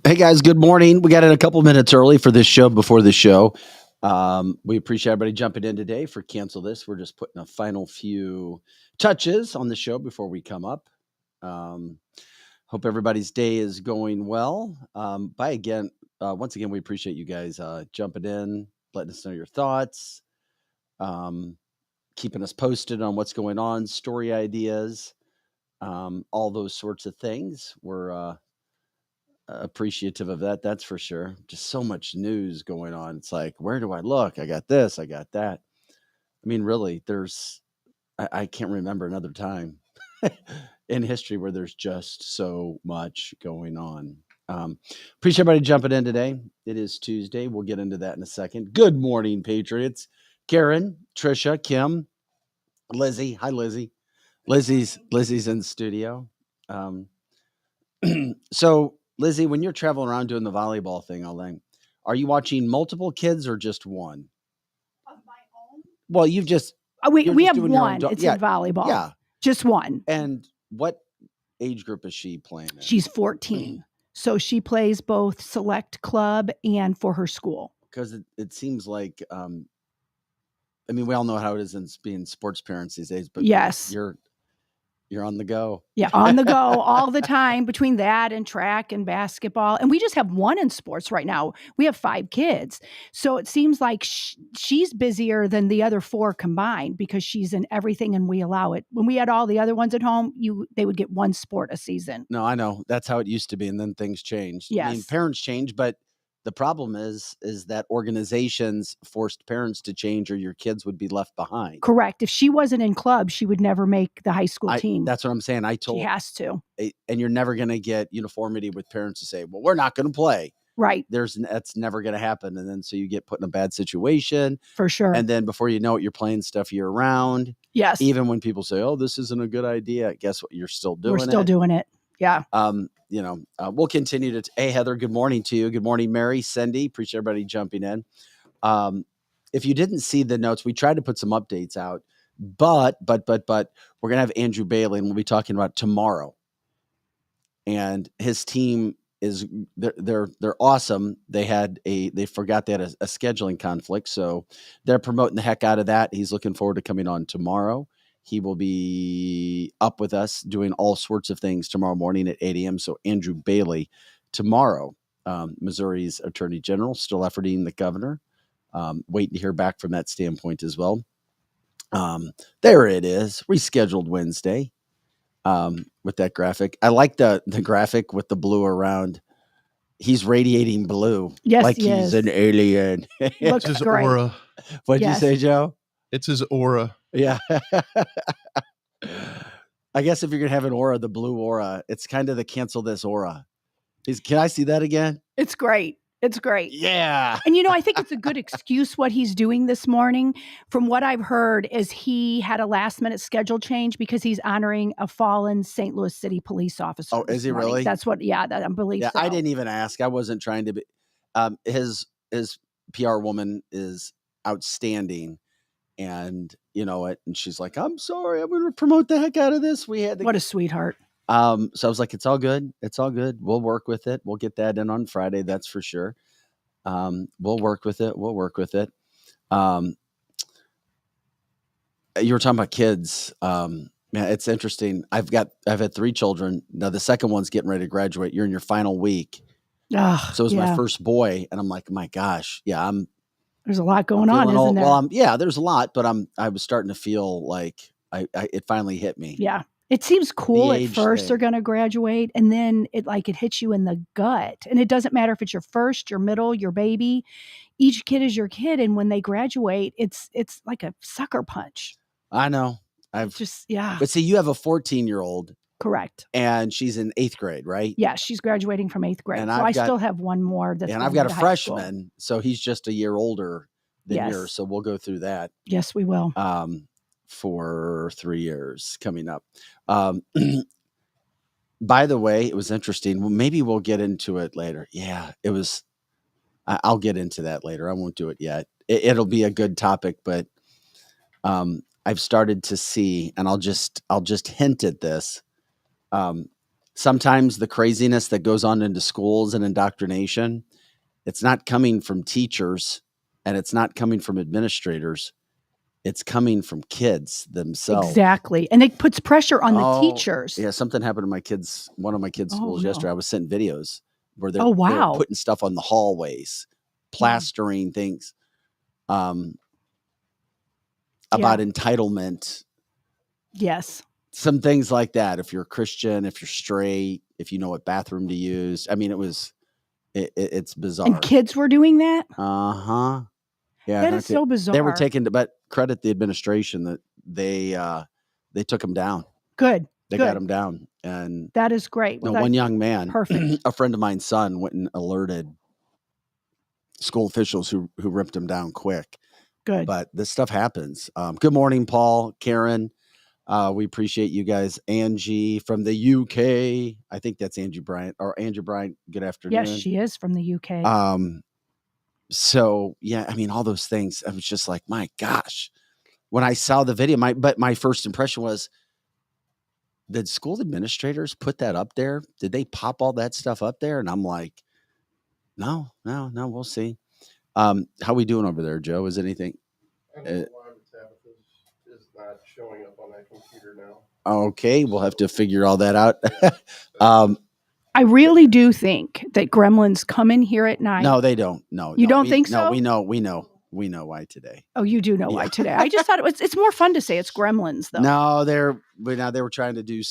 Hey guys, good morning. We got in a couple minutes early for this show before the show. We appreciate everybody jumping in today for Cancel This. We're just putting a final few touches on the show before we come up. Hope everybody's day is going well. Once again, we appreciate you guys jumping in, letting us know your thoughts, keeping us posted on what's going on, story ideas, all those sorts of things. We're appreciative of that. That's for sure. Just so much news going on. It's like, where do I look? I got this, I got that. I mean, really, I can't remember another time in history where there's just so much going on. Appreciate everybody jumping in today. It is Tuesday. We'll get into that in a second. Good morning, Patriots. Karen, Trisha, Kim, Lizzie. Hi, Lizzie. Lizzie's in the studio. So Lizzie, when you're traveling around doing the volleyball thing all day, are you watching multiple kids or just one? Of my own? Well, you've just We you're we just have doing your own one. job. It's Yeah, in volleyball. yeah. Just one. And what age group is she playing in? She's 14. So she plays both select club and for her school. Because it seems like, I mean, we all know how it is in being sports parents these days, but Yes. you're on the go. Yeah, on the go all the time between that and track and basketball. And we just have one in sports right now. We have 5 kids. So it seems like she's busier than the other 4 combined because she's in everything and we allow it. When we had all the other ones at home, they would get one sport a season. No, I know. That's how it used to be, and then things changed. I mean, Yes. parents change, but the problem is that organizations forced parents to change or your kids would be left behind. Correct. If she wasn't in club, she would never make the high school team. That's what I'm saying. I She told has to. and you're never going to get uniformity with parents to say, "Well, we're not going to play." Right. That's never going to happen, and then so you get put in a bad situation, For sure. and then before you know it, you're playing stuff year round. Yes. Even when people say, "Oh, this isn't a good idea," guess what? You're still doing it. We're still doing it. Yeah. We'll continue to. Hey, Heather. Good morning to you. Good morning, Mary, Cindy. Appreciate everybody jumping in. If you didn't see the notes, we tried to put some updates out, but we're gonna have Andrew Bailey, and we'll be talking about tomorrow. And his team is they're awesome. They forgot they had a scheduling conflict, so they're promoting the heck out of that. He's looking forward to coming on tomorrow. He will be up with us doing all sorts of things tomorrow morning at 8 a.m. So Andrew Bailey tomorrow, Missouri's Attorney General, still efforting the governor. Waiting to hear back from that standpoint as well. There it is, rescheduled Wednesday with that graphic. I like the graphic with the blue around. He's radiating blue. Yes, like he he's is. an alien. Looks His great. aura. What'd Yes. you say, Joe? It's his aura. Yeah. I guess if you're going to have an aura, the blue aura, it's kind of the Cancel This aura. Can I see that again? It's great. It's great. Yeah. And, I think it's a good excuse what he's doing this morning. From what I've heard is he had a last minute schedule change because he's honoring a fallen St. Louis City police officer. Oh, is he morning. really? That's what, I believe Yeah, so. I didn't even ask. I wasn't trying to be. His PR woman is outstanding, and you know it. And she's like, "I'm sorry, I'm going to promote the heck out of this." What a sweetheart. So I was like, "It's all good. It's all good. We'll work with it. We'll get that in on Friday. That's for sure. We'll work with it. We'll work with it." You were talking about kids. Man, it's interesting. I've had 3 children. Now the second one's getting ready to graduate. You're in your final week. So it was my first boy, and I'm like, my gosh, yeah, there's a lot going on, isn't there? Well, there's a lot, but I was starting to feel like it finally hit me. Yeah. It seems cool at first thing. they're going to graduate, and then it hits you in the gut. And it doesn't matter if it's your first, your middle, your baby. Each kid is your kid, and when they graduate, it's like a sucker punch. I know. But see, you have a 14-year-old. Correct. And she's in 8th grade, right? Yeah, she's graduating from 8th grade. And so I still have one more. And I've got a freshman, so he's just a year older than yours. So we'll go through that. Yes, we will. For 3 years coming up. By the way, it was interesting. Well, maybe we'll get into it later. Yeah, it was. I'll get into that later. I won't do it yet. It'll be a good topic, but I've started to see, and I'll just hint at this. sometimes the craziness that goes on into schools and indoctrination, it's not coming from teachers and it's not coming from administrators. It's coming from kids themselves. Exactly. And it puts pressure on the teachers. Yeah, something happened to one of my kids' schools yesterday. I was sent videos where they were putting stuff on the hallways, plastering things about entitlement. Yes. Some things like that. If you're a Christian, if you're straight, if you know what bathroom to use. I mean, it's bizarre. And kids were doing that? Uh-huh. Yeah. That is so bizarre. They were but credit the administration that they took them down. Good. They got them down. And that is great. One young man, perfect. A friend of mine's son went and alerted school officials who ripped him down quick. Good. But this stuff happens. Good morning, Paul, Karen. We appreciate you guys. Angie from the UK. I think that's Angie Bryant or Andrew Bryant. Good afternoon. Yes, she is from the UK. So yeah, I mean, all those things. I was just like, my gosh, when I saw the video, my first impression was, did school administrators put that up there? Did they pop all that stuff up there? And I'm like, no, we'll see. How we doing over there, Joe? Is anything? I don't know why Tabitha is not showing up on that computer now. Okay, we'll have to figure all that out. I really do think that gremlins come in here at night. No, they don't. No, you don't think so? No, we know why today. Oh, you do know why today. I just thought it's more fun to say it's gremlins, though. No, they were trying to do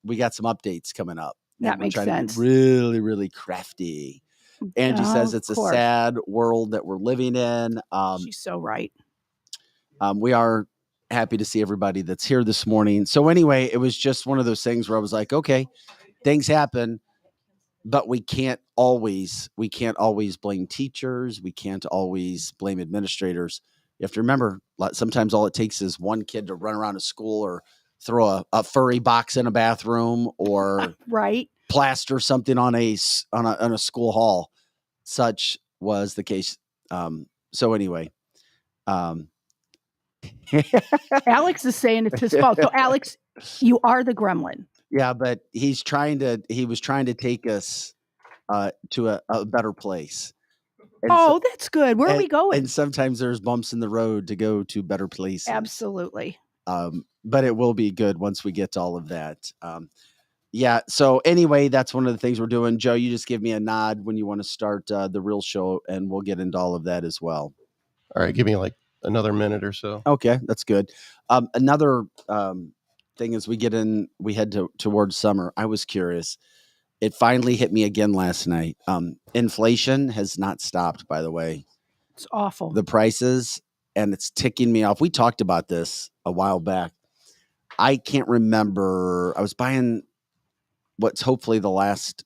we got some updates coming up. That makes sense. To be really, really crafty. Angie says it's a sad world that we're living in. She's so right. We are happy to see everybody that's here this morning. So anyway, it was just one of those things where I was like, okay, things happen, but we can't always blame teachers. We can't always blame administrators. You have to remember, sometimes all it takes is one kid to run around a school or throw a furry box in a bathroom or plaster something on a school hall. Such was the case. So anyway, Alex is saying it's his fault. So Alex, you are the gremlin. Yeah, but he was trying to take us to a better place. And that's good. Where are we going? And sometimes there's bumps in the road to go to better places. Absolutely. But it will be good once we get to all of that. Yeah. So anyway, that's one of the things we're doing. Joe, you just give me a nod when you want to start the real show, and we'll get into all of that as well. All right. Give me like another minute or so. Okay. That's good. Another thing as we head towards summer, I was curious. It finally hit me again last night. Inflation has not stopped, by the way. It's awful. The prices, and it's ticking me off. We talked about this a while back. I can't remember. I was buying what's hopefully the last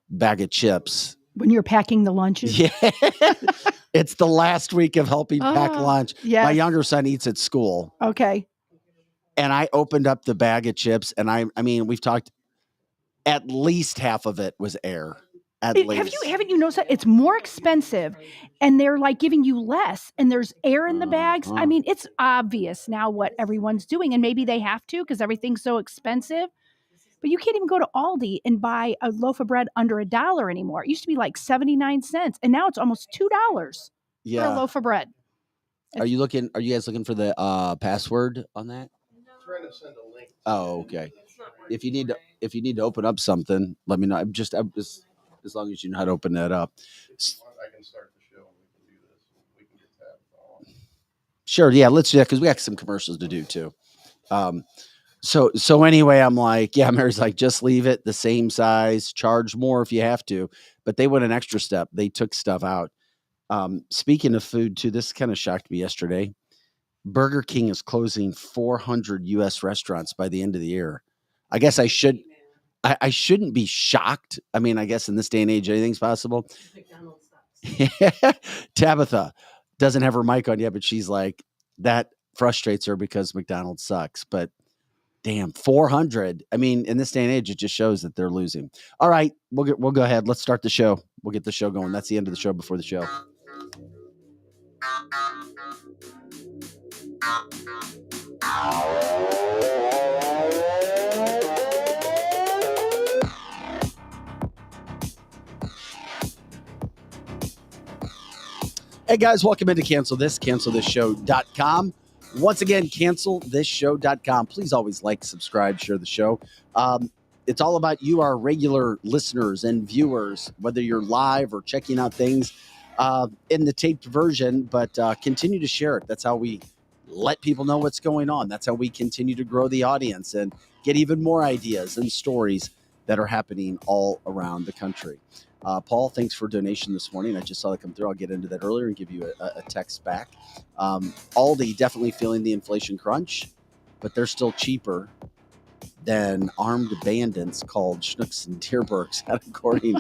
bag of chips. When you're packing the lunches? Yeah. It's the last week of helping pack lunch. Yes. My younger son eats at school. Okay. And I opened up the bag of chips, and I mean, we've talked, at least half of it was air. At least. Haven't you noticed that it's more expensive, and they're like giving you less, and there's air in the bags? I mean, it's obvious now what everyone's doing, and maybe they have to because everything's so expensive. But you can't even go to Aldi and buy a loaf of bread under $1 anymore. It used to be like 79 cents, and now it's almost $2 for a loaf of bread. Are you guys looking for the password on that? I'm trying to send a link. Oh, okay. If you need to open up something, let me know. I'm just as long as you know how to open that up. I can start the show and we can do this. We can get that on. Sure, yeah, let's do that because we got some commercials to do too. So anyway, I'm like, yeah, Mary's like, just leave it the same size, charge more if you have to. But they went an extra step. They took stuff out. Speaking of food too, this kind of shocked me yesterday. Burger King is closing 400 U.S. restaurants by the end of the year. I guess I shouldn't be shocked. I mean, I guess in this day and age, anything's possible. Tabitha doesn't have her mic on yet, but she's like, that frustrates her because McDonald's sucks. But damn, 400. I mean, in this day and age, it just shows that they're losing. All right, we'll go ahead. Let's start the show. We'll get the show going. That's the end of the show before the show. Hey, guys, welcome into cancelthisshow.com. Once again, cancelthisshow.com. Please always like, subscribe, share the show. It's all about you, our regular listeners and viewers, whether you're live or checking out things in the taped version, but continue to share it. That's how we let people know what's going on. That's how we continue to grow the audience and get even more ideas and stories that are happening all around the country. Paul, thanks for donation this morning. I just saw that come through. I'll get into that earlier and give you a text back. Aldi definitely feeling the inflation crunch, but they're still cheaper than armed bandits called Schnooks and Tierbergs, according.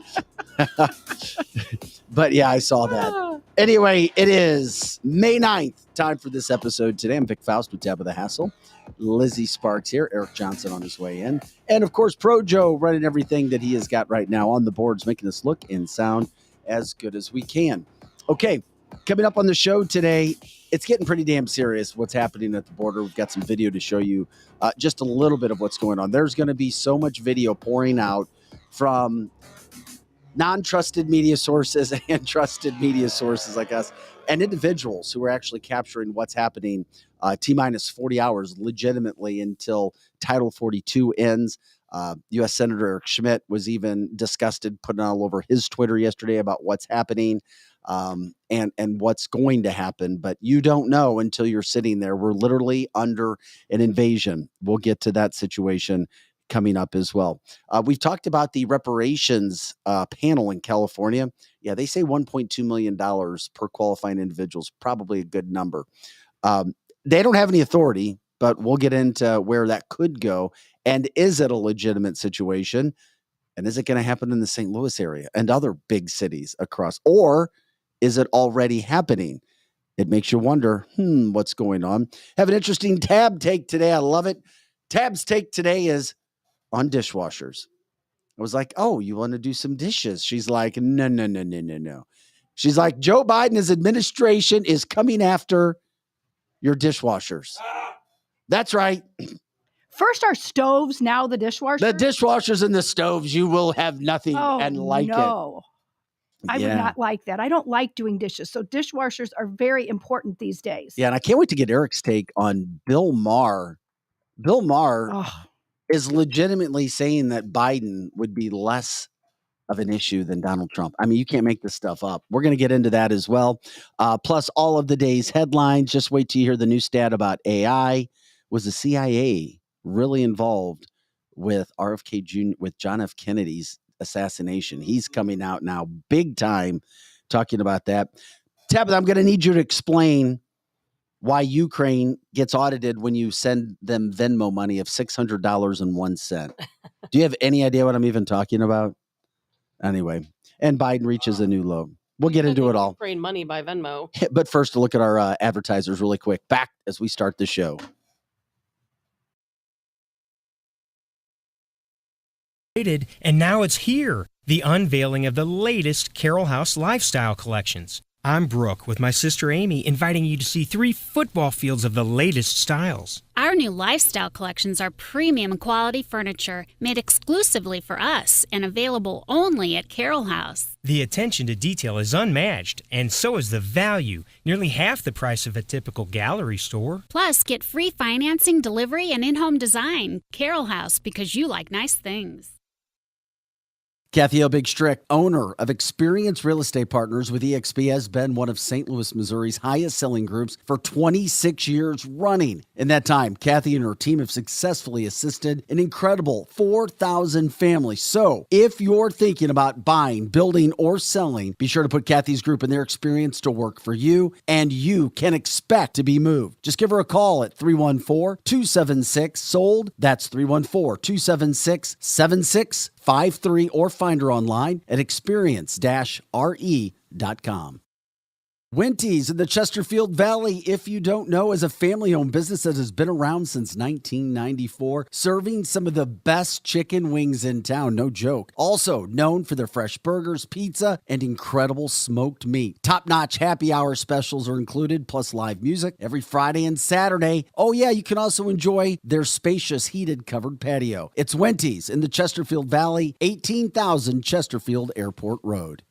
But yeah, I saw that. Anyway, it is May 9th. Time for this episode today. I'm Vic Faust with Tabitha Hassel. Lizzie Sparks here. Eric Johnson on his way in. And of course, Pro Joe running everything that he has got right now on the boards, making us look and sound as good as we can. Okay, coming up on the show today, it's getting pretty damn serious what's happening at the border. We've got some video to show you just a little bit of what's going on. There's going to be so much video pouring out from non-trusted media sources and trusted media sources like us and individuals who are actually capturing what's happening T-minus 40 hours legitimately until Title 42 ends. U.S. Senator Eric Schmidt was even disgusted, putting all over his Twitter yesterday about what's happening and what's going to happen. But you don't know until you're sitting there. We're literally under an invasion. We'll get to that situation coming up as well. We've talked about the reparations panel in California. Yeah, they say $1.2 million per qualifying individuals, probably a good number. They don't have any authority, but we'll get into where that could go. And is it a legitimate situation? And is it going to happen in the St. Louis area and other big cities across? Or is it already happening? It makes you wonder, what's going on? Have an interesting Tab take today. I love it. Tab's take today is on dishwashers. I was like, oh, you want to do some dishes? She's like, no. She's like, Joe Biden's administration is coming after your dishwashers. That's right. First our stoves, now the dishwasher. The dishwashers and the stoves, you will have nothing and like it. I would not like that. I don't like doing dishes. So dishwashers are very important these days. Yeah, and I can't wait to get Eric's take on Bill Maher. Bill Maher is legitimately saying that Biden would be less of an issue than Donald Trump. I mean, you can't make this stuff up. We're going to get into that as well. Plus all of the day's headlines. Just wait till you hear the new stat about AI. Was the CIA really involved with RFK Jr., with John F. Kennedy's assassination? He's coming out now big time talking about that. Tabitha, I'm going to need you to explain why Ukraine gets audited when you send them Venmo money of $600.01. Do you have any idea what I'm even talking about? Anyway, and Biden reaches a new low. We'll get into it all. Ukraine money by Venmo. But first, to look at our advertisers really quick. Back as we start the show. And now it's here, the unveiling of the latest Carroll House lifestyle collections. I'm Brooke with my sister Amy, inviting you to see 3 football fields of the latest styles. Our new lifestyle collections are premium quality furniture made exclusively for us and available only at Carroll House. The attention to detail is unmatched, and so is the value, nearly half the price of a typical gallery store. Plus, get free financing, delivery, and in-home design. Carroll House, because you like nice things. Kathy L. Big Strick, owner of Experienced Real Estate Partners with eXp, has been one of St. Louis, Missouri's highest selling groups for 26 years running. In that time, Kathy and her team have successfully assisted an incredible 4,000 families. So if you're thinking about buying, building, or selling, be sure to put Kathy's group and their experience to work for you, and you can expect to be moved. Just give her a call at 314-276-SOLD. That's 314-276-7653, or find her online at experience-re.com. Winty's in the Chesterfield Valley, if you don't know, is a family-owned business that has been around since 1994, serving some of the best chicken wings in town, no joke. Also known for their fresh burgers, pizza, and incredible smoked meat. Top-notch happy hour specials are included, plus live music every Friday and Saturday. Oh yeah, you can also enjoy their spacious heated covered patio. It's Winty's in the Chesterfield Valley, 18,000 Chesterfield Airport Road.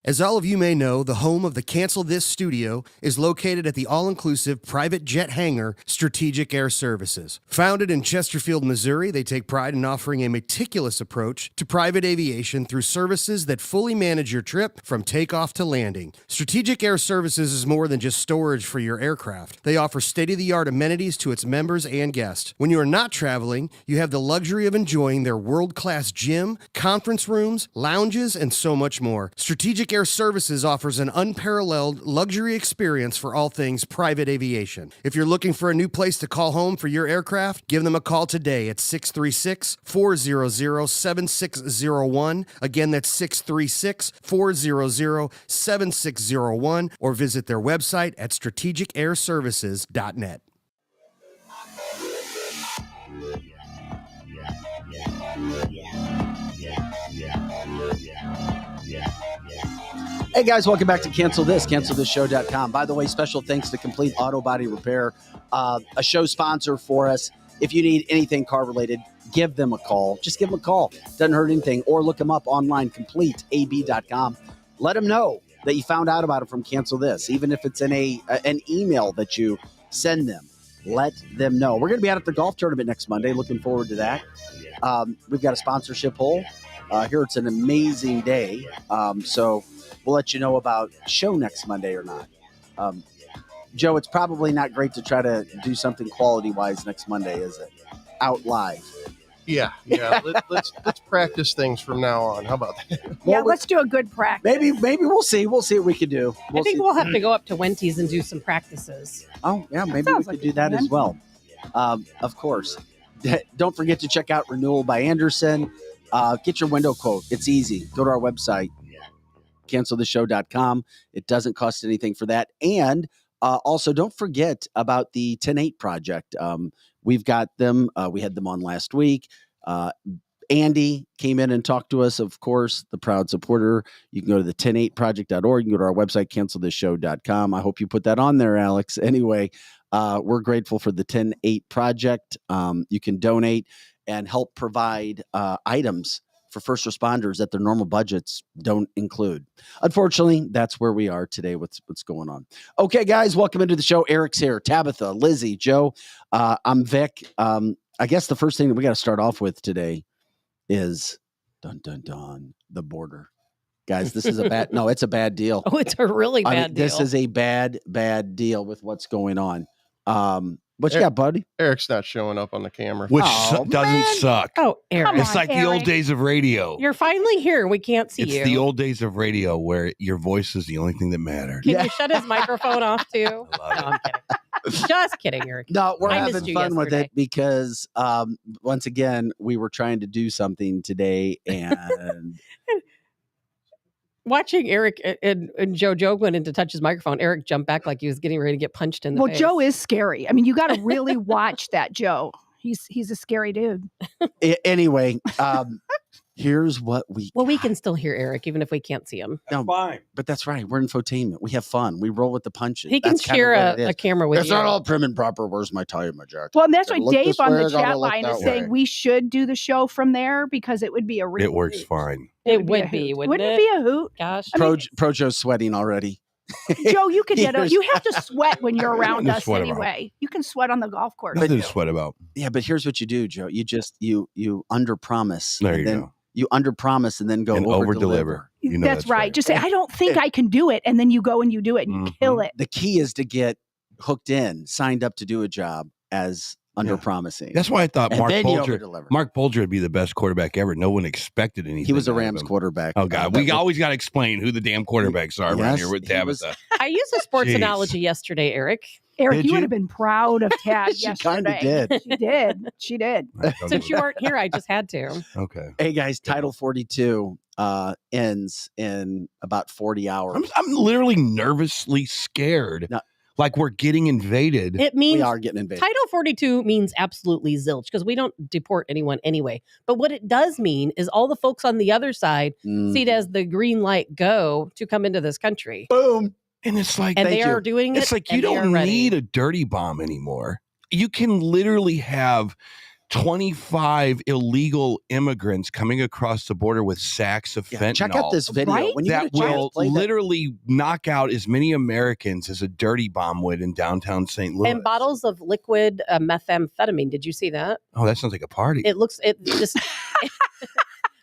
As all of you may know, the home of the Cancel This studio is located at the all-inclusive private jet hangar, Strategic Air Services. Founded in Chesterfield, Missouri, they take pride in offering a meticulous approach to private aviation through services that fully manage your trip from takeoff to landing. Strategic Air Services is more than just storage for your aircraft. They offer state-of-the-art amenities to its members and guests. When you are not traveling, you have the luxury of enjoying their world-class gym, conference rooms, lounges, and so much more. Strategic Air Services offers an unparalleled luxury experience for all things private aviation. If you're looking for a new place to call home for your aircraft, give them a call today at 636-400-7601. Again, that's 636-400-7601, or visit their website at strategicairservices.net. Hey guys, welcome back to CancelThisShow.com. By the way, special thanks to Complete Auto Body Repair, a show sponsor for us. If you need anything car related, give them a call. Just give them a call. Doesn't hurt anything. Or look them up online, CompleteAB.com. Let them know that you found out about it from Cancel This, even if it's in an email that you send them. Let them know. We're going to be out at the golf tournament next Monday. Looking forward to that. We've got a sponsorship hole. Here it's an amazing day. So we'll let you know about show next Monday or not. Joe, it's probably not great to try to do something quality-wise next Monday, is it? Out live. Yeah. Let's practice things from now on. How about that? Yeah, let's do a good practice. Maybe we'll see. We'll see what we can do. I think we'll have to go up to Wenty's and do some practices. Oh, yeah, maybe we could do that as well. Of course. Don't forget to check out Renewal by Anderson. Get your window quote. It's easy. Go to our website, CancelThisShow.com. It doesn't cost anything for that. And also, don't forget about the 10-8 project. We've got them. We had them on last week. Andy came in and talked to us, of course, the proud supporter. You can go to the 108project.org. You can go to our website, CancelThisShow.com. I hope you put that on there, Alex. Anyway, we're grateful for the 10-8 project. You can donate and help provide items for first responders that their normal budgets don't include. Unfortunately, that's where we are today. What's going on? Okay, guys, welcome into the show. Eric's here, Tabitha, Lizzie, Joe. I'm Vic. I guess the first thing that we got to start off with today is the border. Guys, this is it's a bad deal. Oh, it's a really bad deal. This is a bad deal with what's going on. What you got, buddy? Eric's not showing up on the camera. Which doesn't suck. Oh, Eric. It's like the old days of radio. You're finally here. We can't see you. It's the old days of radio where your voice is the only thing that matters. Can you shut his microphone off too? No, I'm kidding. Just kidding, Eric. No, we're having fun with it because once again, we were trying to do something today and watching Eric and Joe went in to touch his microphone. Eric jumped back like he was getting ready to get punched in the face. Joe is scary. I mean, you got to really watch that, Joe. He's a scary dude. Anyway, here's what we we can still hear Eric even if we can't see him. No, fine. But that's right. We're infotainment. We have fun. We roll with the punches. He can share a camera with you. It's not all prim and proper. Where's my tie and my jacket? Well, and that's why Dave on the chat line is saying we should do the show from there because it would be a real It works fine. It would be, wouldn't it? Wouldn't it be a hoot? Gosh. Pro Joe's sweating already. Joe, you could you have to sweat when you're around us anyway. You can sweat on the golf course. Nothing to sweat about. Yeah, but here's what you do, Joe. You just you under promise. There you go. You under promise and then go over deliver. You know that's right. Just say, I don't think I can do it. And then you go and you do it and you kill it. The key is to get hooked in, signed up to do a job as under promising. That's why I thought Mark Bolger would be the best quarterback ever. No one expected anything. He was a Rams quarterback. Oh, God. We always got to explain who the damn quarterbacks are around here with Tabitha. I used a sports analogy yesterday, Eric. Eric, you would have been proud of Tab She yesterday. kind of did. She did. Since you weren't here, I just had to. Okay. Hey, guys, Title 42 ends in about 40 hours. I'm literally nervously scared. No. Like we're getting invaded. It means we are getting invaded. Title 42 means absolutely zilch because we don't deport anyone anyway. But what it does mean is all the folks on the other side see it as the green light go to come into this country. Boom. And it's like they are doing it. It's like you don't need a dirty bomb anymore. You can literally have 25 illegal immigrants coming across the border with sacks of fentanyl. Check out this video. Right? When you That get a chance, will play that. literally knock out as many Americans as a dirty bomb would in downtown St. Louis. And bottles of liquid methamphetamine. Did you see that? Oh, that sounds like a party. It just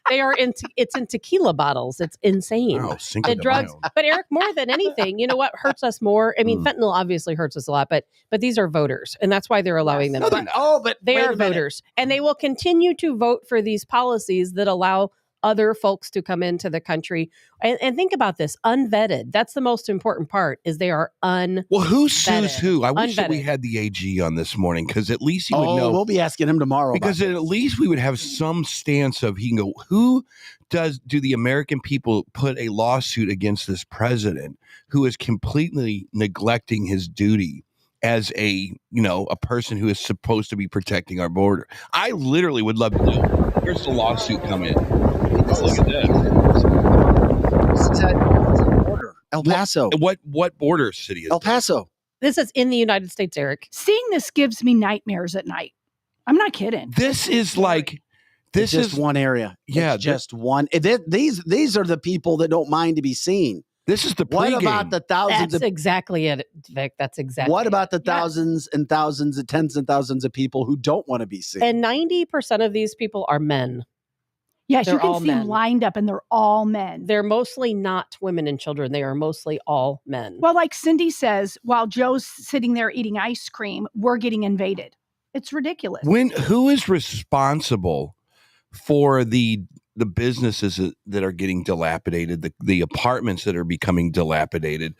it's in tequila bottles. It's insane. Oh, Cinco The de drugs, Mayo. but Eric, more than anything, you know what hurts us more? I mean, fentanyl obviously hurts us a lot, but these are voters, and that's why they're allowing them. No, to. but They wait are a minute. voters, and they will continue to vote for these policies that allow other folks to come into the country. And think about this, unvetted. That's the most important part, is they are unvetted. Well, who sues who? I wish that we Unvetted. had the AG on this morning, because at least he would Oh, know. we'll be asking him tomorrow. Because about at least we would have some stance of, he can go, who do the American people put a lawsuit against this president who is completely neglecting his duty as a person who is supposed to be protecting our border? I literally would love to know. Here's the lawsuit come in. Let's look at this. This is at border. El Paso. What border city is El Paso. This is in the United States, Eric. Seeing this gives me nightmares at night. I'm not kidding. This is like, this It's just is one area. Yeah, It's just one. These are the people that don't mind to be seen. this is the What pregame. about the thousands That's of exactly it, Vic. That's exactly What it. about the thousands and thousands and tens and thousands of people who don't want to be seen? And 90% of these people are men. Yes, you They're can all see men. them lined up, and they're all men. They're mostly not women and children. They are mostly all men. Well, like Cindy says, while Joe's sitting there eating ice cream, we're getting invaded. It's ridiculous. Who is responsible for the businesses that are getting dilapidated, the apartments that are becoming dilapidated,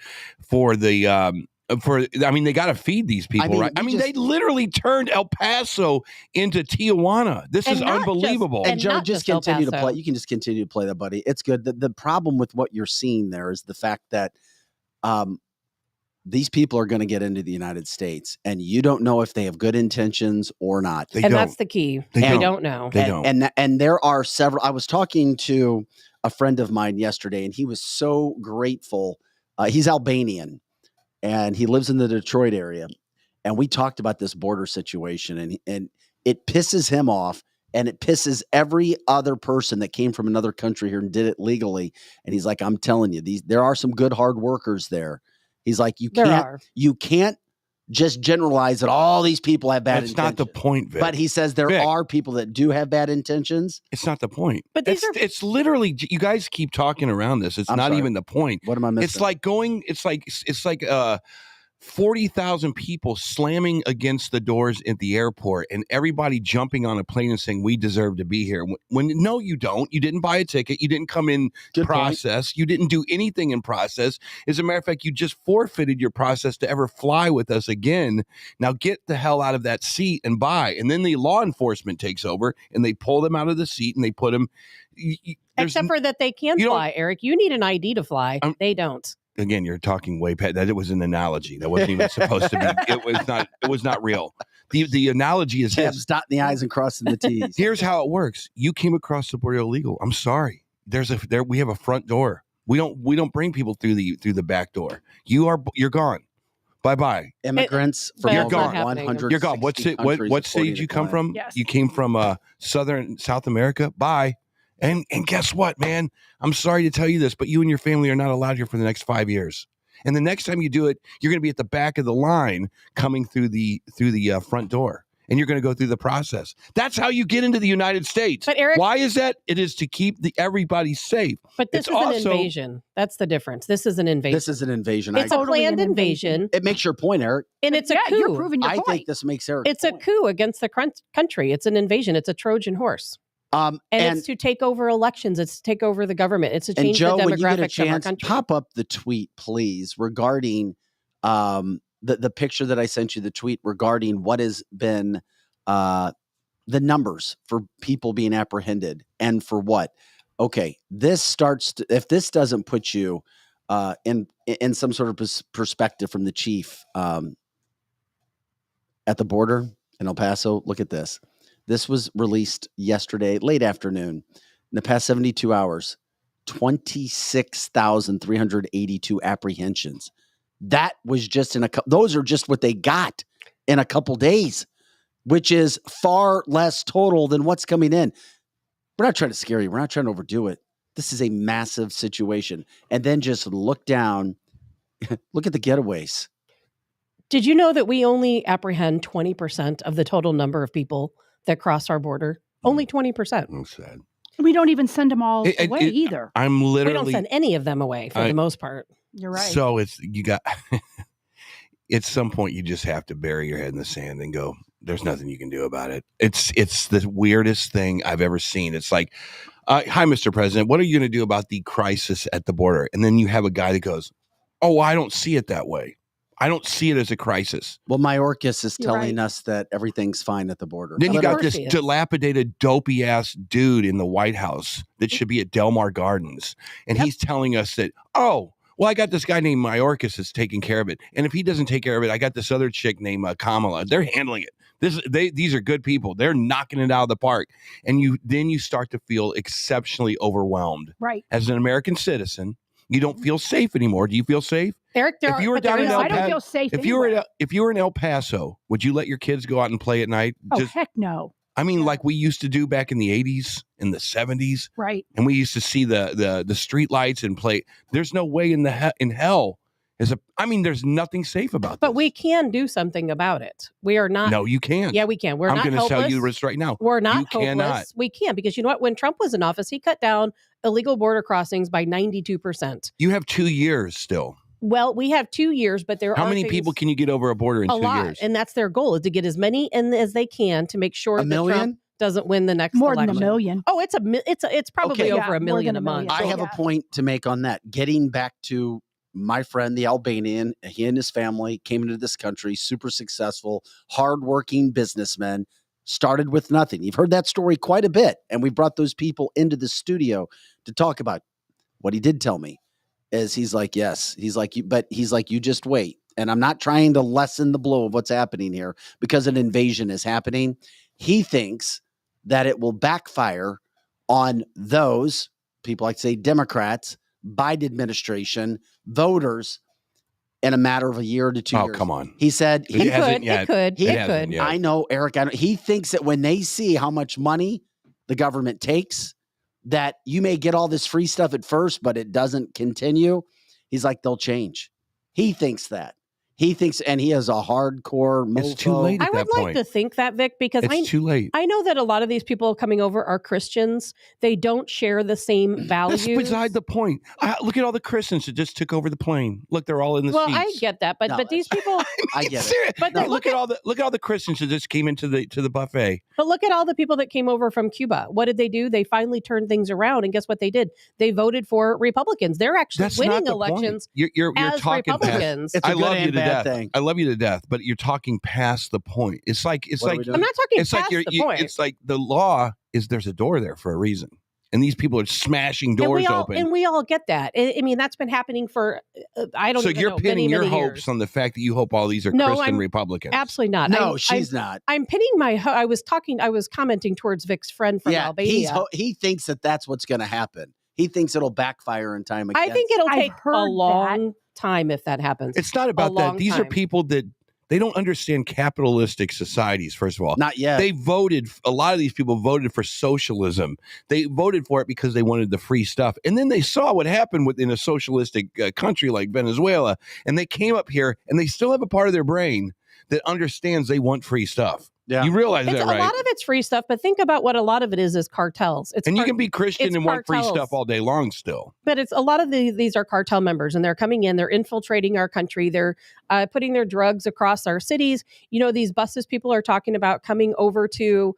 they got to feed these people, right? They literally turned El Paso into Tijuana. This is unbelievable. And Joe, not just just El continue to Paso. play. You can just continue to play that, buddy. It's good. The problem with what you're seeing there is the fact that these people are going to get into the United States, and you don't know if they have good intentions or not. They and don't. that's the key. They We don't. don't know. They don't. And there are several. I was talking to a friend of mine yesterday, and he was so grateful. He's Albanian, and he lives in the Detroit area. And we talked about this border situation, and it pisses him off, and it pisses every other person that came from another country here and did it legally. And he's like, I'm telling you, there are some good hard workers there. He's like, you can't just generalize that all these people have bad That's intentions. not the point, Vic. But he says there Vic. are people that do have bad intentions. It's not the point. But these it's literally, you guys keep talking around this. It's I'm not sorry. even the point. What am I missing? It's like 40,000 people slamming against the doors at the airport and everybody jumping on a plane and saying, we deserve to be here. When no, you don't. You didn't buy a ticket. You didn't come in Good process. Point. You didn't do anything in process. As a matter of fact, you just forfeited your process to ever fly with us again. Now get the hell out of that seat and buy. And then the law enforcement takes over and they pull them out of the seat and they put them. Except for that they can fly, Eric. You need an ID to fly. They don't. Again, you're talking way past that. It was an analogy. That wasn't even supposed to be. It was not real. The analogy is this. Dotting the I's and crossing the T's. Here's how it works. You came across the border illegal. I'm sorry. We have a front door. We don't bring people through the back door. You're gone. Bye-bye. Immigrants from You're over gone. 160 You're gone. What state did you come from? Yes. You came from South America. Bye. And guess what, man? I'm sorry to tell you this, but you and your family are not allowed here for the next 5 years. And the next time you do it, you're going to be at the back of the line coming through the front door. And you're going to go through the process. That's how you get into the United States. But Eric, why is that? It is to keep everybody safe. But this is an invasion. That's the difference. This is an invasion. This is an invasion. It's a planned invasion. It makes your point, Eric. And it's a coup. You're proving your I point. think this makes Eric. It's a coup against the country. It's an invasion. It's a Trojan horse. And it's to take over elections. It's to take over the government. It's to change Joe, the when you get a demographics of our chance, country. pop up the tweet, please, regarding the picture that I sent you, the tweet regarding what has been the numbers for people being apprehended and for what. Okay, if this doesn't put you in some sort of perspective from the chief at the border in El Paso, look at this. This was released yesterday, late afternoon. In the past 72 hours, 26,382 apprehensions. That was just those are just what they got in a couple days. which is far less total than what's coming in. We're not trying to scare you. We're not trying to overdo it. This is a massive situation. And then just look down, look at the getaways. Did you know that we only apprehend 20% of the total number of people that cross our border? Only 20%. I'm sad. We don't even send them all away either. I'm We literally. don't send any of them away for the most part. You're right. So you got. At some point, you just have to bury your head in the sand and go, there's nothing you can do about it. It's the weirdest thing I've ever seen. It's like, hi, Mr. President, what are you going to do about the crisis at the border? And then you have a guy that goes, oh, I don't see it that way. I don't see it as a crisis. Well, Mayorkas is You're telling right. us that everything's fine at the border. Then you Of got course this he is. dilapidated, dopey-ass dude in the White House that should be at Del Mar Gardens. And he's telling us that, oh, well, I got this guy named Mayorkas that's taking care of it. And if he doesn't take care of it, I got this other chick named Kamala. They're handling it. These are good people. They're knocking it out of the park. And you start to feel exceptionally overwhelmed. Right. As an American citizen, you don't feel safe anymore. Do you feel safe? Eric, If you were down in El I don't Paso, feel safe. if you were in El Paso, would you let your kids go out and play at night? Oh, heck no. I mean, like we used to do back in the 80s, in the 70s, Right. and we used to see the street lights and play. There's no way in hell there's nothing safe about But this. we can do something about it. We are not. No, you can't. Yeah, we can. We're I'm not going to hopeless. tell you this right now. We're not You hopeless. cannot. We can, because you know what? When Trump was in office, he cut down illegal border crossings by 92%. You have 2 years still. Well, we have 2 years, but there are How many things- people can you get over a border in a 2 lot, years? and that's their goal, is to get as many in as they can to make sure A that million? Trump doesn't win the next More election. than a million. Oh, it's probably Okay. over Yeah, a more million than a a month. million. I have Yeah. a point to make on that. Getting back to my friend, the Albanian, he and his family came into this country, super successful, hardworking businessmen, started with nothing. You've heard that story quite a bit. And we brought those people into the studio to talk about what he did tell me is he's like, yes, he's like, you just wait. And I'm not trying to lessen the blow of what's happening here because an invasion is happening. He thinks that it will backfire on those people, like say Democrats, Biden administration, voters in a matter of a year to 2 years. Oh, come on. He said It It hasn't could. yet. It could. It It hasn't could. yet. I know, Eric. He thinks that when they see how much money the government takes, that you may get all this free stuff at first, but it doesn't continue. He's like, they'll change. He thinks that. He thinks, and he has a hardcore mofo. It's too late. I At would that like point. to think that, Vic, because It's too late. I know that a lot of these people coming over are Christians. They don't share the same values. That's beside the point. Look at all the Christians that just took over the plane. Look, they're all in the Well, seats. I get that, but No, but these people, I get it. Serious. But No, then look at all the Christians that just came into the buffet. but look at all the people that came over from Cuba. What did they do? They finally turned things around, and guess what they did? They voted for Republicans. They're actually That's winning not the elections point. You're as talking past. Republicans. It's a I good love and you to bad death. thing. I love you to death, but you're talking past the point. It's like What are we doing? I'm not talking it's past like you're the point. it's like the law is there's a door there for a reason, and these people are smashing and doors we all, open. And we all get that. I mean, that's been happening for I don't. So even you're know, pinning many, your many hopes years. on the fact that you hope all these are No, Christian I'm Republicans. Absolutely not. No, I'm, she's not. I'm pinning my. I was commenting towards Vic's friend from Yeah, Albania. he thinks that that's what's going to happen. He thinks it'll backfire in time again. I think it'll I've take heard a that. long time if that happens. It's not about that. long These are time. people that they don't understand capitalistic societies. First of all, Not yet. they voted. A lot of these people voted for socialism. They voted for it because they wanted the free stuff, and then they saw what happened within a socialistic country like Venezuela, and they came up here, and they still have a part of their brain that understands they want free stuff. Yeah. You realize It's that, a right? lot of it's free stuff, but think about what a lot of it is cartels. It's And you car- can be Christian it's and want free cartels. stuff all day long still. But it's a lot of these are cartel members, and they're coming in, they're infiltrating our country, they're putting their drugs across our cities. You know, these buses people are talking about coming over to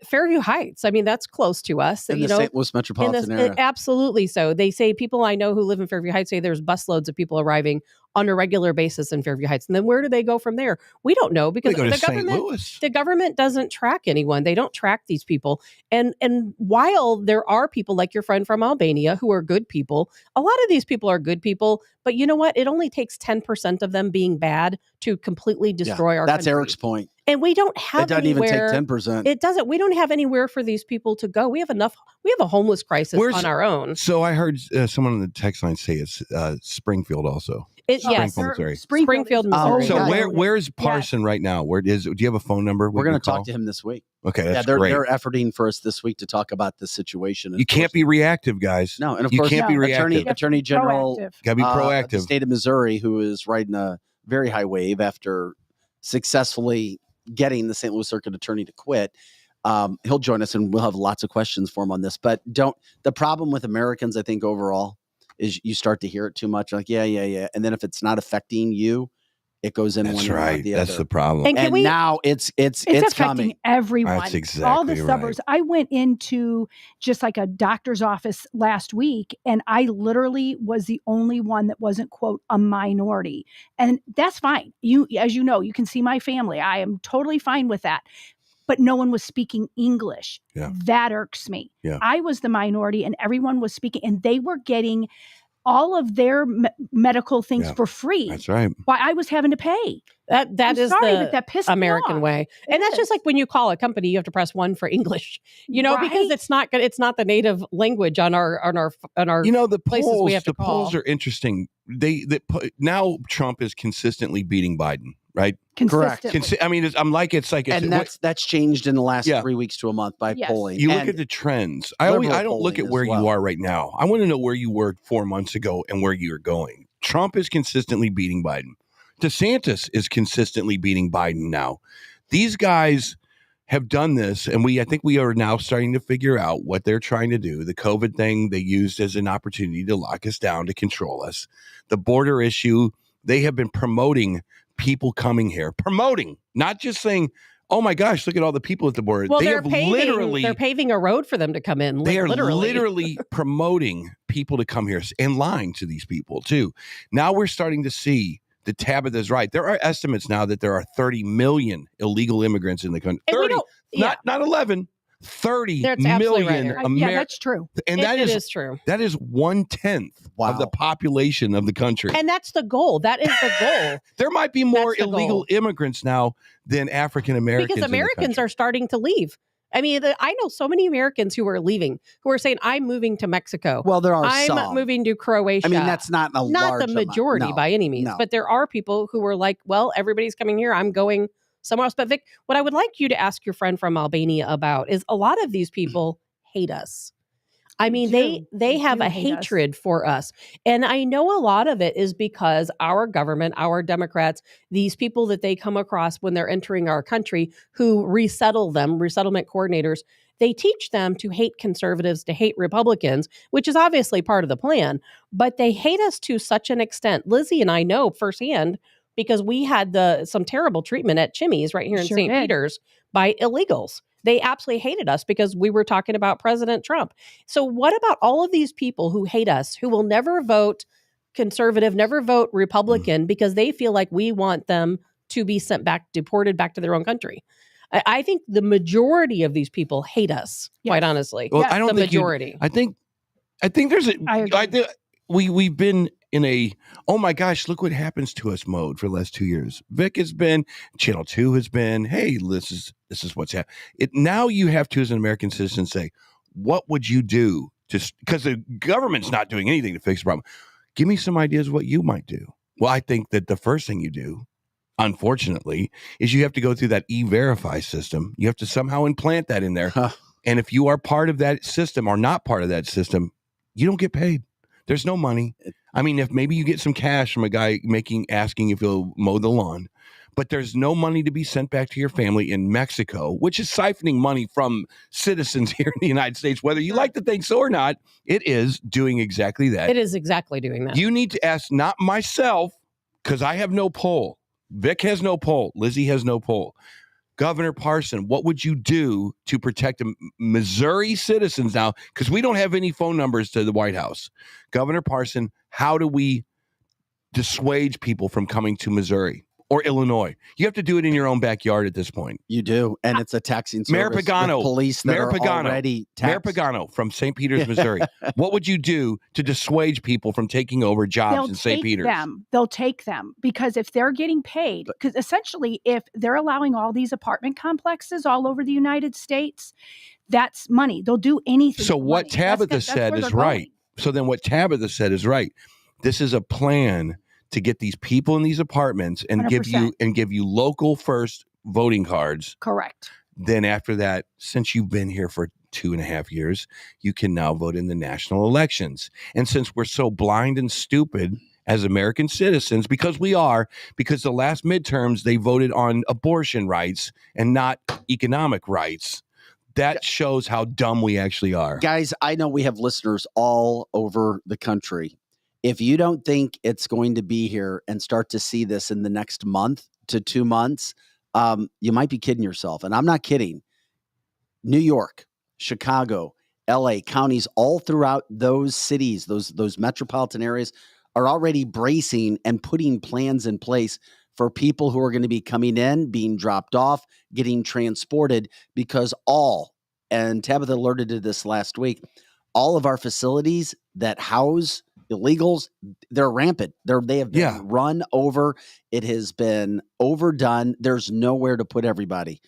Fairview Heights. I mean, that's close to us. in you the know, St. Louis metropolitan area. absolutely so. They say people I know who live in Fairview Heights say there's busloads of people arriving on a regular basis in Fairview Heights. And then where do they go from there? We don't know, because They go to the St. government Louis. the government doesn't track anyone. They don't track these people. And while there are people like your friend from Albania who are good people, a lot of these people are good people. But you know what? It only takes 10% of them being bad to completely destroy our That's country. Eric's point. And we don't have It doesn't even take anywhere- 10%. It doesn't. We don't have anywhere for these people to go. We have enough. We have a homeless crisis Where's- on our own. So I heard someone on the text line say it's Springfield also. Yes. Springfield, Missouri. Springfield, is- Missouri. So yeah. where's Parson right now? Where is? Do you have a phone number? We're going to talk to him this week. Okay, that's they're great. they're efforting for us this week to talk about the situation. You can't be reactive, guys. No, and of you course, can't be reactive. Attorney General Got to be of the proactive. state of Missouri, who is riding a very high wave after successfully getting the St. Louis Circuit Attorney to quit. He'll join us, and we'll have lots of questions for him on this. But the problem with Americans, I think, overall, is you start to hear it too much. Like, yeah. And then if it's not affecting you, it goes in That's one ear and out right. the That's other. the problem. And Now it's affecting coming. everyone. That's exactly all the right. suburbs. I went into just like a doctor's office last week, and I literally was the only one that wasn't, quote, a minority. And that's fine. As you know, you can see my family. I am totally fine with that. But no one was speaking English. Yeah. That irks me. Yeah. I was the minority, and everyone was speaking, and they were getting all of their medical things Yeah. for free. That's right. Why I was having to pay. That I'm is sorry, the but that pissed me American off. way. And that's just like when you call a company, you have to press 1 for English, because Right? it's not good. It's not the native language on our The places we polls. have to The polls call. are interesting. Now Trump is consistently beating Biden, right? Correct. Consistently. It's like And that's changed in the last 3 weeks to a month by Yes. polling. you look And at the trends. I liberal don't look polling at as where you well. are right now. I want to know where you were 4 months ago and where you're going. Trump is consistently beating Biden. DeSantis is consistently beating Biden now. These guys have done this, and I think we are now starting to figure out what they're trying to do. The COVID thing they used as an opportunity to lock us down, to control us. The border issue, they have been promoting people coming here. Promoting, not just saying, oh my gosh, look at all the people at the border. Well, they they're have paving a road for them to come in. they are literally promoting people to come here and lying to these people too. Now we're starting to see the Tabitha's right. There are estimates now that there are 30 million illegal immigrants in the country. And we 30, don't- not 11. 30 That's absolutely million right. Yeah, that's true. and It is true. that is 1/10 of the population of the country. And that's the goal. That is the goal. There might be more That's the illegal goal. immigrants now than African Americans. Because Americans are starting to leave. I mean, I know so many Americans who are leaving, who are saying, I'm moving to Mexico. Well, there are I'm some. moving to Croatia. I mean, that's not a not large the majority amount. No, by any means, no. but there are people who are like, well, everybody's coming here. I'm going somewhere else. But Vic, what I would like you to ask your friend from Albania about is a lot of these people hate us. I mean, they have do a hate us. hatred for us. And I know a lot of it is because our government, our Democrats, these people that they come across when they're entering our country who resettle them, resettlement coordinators, they teach them to hate conservatives, to hate Republicans, which is obviously part of the plan, but they hate us to such an extent. Lizzie and I know firsthand because we had some terrible treatment at Chimmy's right here in Sure St. did. Peter's by illegals. They absolutely hated us because we were talking about President Trump. So what about all of these people who hate us, who will never vote conservative, never vote Republican because they feel like we want them to be sent back, deported back to their own country? I think the majority of these people hate us, quite honestly. Well, I don't the think majority. I think there's we've been in a, oh my gosh, look what happens to us mode for the last 2 years. Vic has been, Channel 2 has been, hey, this is what's happening. Now you have to, as an American citizen, say, what would you do? Because the government's not doing anything to fix the problem. Give me some ideas of what you might do. Well, I think that the first thing you do, unfortunately, is you have to go through that E-Verify system. You have to somehow implant that in there. And if you are part of that system or not part of that system, you don't get paid. There's no money. I mean, if maybe you get some cash from a guy asking if he'll mow the lawn, but there's no money to be sent back to your family in Mexico, which is siphoning money from citizens here in the United States. Whether you like to think so or not, it is doing exactly that. It is exactly doing that. You need to ask, not myself, because I have no poll. Vic has no poll. Lizzie has no poll. Governor Parson, what would you do to protect the Missouri citizens now? Because we don't have any phone numbers to the White House. Governor Parson, how do we dissuade people from coming to Missouri or Illinois? You have to do it in your own backyard at this point. You do, and it's a taxing service. Mayor Pagano, with police that are already Mayor taxed. Pagano from St. Peters, Missouri. What would you do to dissuade people from taking over jobs in St. Peters? They'll take them because if they're getting paid, because essentially if they're allowing all these apartment complexes all over the United States, that's money. They'll do anything. So for what money. Tabitha That's said where is they're right. going. So then what Tabitha said is right. This is a plan to get these people in these apartments and 100%. give you local first voting cards. Correct. Then after that, since you've been here for 2.5 years, you can now vote in the national elections. And since we're so blind and stupid as American citizens, because the last midterms, they voted on abortion rights and not economic rights. That shows how dumb we actually are. Guys, I know we have listeners all over the country. If you don't think it's going to be here and start to see this in the next month to 2 months, you might be kidding yourself. And I'm not kidding. New York, Chicago, LA, counties all throughout those cities, those metropolitan areas are already bracing and putting plans in place for people who are going to be coming in, being dropped off, getting transported, because and Tabitha alerted to this last week, all of our facilities that house illegals, they're rampant. They have been run over. It has been overdone. There's nowhere to put everybody.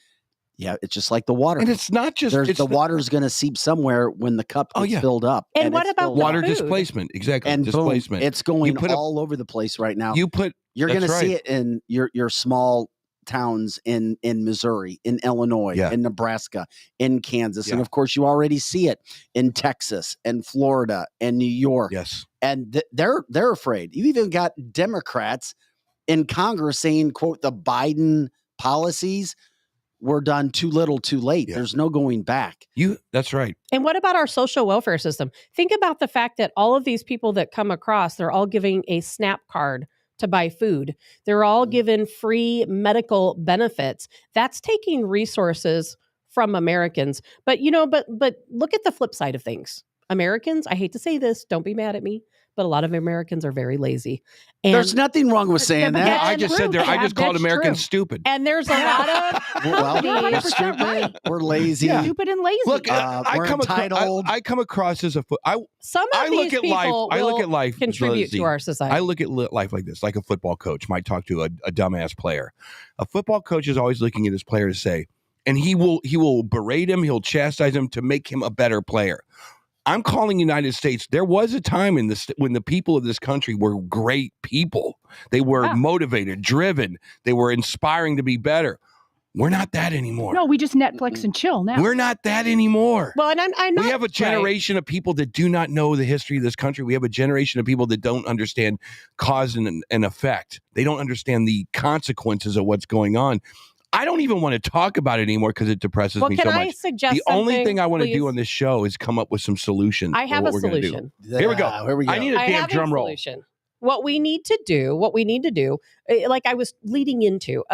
Yeah, it's just like the water. And it's not just the water's going to seep somewhere when the cup gets filled up. And what about water displacement? Exactly. And displacement. Boom, it's going all over the place right now. You're going to right. see it in your small towns in Missouri, in Illinois, in Nebraska, in Kansas. And of course, you already see it in Texas and Florida and New York. Yes. And they're afraid. You even got Democrats in Congress saying, quote, the Biden policies were done too little, too late. Yeah. There's no going back. That's right. And what about our social welfare system? Think about the fact that all of these people that come across, they're all giving a SNAP card to buy food. They're all given free medical benefits. That's taking resources from Americans. But but look at the flip side of things. Americans, I hate to say this, don't be mad at me, but a lot of Americans are very lazy. And there's nothing wrong with saying that. Yeah, I just said I just called Americans stupid. And there's a lot of stupid. We're lazy. Yeah. Stupid and lazy. Look, we're entitled. I come across as some of these people I look at life contribute to our society. I look at life like this, like a football coach might talk to a dumbass player. A football coach is always looking at his player to say, and he will berate him, he'll chastise him to make him a better player. I'm calling United States. There was a time when the people of this country were great people. They were motivated, driven. They were inspiring to be better. We're not that anymore. No, we just Netflix and chill now. We're not that anymore. Well, and I'm not, we have a generation of people that do not know the history of this country. We have a generation of people that don't understand cause and effect. They don't understand the consequences of what's going on. I don't even want to talk about it anymore because it depresses me so much. Can I suggest the only thing I want to do on this show is come up with some solutions. I have a solution. Here we go. I need a damn drum roll. What we need to do, like I was leading into,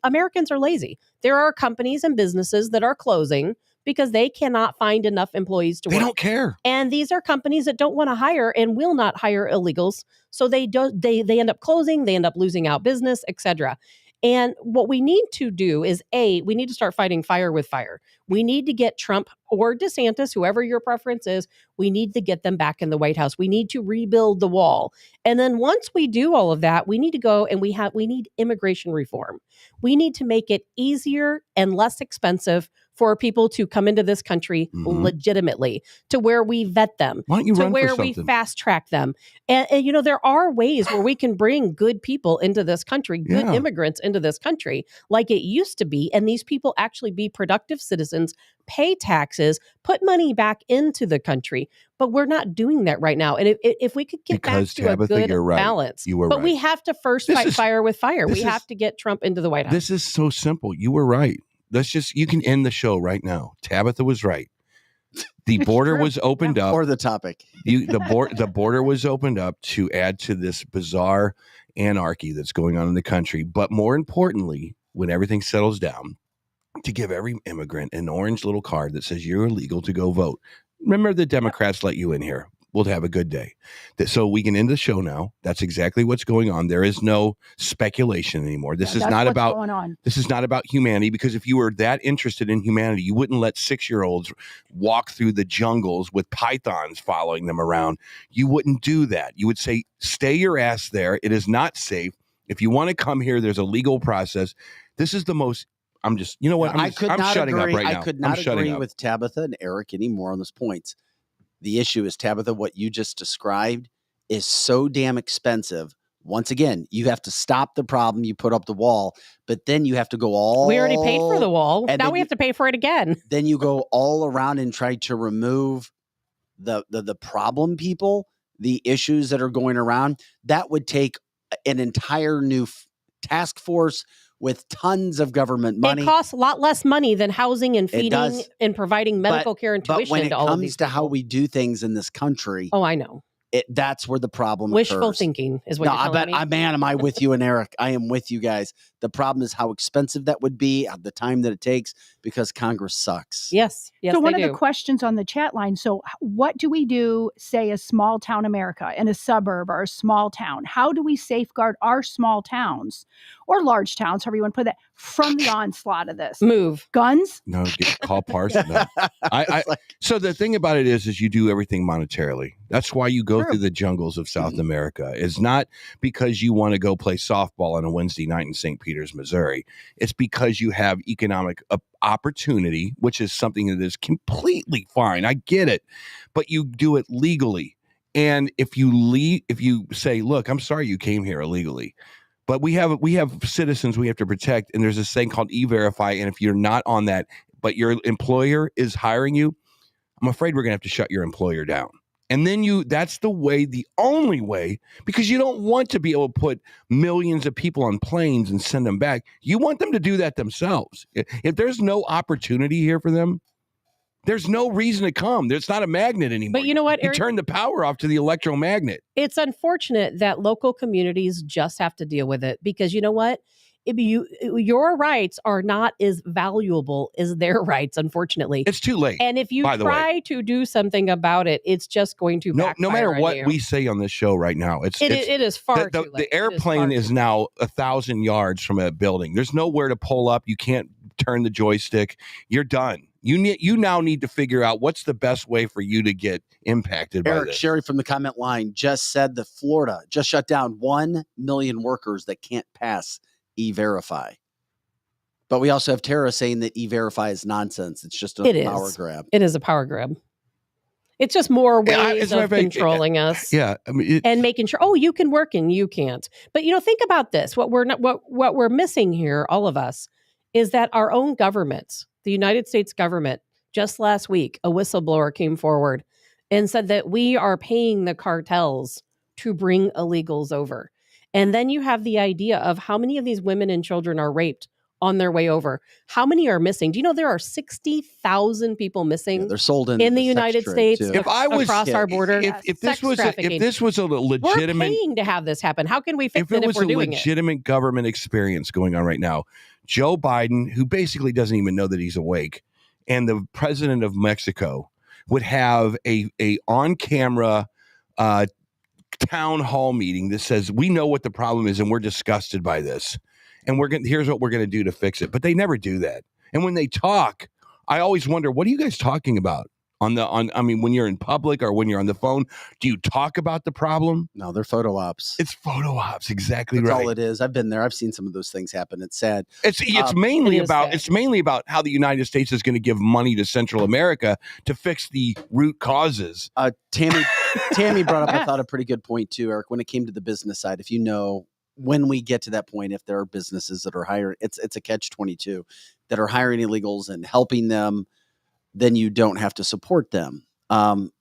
Americans are lazy. There are companies and businesses that are closing because they cannot find enough employees to work. They don't care. And these are companies that don't want to hire and will not hire illegals. So they end up closing, they end up losing out business, etc. And what we need to do is, we need to start fighting fire with fire. We need to get Trump or DeSantis, whoever your preference is, we need to get them back in the White House. We need to rebuild the wall. And then once we do all of that, we need to go and we need immigration reform. We need to make it easier and less expensive for people to come into this country legitimately, to where we vet them, Why don't you to run where for we something? fast track them. And there are ways where we can bring good people into this country, good immigrants into this country, like it used to be. And these people actually be productive citizens, pay taxes, put money back into the country. But we're not doing that right now. And if we could get back to a good balance, but we have to first fight fire with fire. We have to get Trump into the White House. This is so simple. You were right. You can end the show right now. Tabitha was right. The border was opened up. Or the topic. The border was opened up to add to this bizarre anarchy that's going on in the country. But more importantly, when everything settles down, to give every immigrant an orange little card that says you're illegal to go vote. Remember, the Democrats let you in here. We'll have a good day. So we can end the show now. That's exactly what's going on. There is no speculation anymore. This is not about humanity, because if you were that interested in humanity, you wouldn't let 6-year-olds walk through the jungles with pythons following them around. You wouldn't do that. You would say, stay your ass there. It is not safe. If you want to come here, there's a legal process. This is the most I'm shutting up right now. I could not agree with Tabitha and Eric anymore on this point. The issue is, Tabitha, what you just described is so damn expensive. once again, you have to stop the problem. You put up the wall, but then you have to go all. We already paid for the wall. and Now then we have to pay for it again. Then you go all around and try to remove the problem people, the issues that are going around. That would take an entire new task force with tons of government money. It costs a lot less money than housing and It feeding does. and providing medical care and But tuition when it to all of these comes to how people. we do things in this country, Oh, I know. that's where the problem Wishful occurs. thinking is what No, you're I telling bet, me. am I with you and Eric? I am with you guys. The problem is how expensive that would be, the time that it takes, because Congress sucks. Yes. Yes, so one they of do. the questions on the chat line, so what do we do, say, a small town America, in a suburb or a small town? How do we safeguard our small towns or large towns, however you want to put that, from the onslaught of this? Move. Guns? No, call Parson. No. So the thing about it is you do everything monetarily. That's why you go True. through the jungles of South America. It's not because you want to go play softball on a Wednesday night in St. Peters, Missouri. It's because you have economic opportunity, which is something that is completely fine. I get it, but you do it legally. And if you say, look, I'm sorry you came here illegally, but we have citizens we have to protect, and there's this thing called E-Verify, and if you're not on that, but your employer is hiring you, I'm afraid we're gonna have to shut your employer down. And then that's the only way, because you don't want to be able to put millions of people on planes and send them back. You want them to do that themselves. If there's no opportunity here for them, there's no reason to come. There's not a magnet anymore. But you know what, You Eric? turn the power off to the electromagnet. It's unfortunate that local communities just have to deal with it, because you know what? Your rights are not as valuable as their rights, unfortunately. It's too late. And if you by the way. try to do something about it, it's just going to No backfire matter on what you. we say on this show right now, it is far the too late. The airplane is now 1,000 yards from a building. There's nowhere to pull up. You can't turn the joystick. You're done. You now need to figure out what's the best way for you to get impacted by Eric this. Sherry from the comment line just said that Florida just shut down 1 million workers that can't pass E-Verify. But we also have Tara saying that E-Verify is nonsense. It's just a power grab. It is a power grab. It's just more as ways a matter of of fact, controlling us. Yeah, I mean, And making sure, you can work and you can't. But think about this. What we're missing here, all of us, is that our own government, the United States government, just last week, a whistleblower came forward and said that we are paying the cartels to bring illegals over. And then you have the idea of how many of these women and children are raped on their way over. How many are missing? Do you know there are 60,000 people missing They're sold in the sex United trade, States too. If I was across our border? if this Sex was trafficking. a legitimate, We're paying to have this happen. How can we fix if it it if was we're a doing it? legitimate government experience going on right now, Joe Biden, who basically doesn't even know that he's awake, and the president of Mexico would have a on camera town hall meeting that says, we know what the problem is and we're disgusted by this, and here's what we're going to do to fix it. But they never do that. And when they talk, I always wonder, what are you guys talking about when you're in public or when you're on the phone? Do you talk about the problem? No, they're photo ops. It's photo ops. Exactly. That's right. all it is. I've been there. I've seen some of those things happen. It's sad. It's mainly It is about sad. it's mainly about how the United States is going to give money to Central America to fix the root causes. Tammy brought up, I thought, a pretty good point too, Eric, when it came to the business side. If when we get to that point, if there are businesses that are hiring, it's a catch-22 that are hiring illegals and helping them, then you don't have to support them.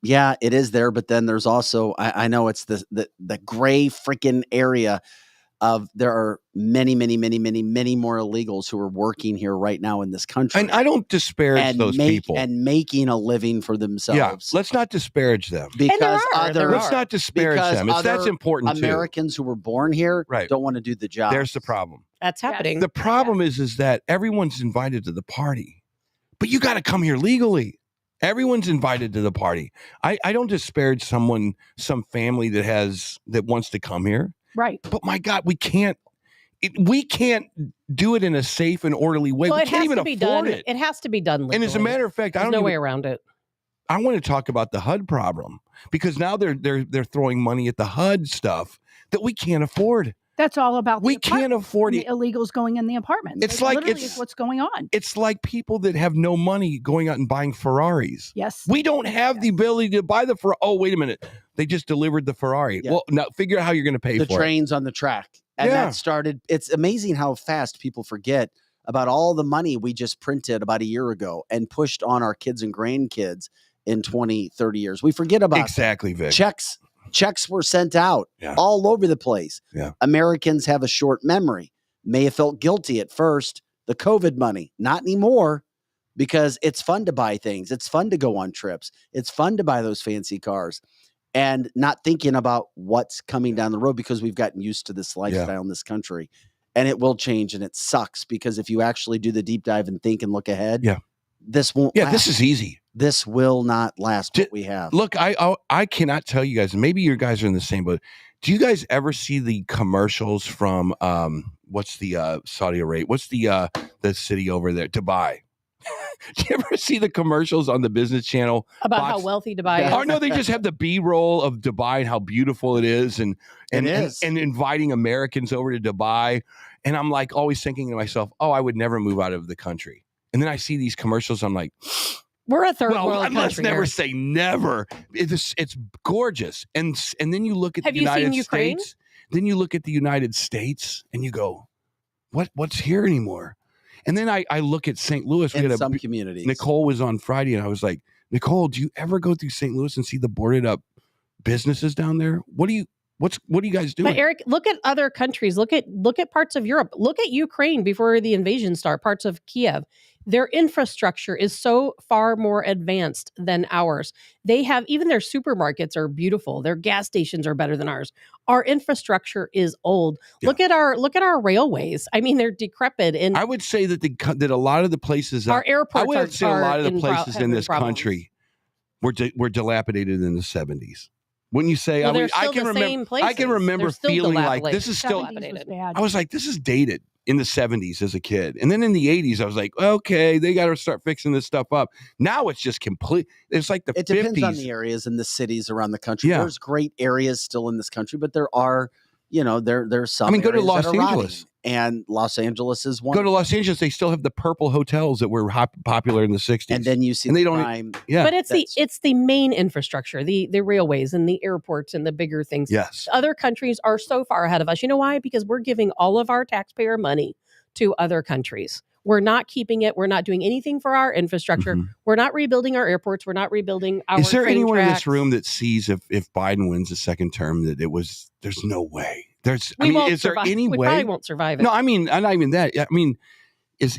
Yeah, it is there, but then there's also, I know it's the gray freaking area of there are many, many, many, many, many more illegals who are working here right now in this country. And I don't disparage those people. And making a living for themselves. Yeah, let's not disparage them. Because Let's not disparage them. That's important too. Americans who were born here don't want to do the job. There's the problem. That's happening. The problem is that everyone's invited to the party, but you got to come here legally. Everyone's invited to the party. I don't disparage some family that wants to come here. Right. But my God, we can't do it in a safe and orderly way. Well, we it can't has even to be afford done. it. It has to be done legally. And as a matter of fact, there's no way around it. I want to talk about the HUD problem, because now they're throwing money at the HUD stuff that we can't afford. That's all about We the can't afford and it. the illegals going in the apartments. It's It like literally is what's going on. It's like people that have no money going out and buying Ferraris. Yes. We don't have the ability to buy the Ferrari. Oh, wait a minute. They just delivered the Ferrari. Yeah. Well, now figure out how you're going to pay The for trains on the track. And Yeah. that started, it's amazing how fast people forget about all the money we just printed about a year ago and pushed on our kids and grandkids in 20, 30 years. We forget it. about Exactly, Vic. Checks were sent out all over the place. Yeah. Americans have a short memory. May have felt guilty at first. The COVID money, not anymore, because it's fun to buy things. It's fun to go on trips. It's fun to buy those fancy cars and not thinking about what's coming down the road because we've gotten used to this lifestyle in this country. And it will change, and it sucks because if you actually do the deep dive and think and look ahead, this won't last. This is easy. This will not last what we have. Look, I cannot tell you guys, maybe you guys are in the same boat. Do you guys ever see the commercials from what's the Saudi Arabia? What's the city over there? Dubai. Do you ever see the commercials on the Business Channel About how wealthy Dubai is? Oh no, they just have the B-roll of Dubai and how beautiful it is, and inviting Americans over to Dubai. And I'm like always thinking to myself, oh, I would never move out of the country. And then I see these commercials, I'm like, we're a third world country. Let's never say never. It's gorgeous. And then you look at the United States. Then you look at the United States and you go, what's here anymore? And then I look at St. Louis. In some communities. Nicole was on Friday, and I was like, Nicole, do you ever go through St. Louis and see the boarded up businesses down there? What are you guys doing? But Eric, look at other countries. Look at parts of Europe. Look at Ukraine before the invasion started. Parts of Kiev. Their infrastructure is so far more advanced than ours. They have, even their supermarkets are beautiful. Their gas stations are better than ours. Our infrastructure is old. Yeah. Look at our railways. I mean, they're decrepit. And I would say that a lot of the places, our airports, I would say a lot of the places in this country were dilapidated in the 70s. Wouldn't you say? Well, I can remember feeling like this is still. I was like, this is dated in the 70s as a kid, and then in the 80s, I was like, okay, they got to start fixing this stuff up. Now it's just complete. It's like the 50s. It depends on the areas and the cities around the country. Yeah. There's great areas still in this country, but there are, there's some. I mean, go to Los Angeles. And Los Angeles is one. Go to Los Angeles; they still have the purple hotels that were popular in the 60s. And then you see and they crime. But it's the main infrastructure, the railways and the airports and the bigger things. Yes, other countries are so far ahead of us. You know why? Because we're giving all of our taxpayer money to other countries. We're not keeping it. We're not doing anything for our infrastructure. Mm-hmm. We're not rebuilding our airports. We're not rebuilding our. Is there anyone tracks. in this room that sees if Biden wins a second term that there's no way? Is there any way? We probably won't survive it. No, I mean, not even that. I mean,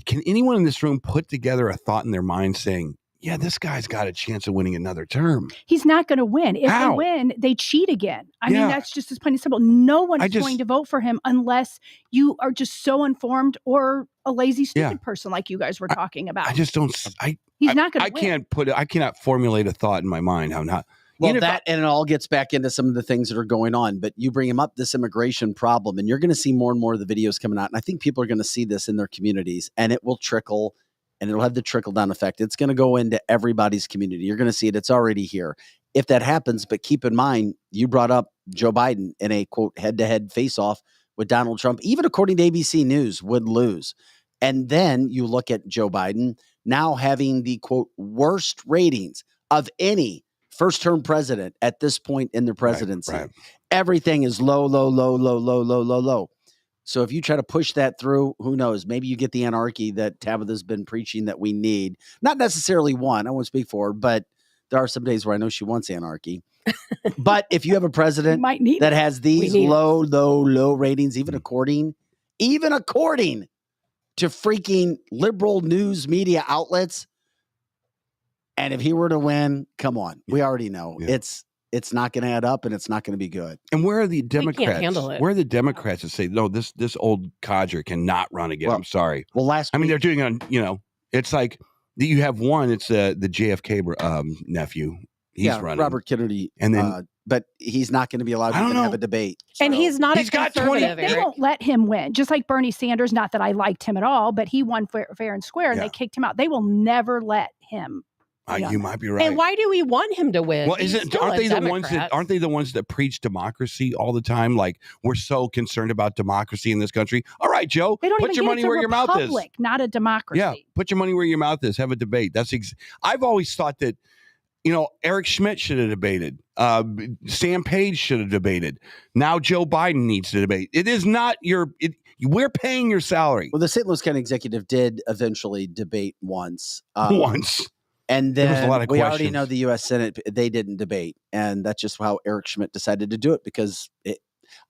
can anyone in this room put together a thought in their mind saying, yeah, this guy's got a chance of winning another term? He's not going to win. If they win, they cheat again. I mean, that's just as plain and simple. No one is going to vote for him unless you are just so informed or a lazy, stupid person like you guys were talking about. I just don't. He's not going to win. I cannot formulate a thought in my mind how not. Well, and it all gets back into some of the things that are going on. But you bring him up, this immigration problem, and you're going to see more and more of the videos coming out. And I think people are going to see this in their communities, and it will trickle, and it'll have the trickle-down effect. It's going to go into everybody's community. You're going to see it. It's already here. If that happens, but keep in mind, you brought up Joe Biden in a, quote, head-to-head face-off with Donald Trump, even according to ABC News, would lose. And then you look at Joe Biden now having the, quote, worst ratings of any first-term president at this point in the presidency. Right. Everything is low, low, low, low, low, low, low, low. So if you try to push that through, who knows? Maybe you get the anarchy that Tabitha's been preaching that we need. Not necessarily one. I won't speak for her, but there are some days where I know she wants anarchy. But if you have a president that has these low ratings, even according to freaking liberal news media outlets, and if he were to win, come on, we already know it's not going to add up and it's not going to be good. And where are the Democrats? We can't handle it. Where are the Democrats that say, no, this old codger cannot run again? Well, I'm sorry. Well, they're doing it on, it's like you have one, it's the JFK nephew. He's running. Robert Kennedy. And then, but he's not going to be allowed to have a debate. And he's not a conservative. They won't let him win. Just like Bernie Sanders, not that I liked him at all, but he won fair and square and they kicked him out. They will never let him Yeah. You might be right. And why do we want him to win? Well, He's still aren't a they the Democrat. ones that preach democracy all the time? Like, we're so concerned about democracy in this country. All right, Joe, They don't put even your get money where your mouth is. republic, not a democracy. Yeah, put your money where your mouth is. Have a debate. I've always thought that, Eric Schmidt should have debated. Sam Page should have debated. Now Joe Biden needs to debate. It is not we're paying your salary. Well, the St. Louis County Executive did eventually debate once. Once. And There was then a lot of we already questions. know the U.S. Senate, they didn't debate. And that's just how Eric Schmidt decided to do it, because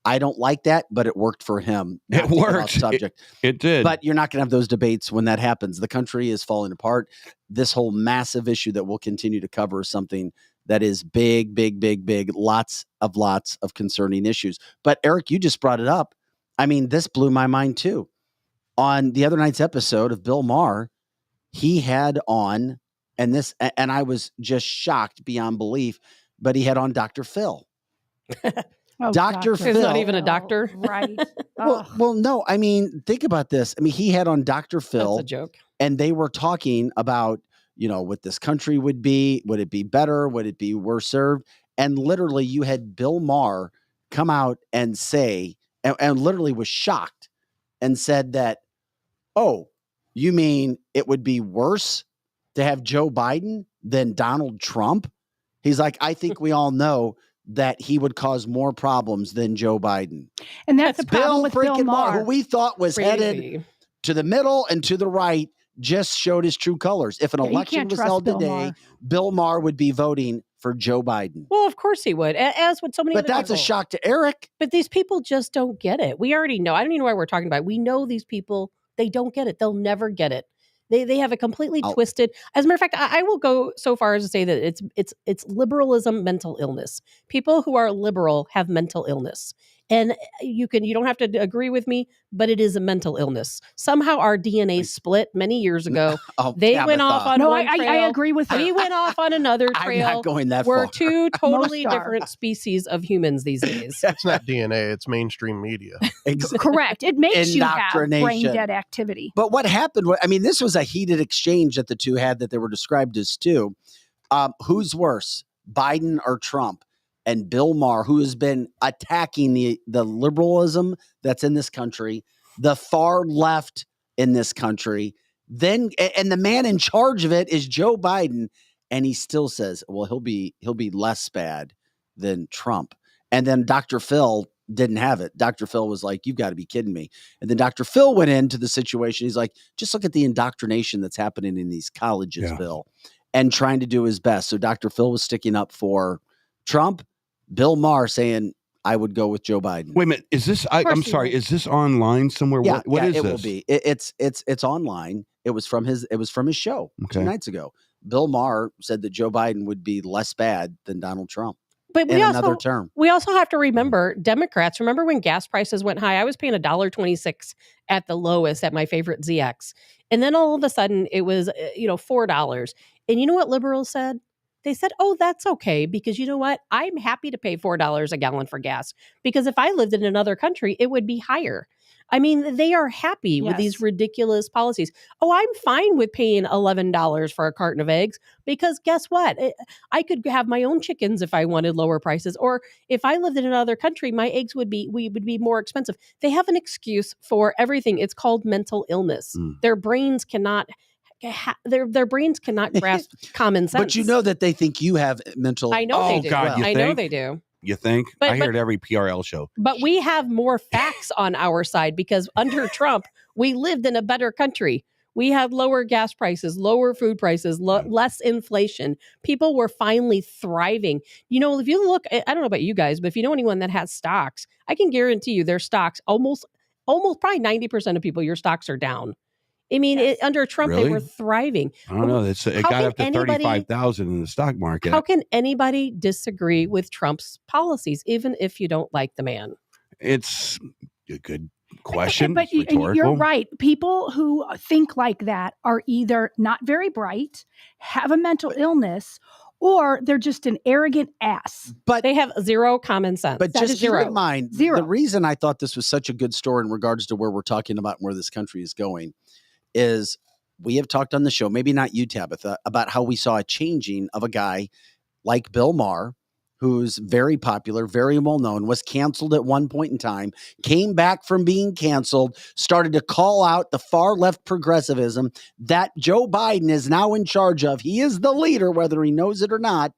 I don't like that, but it worked for him. It worked. Subject. It did. But you're not going to have those debates when that happens. The country is falling apart. This whole massive issue that we'll continue to cover is something that is big, big, big, big, lots of concerning issues. But Eric, you just brought it up. I mean, this blew my mind too. On the other night's episode of Bill Maher, he had on, and I was just shocked beyond belief, but he had on Dr. Phil. Oh, Dr. Phil. He's not Phil. even a doctor. Right. Well, no. I mean, think about this. I mean, he had on Dr. Phil. That's a joke. And they were talking about, what this country would be. Would it be better? Would it be worse served? And literally, you had Bill Maher come out and say, and literally was shocked and said that, oh, you mean it would be worse to have Joe Biden than Donald Trump? He's like, I think we all know that he would cause more problems than Joe Biden. And that's the problem with Bill freaking Maher, Maher. who we thought was headed Crazy. to the middle and to the right, just showed his true colors. If an Yeah, you election can't was trust held Bill today, Maher. Bill Maher would be voting for Joe Biden. Well, of course he would, as would so many But other that's a people. shock to Eric. But these people just don't get it. We already know. I don't even know why we're talking about it. We know these people, they don't get it. They'll never get it. They have a completely twisted. As a matter of fact, I will go so far as to say that it's liberalism, mental illness. People who are liberal have mental illness. And you don't have to agree with me, but it is a mental illness. Somehow our DNA split many years ago. They went off on No, one I trail. agree with her. We went off on another I'm trail. not going that We're far. two totally Most are. different species of humans these days. It's not DNA, it's mainstream media. Correct. It makes you have Indoctrination. brain dead activity. But what happened, this was a heated exchange that the two had that they were described as two. Who's worse, Biden or Trump? And Bill Maher, who has been attacking the liberalism that's in this country, the far left in this country, and the man in charge of it is Joe Biden, and he still says, well, he'll be less bad than Trump. And then Dr. Phil didn't have it. Dr. Phil was like, you've got to be kidding me. And then Dr. Phil went into the situation. He's like, just look at the indoctrination that's happening in these colleges, Bill, and trying to do his best. So Dr. Phil was sticking up for Trump. Bill Maher saying, I would go with Joe Biden. Wait a minute. Is this, I'm sorry, is this online somewhere? Yeah, what is it this? will be. It's online. It was from his show 2 Okay. nights ago. Bill Maher said that Joe Biden would be less bad than Donald Trump But in another term. We also have to remember Democrats. Remember when gas prices went high? I was paying $1.26 at the lowest at my favorite ZX. And then all of a sudden it was, $4. And you know what liberals said? They said, oh, that's okay, because you know what? I'm happy to pay $4 a gallon for gas, because if I lived in another country, it would be higher. I mean, they are happy with these ridiculous policies. Oh, I'm fine with paying $11 for a carton of eggs, because guess what? I could have my own chickens if I wanted lower prices. Or if I lived in another country, my eggs would be more expensive. They have an excuse for everything. It's called mental illness. Their brains cannot their brains cannot grasp common sense. But you know that they think you have mental. I know they do. God, you I know think? they do. You think? I hear it every PRL show. But we have more facts on our side, because under Trump, we lived in a better country. We had lower gas prices, lower food prices, less inflation. People were finally thriving. If you look, I don't know about you guys, but if you know anyone that has stocks, I can guarantee you their stocks, almost probably 90% of people, your stocks are down. I mean, under Trump, Really? they were thriving. I don't know. It got up to 35,000 in the stock market. How can anybody disagree with Trump's policies, even if you don't like the man? It's a good question. But It's you're rhetorical. right. People who think like that are either not very bright, have a mental illness, or they're just an arrogant ass. But they have zero common sense. But That just is keep zero. in mind, the reason I thought this was such a good story in regards to where we're talking about and where this country is going is we have talked on the show, maybe not you, Tabitha, about how we saw a changing of a guy like Bill Maher, who's very popular, very well known, was canceled at one point in time, came back from being canceled, started to call out the far left progressivism that Joe Biden is now in charge of. He is the leader, whether he knows it or not.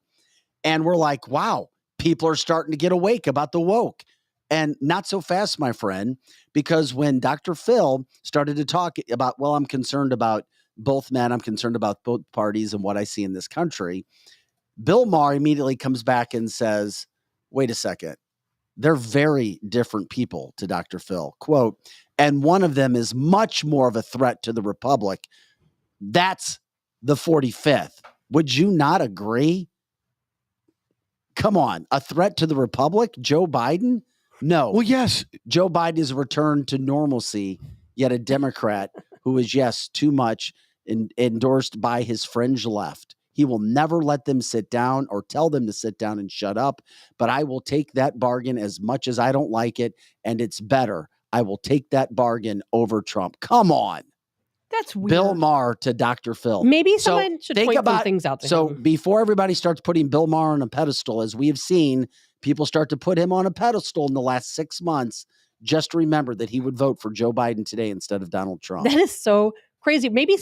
And we're like, wow, people are starting to get awake about the woke. And not so fast, my friend, because when Dr. Phil started to talk about, well, I'm concerned about both men, I'm concerned about both parties and what I see in this country, Bill Maher immediately comes back and says, wait a second, they're very different people to Dr. Phil. Quote, and one of them is much more of a threat to the Republic. That's the 45th. Would you not agree? Come on, a threat to the Republic? Joe Biden? No. Well, yes. Joe Biden is returned to normalcy, yet a Democrat who is, yes, too much endorsed by his fringe left. He will never let them sit down or tell them to sit down and shut up, but I will take that bargain as much as I don't like it, and it's better. I will take that bargain over Trump. Come on. That's weird. Bill Maher to Dr. Phil. Maybe someone should think point some things out to So him. before everybody starts putting Bill Maher on a pedestal, as we have seen people start to put him on a pedestal in the last 6 months, just remember that he would vote for Joe Biden today instead of Donald Trump. That is so crazy. Maybe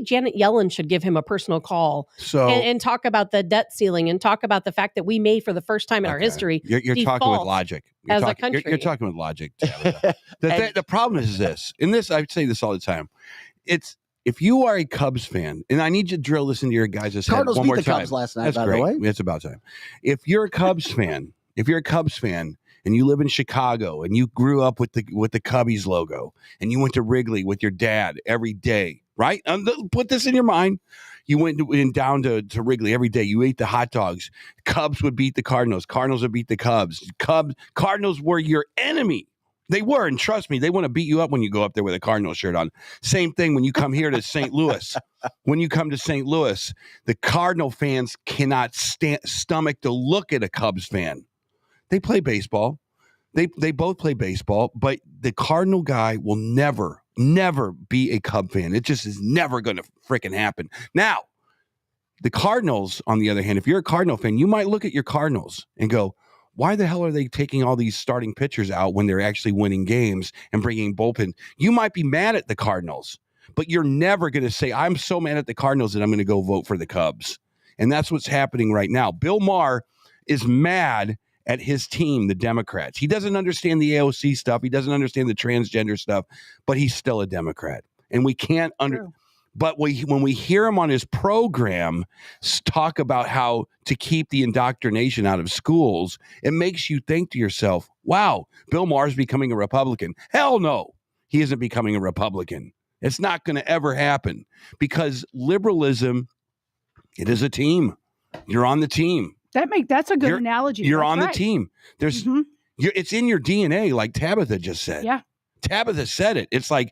Janet Yellen should give him a personal call and talk about the debt ceiling and talk about the fact that we may, for the first time in our history, You're talking with logic. As a country. You're talking with logic. The problem is this, and this, I say this all the time. It's, if you are a Cubs fan, and I need you to drill this into your guys' head Cardinals one more beat the time. Cubs last night, That's by great. the way. It's about time. If you're a Cubs fan, and you live in Chicago and you grew up with the Cubbies logo and you went to Wrigley with your dad every day, right? Put this in your mind. You went down to Wrigley every day. You ate the hot dogs. Cubs would beat the Cardinals. Cardinals would beat the Cubs. Cardinals were your enemy. They were, and trust me, they want to beat you up when you go up there with a Cardinal shirt on. Same thing when you come here to St. Louis. When you come to St. Louis, the Cardinal fans cannot stomach to look at a Cubs fan. They play baseball. They both play baseball, but the Cardinal guy will never be a Cub fan. It just is never going to freaking happen. Now, the Cardinals, on the other hand, if you're a Cardinal fan, you might look at your Cardinals and go, why the hell are they taking all these starting pitchers out when they're actually winning games and bringing bullpen? You might be mad at the Cardinals, but you're never going to say, I'm so mad at the Cardinals that I'm going to go vote for the Cubs. And that's what's happening right now. Bill Maher is mad at his team, the Democrats. He doesn't understand the AOC stuff. He doesn't understand the transgender stuff, but he's still a Democrat. And we can't But when we hear him on his program talk about how to keep the indoctrination out of schools, it makes you think to yourself, wow, Bill Maher's becoming a Republican. Hell no, he isn't becoming a Republican. It's not going to ever happen because liberalism, it is a team. You're on the team. That's a good analogy. You're That's on right. the team. There's it's in your DNA, like Tabitha just said. Yeah. Tabitha said it. It's like,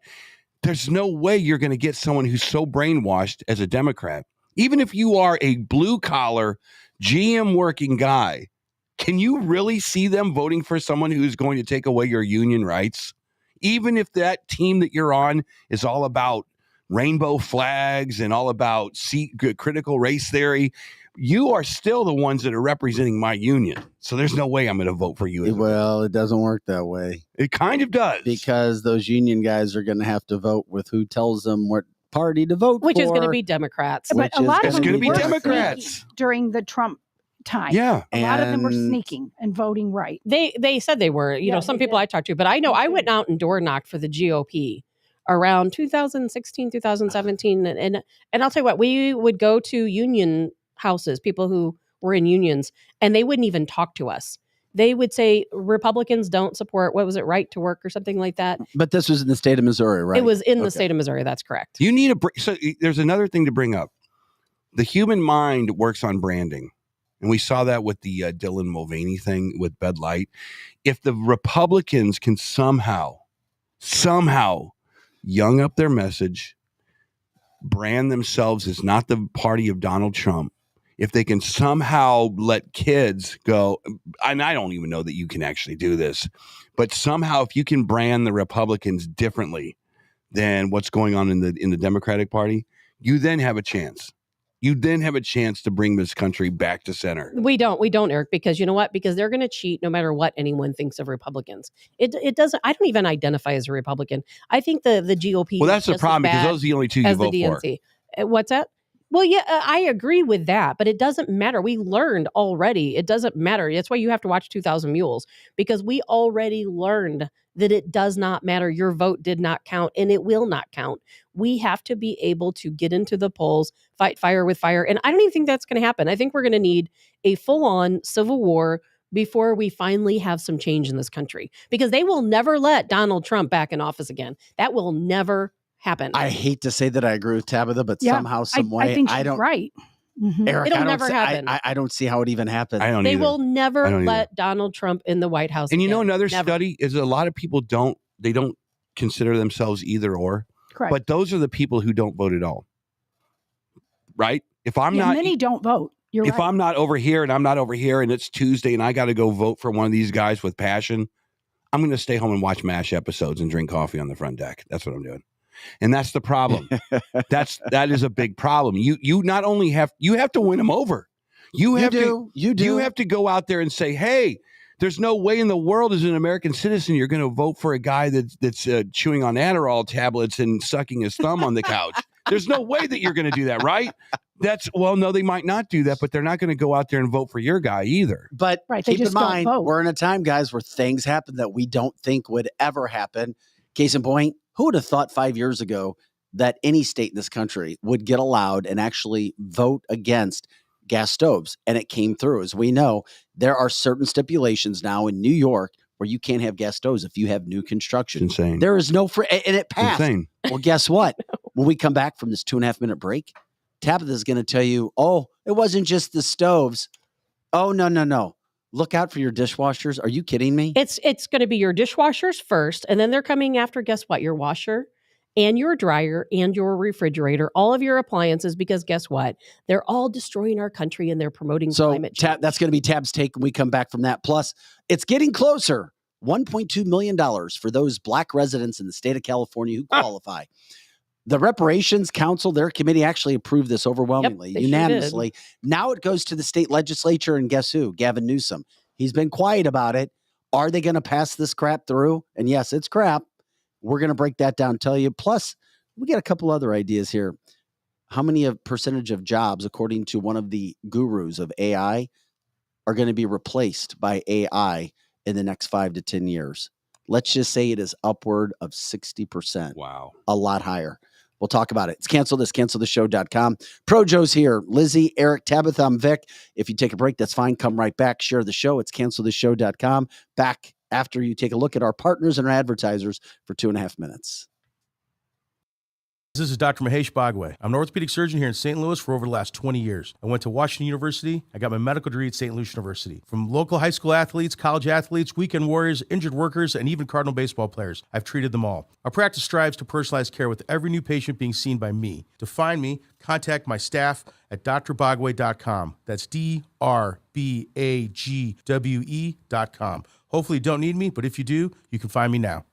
there's no way you're going to get someone who's so brainwashed as a Democrat. Even if you are a blue collar GM working guy, can you really see them voting for someone who's going to take away your union rights? Even if that team that you're on is all about rainbow flags and all about critical race theory, you are still the ones that are representing my union. So there's no way I'm going to vote for you. Well, it doesn't work that way. It kind of does. Because those union guys are going to have to vote with who tells them what party to vote Which for. is going to be Democrats. But a lot of them going to be were Democrats sneaking during the Trump time. Yeah. A lot of them were sneaking and voting right. They said they were, you know, some people I talked to, but I know I went out and door knocked for the GOP around 2016, 2017. And I'll tell you what, we would go to union houses, people who were in unions, and they wouldn't even talk to us. They would say Republicans don't support, what was it, right to work or something like that. But this was in the state of Missouri, right? It was in the state of Missouri. That's correct. You need so there's another thing to bring up. The human mind works on branding. And we saw that with the Dylan Mulvaney thing with Bud Light. If the Republicans can somehow young up their message, brand themselves as not the party of Donald Trump, if they can somehow let kids go, and I don't even know that you can actually do this, but somehow if you can brand the Republicans differently than what's going on in the Democratic Party, you then have a chance. You then have a chance to bring this country back to center. We don't, Eric, because you know what? Because they're going to cheat no matter what anyone thinks of Republicans. It doesn't. I don't even identify as a Republican. I think the GOP. Well, that's the problem because those are the only two you vote for. What's that? Well, yeah, I agree with that, but it doesn't matter. We learned already. It doesn't matter. That's why you have to watch 2,000 Mules, because we already learned that it does not matter. Your vote did not count, and it will not count. We have to be able to get into the polls, fight fire with fire, and I don't even think that's going to happen. I think we're going to need a full-on civil war before we finally have some change in this country, because they will never let Donald Trump back in office again. That will never happen. I hate to say that I agree with Tabitha, but somehow, some way, I think she's right. Eric, It'll never happen. I don't see how it even happens. They will never let Donald Trump in the White House. And again. another study is a lot of people don't consider themselves either or. Correct. But those are the people who don't vote at all. Right? If I'm not, many don't vote. If I'm not over here and I'm not over here and it's Tuesday and I got to go vote for one of these guys with passion, I'm going to stay home and watch MASH episodes and drink coffee on the front deck. That's what I'm doing. And that's the problem. that is a big problem. You not only have to win them over. You have to go out there and say, hey, there's no way in the world as an American citizen you're going to vote for a guy that's chewing on Adderall tablets and sucking his thumb on the couch. There's no way that you're going to do that, right? No, they might not do that, but they're not going to go out there and vote for your guy either. But keep in mind, we're in a time, guys, where things happen that we don't think would ever happen. Case in point, who would have thought 5 years ago that any state in this country would get allowed and actually vote against gas stoves? And it came through. As we know, there are certain stipulations now in New York where you can't have gas stoves if you have new construction. It's insane. There is no free, and it passed. Insane. Well, guess what? When we come back from this 2.5 minute break, Tabitha is going to tell you, oh, it wasn't just the stoves. Oh, no. Look out for your dishwashers. Are you kidding me? It's going to be your dishwashers first, and then they're coming after, guess what? Your washer and your dryer and your refrigerator, all of your appliances, because guess what? They're all destroying our country and they're promoting climate change. That's going to be Tab's take when we come back from that. Plus, it's getting closer. $1.2 million for those Black residents in the state of California who qualify. The Reparations Council, their committee actually approved this overwhelmingly, unanimously. Sure. Now it goes to the state legislature, and guess who? Gavin Newsom. He's been quiet about it. Are they going to pass this crap through? And yes, it's crap. We're going to break that down, tell you. Plus, we got a couple other ideas here. How many percentage of jobs, according to one of the gurus of AI, are going to be replaced by AI in the next 5 to 10 years? Let's just say it is upward of 60%. Wow. A lot higher. We'll talk about it. It's cancelthisshow.com. Pro Joe's here. Lizzie, Eric, Tabitha, I'm Vic. If you take a break, that's fine. Come right back. Share the show. It's cancelthisshow.com. Back after you take a look at our partners and our advertisers for 2.5 minutes. This is Dr. Mahesh Bhagway. I'm an orthopedic surgeon here in St. Louis for over the last 20 years. I went to Washington University. I got my medical degree at St. Louis University. From local high school athletes, college athletes, weekend warriors, injured workers, and even Cardinal baseball players, I've treated them all. Our practice strives to personalize care with every new patient being seen by me. To find me, contact my staff at drbagwe.com. That's DRBAGWE.com. Hopefully you don't need me, but if you do, you can find me now.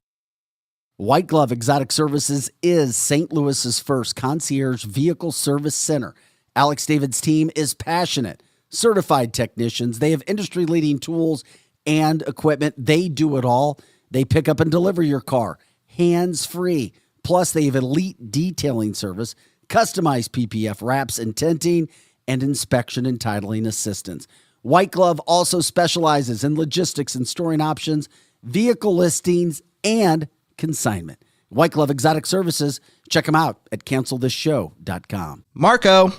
White Glove Exotic Services is St. Louis's first concierge vehicle service center. Alex David's team is passionate, certified technicians. They have industry-leading tools and equipment. They do it all. They pick up and deliver your car, hands-free. Plus, they have elite detailing service, customized PPF wraps and tinting, and inspection and titling assistance. White Glove also specializes in logistics and storing options, vehicle listings, and consignment. White Glove Exotic Services. Check them out at cancelthisshow.com. Marco,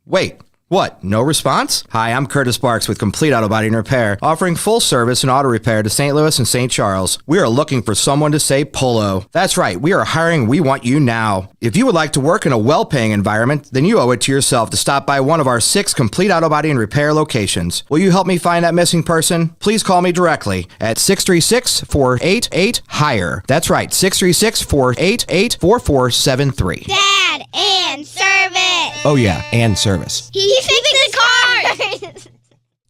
wait. What? No response? Hi, I'm Curtis Barks with Complete Auto Body and Repair, offering full service and auto repair to St. Louis and St. Charles. We are looking for someone to say polo. That's right, we are hiring. We want you now. If you would like to work in a well-paying environment, then you owe it to yourself to stop by one of our 6 Complete Auto Body and Repair locations. Will you help me find that missing person? Please call me directly at 636-488-HIRE. That's right, 636-488-4473. Dad, and service. Oh yeah, and service. He fixes cars.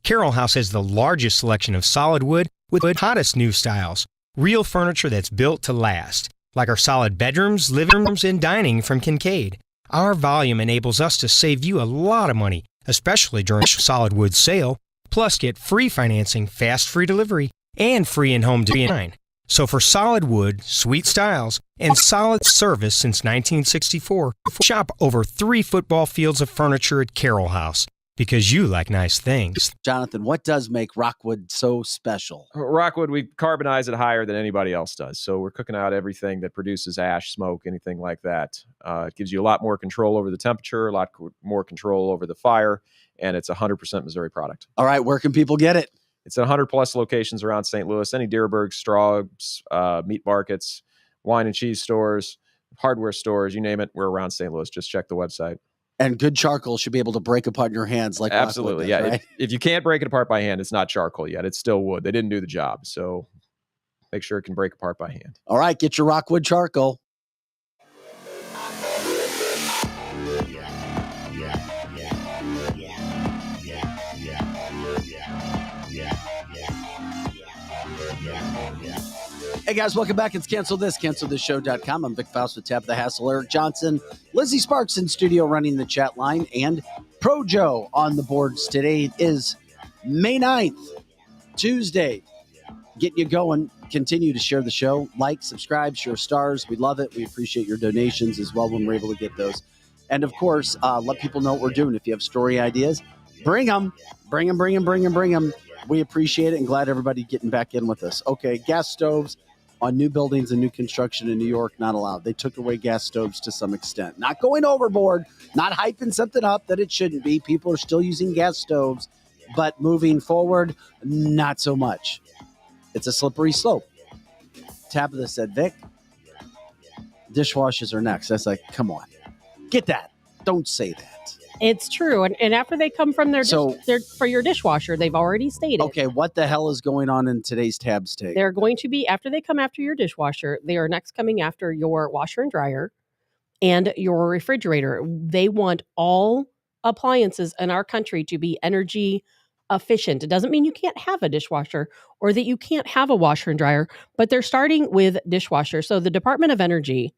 Carroll House has the largest selection of solid wood with the hottest new styles. Real furniture that's built to last. like our solid bedrooms, living rooms, and dining from Kincaid. Our volume enables us to save you a lot of money, especially during solid wood sale, plus get free financing, fast free delivery, and free in-home design. So for solid wood, sweet styles, and solid service since 1964, shop over 3 football fields of furniture at Carroll House, because you like nice things. Jonathan, what does make Rockwood so special? Rockwood, we carbonize it higher than anybody else does. So we're cooking out everything that produces ash, smoke, anything like that. It gives you a lot more control over the temperature, a lot more control over the fire, and it's a 100% Missouri product. All right, where can people get it? It's at 100-plus locations around St. Louis, any Deerberg, Straub's, meat markets, wine and cheese stores, hardware stores, you name it, we're around St. Louis. Just check the website. And good charcoal should be able to break apart in your hands like absolutely, Rockwood does, yeah. right? If you can't break it apart by hand, it's not charcoal yet. It's still wood. They didn't do the job, so make sure it can break apart by hand. All right, get your Rockwood charcoal. Hey guys, welcome back. It's cancelthisshow.com. I'm Vic Faust with Tab the Hassle, Eric Johnson, Lizzie Sparks in studio running the chat line, and Pro Joe on the boards. Today is May 9th, Tuesday. Getting you going. Continue to share the show. Like, subscribe, share stars. We love it. We appreciate your donations as well when we're able to get those. And of course, let people know what we're doing. If you have story ideas, bring them. Bring them. We appreciate it and glad everybody getting back in with us. Okay, gas stoves on new buildings and new construction in New York, not allowed. They took away gas stoves to some extent. Not going overboard, not hyping something up that it shouldn't be. People are still using gas stoves, but moving forward, not so much. It's a slippery slope. Tabitha said, Vic, dishwashers are next. I was like, come on, get that. Don't say that. It's true. And after they come from their for your dishwasher, they've already stated. Okay, what the hell is going on in today's Tabs take? They're going to be, after they come after your dishwasher, they are next coming after your washer and dryer and your refrigerator. They want all appliances in our country to be energy efficient. It doesn't mean you can't have a dishwasher or that you can't have a washer and dryer, but they're starting with dishwasher. So the Department of Energy,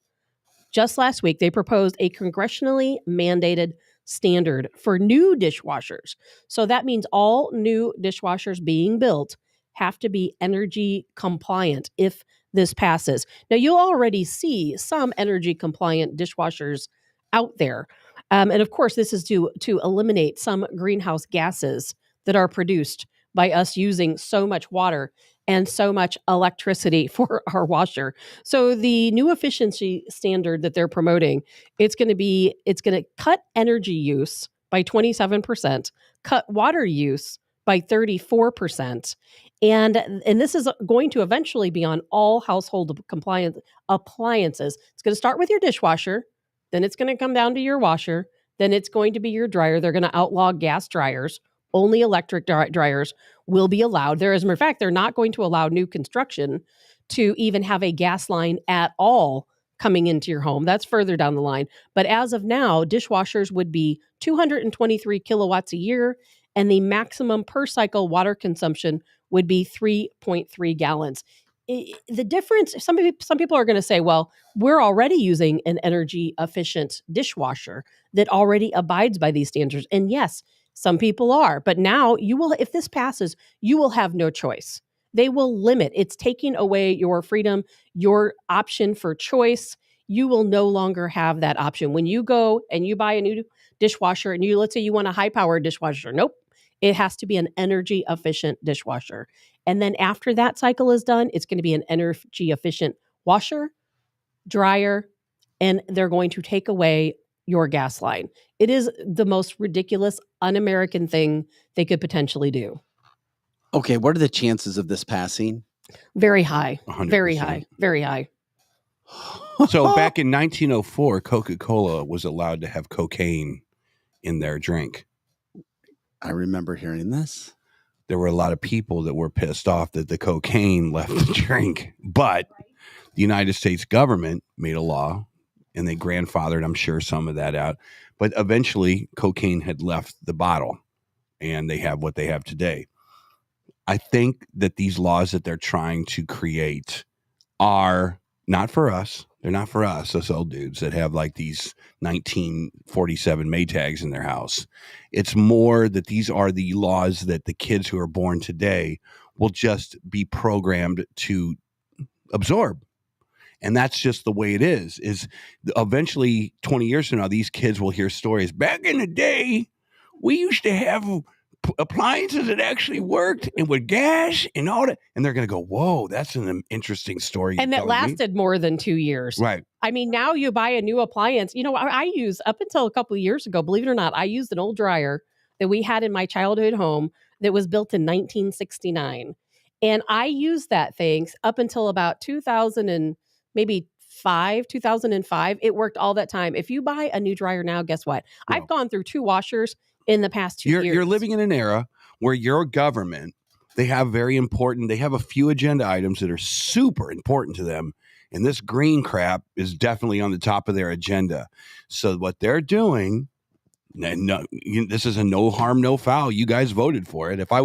just last week, they proposed a congressionally mandated standard for new dishwashers. So that means all new dishwashers being built have to be energy compliant if this passes. Now, you'll already see some energy compliant dishwashers out there. And of course, this is to eliminate some greenhouse gases that are produced by us using so much water and so much electricity for our washer. So the new efficiency standard that they're promoting, it's going to cut energy use by 27%, cut water use by 34%. And this is going to eventually be on all household compliant appliances. It's going to start with your dishwasher, then it's going to come down to your washer, then it's going to be your dryer. They're going to outlaw gas dryers. Only electric dryers will be allowed. As a matter of fact, they're not going to allow new construction to even have a gas line at all coming into your home. That's further down the line. But as of now, dishwashers would be 223 kilowatts a year, and the maximum per cycle water consumption would be 3.3 gallons. The difference, some people are going to say, well, we're already using an energy efficient dishwasher that already abides by these standards. And yes, some people are, but now you will, if this passes, you will have no choice. They will limit. It's taking away your freedom, your option for choice. You will no longer have that option. When you go and you buy a new dishwasher and let's say you want a high powered dishwasher. Nope. It has to be an energy efficient dishwasher. And then after that cycle is done, it's going to be an energy efficient washer, dryer, and they're going to take away your gas line. It is the most ridiculous, un-American thing they could potentially do. Okay, what are the chances of this passing? Very high. 100%. Very high. Very high. So back in 1904, Coca-Cola was allowed to have cocaine in their drink. I remember hearing this. There were a lot of people that were pissed off that the cocaine left the drink, but the United States government made a law and they grandfathered, I'm sure, some of that out. But eventually, cocaine had left the bottle, and they have what they have today. I think that these laws that they're trying to create are Not for us. They're not for us old dudes that have like these 1947 Maytags in their house. It's more that these are the laws that the kids who are born today will just be programmed to absorb. And that's just the way it is eventually 20 years from now, these kids will hear stories. Back in the day, we used to have appliances that actually worked and with gas and all that. And they're going to go, whoa, that's an interesting story. And that lasted more than 2 years. Right. I mean, now you buy a new appliance. You know, I use, up until a couple of years ago, believe it or not, I used an old dryer that we had in my childhood home that was built in 1969. And I used that thing up until about 2005. It worked all that time. If you buy a new dryer now, guess what? No. I've gone through 2 washers in the past 2 years. You're living in an era where your government, they have a few agenda items that are super important to them. And this green crap is definitely on the top of their agenda. So what they're doing, this is a no harm, no foul. You guys voted for it. I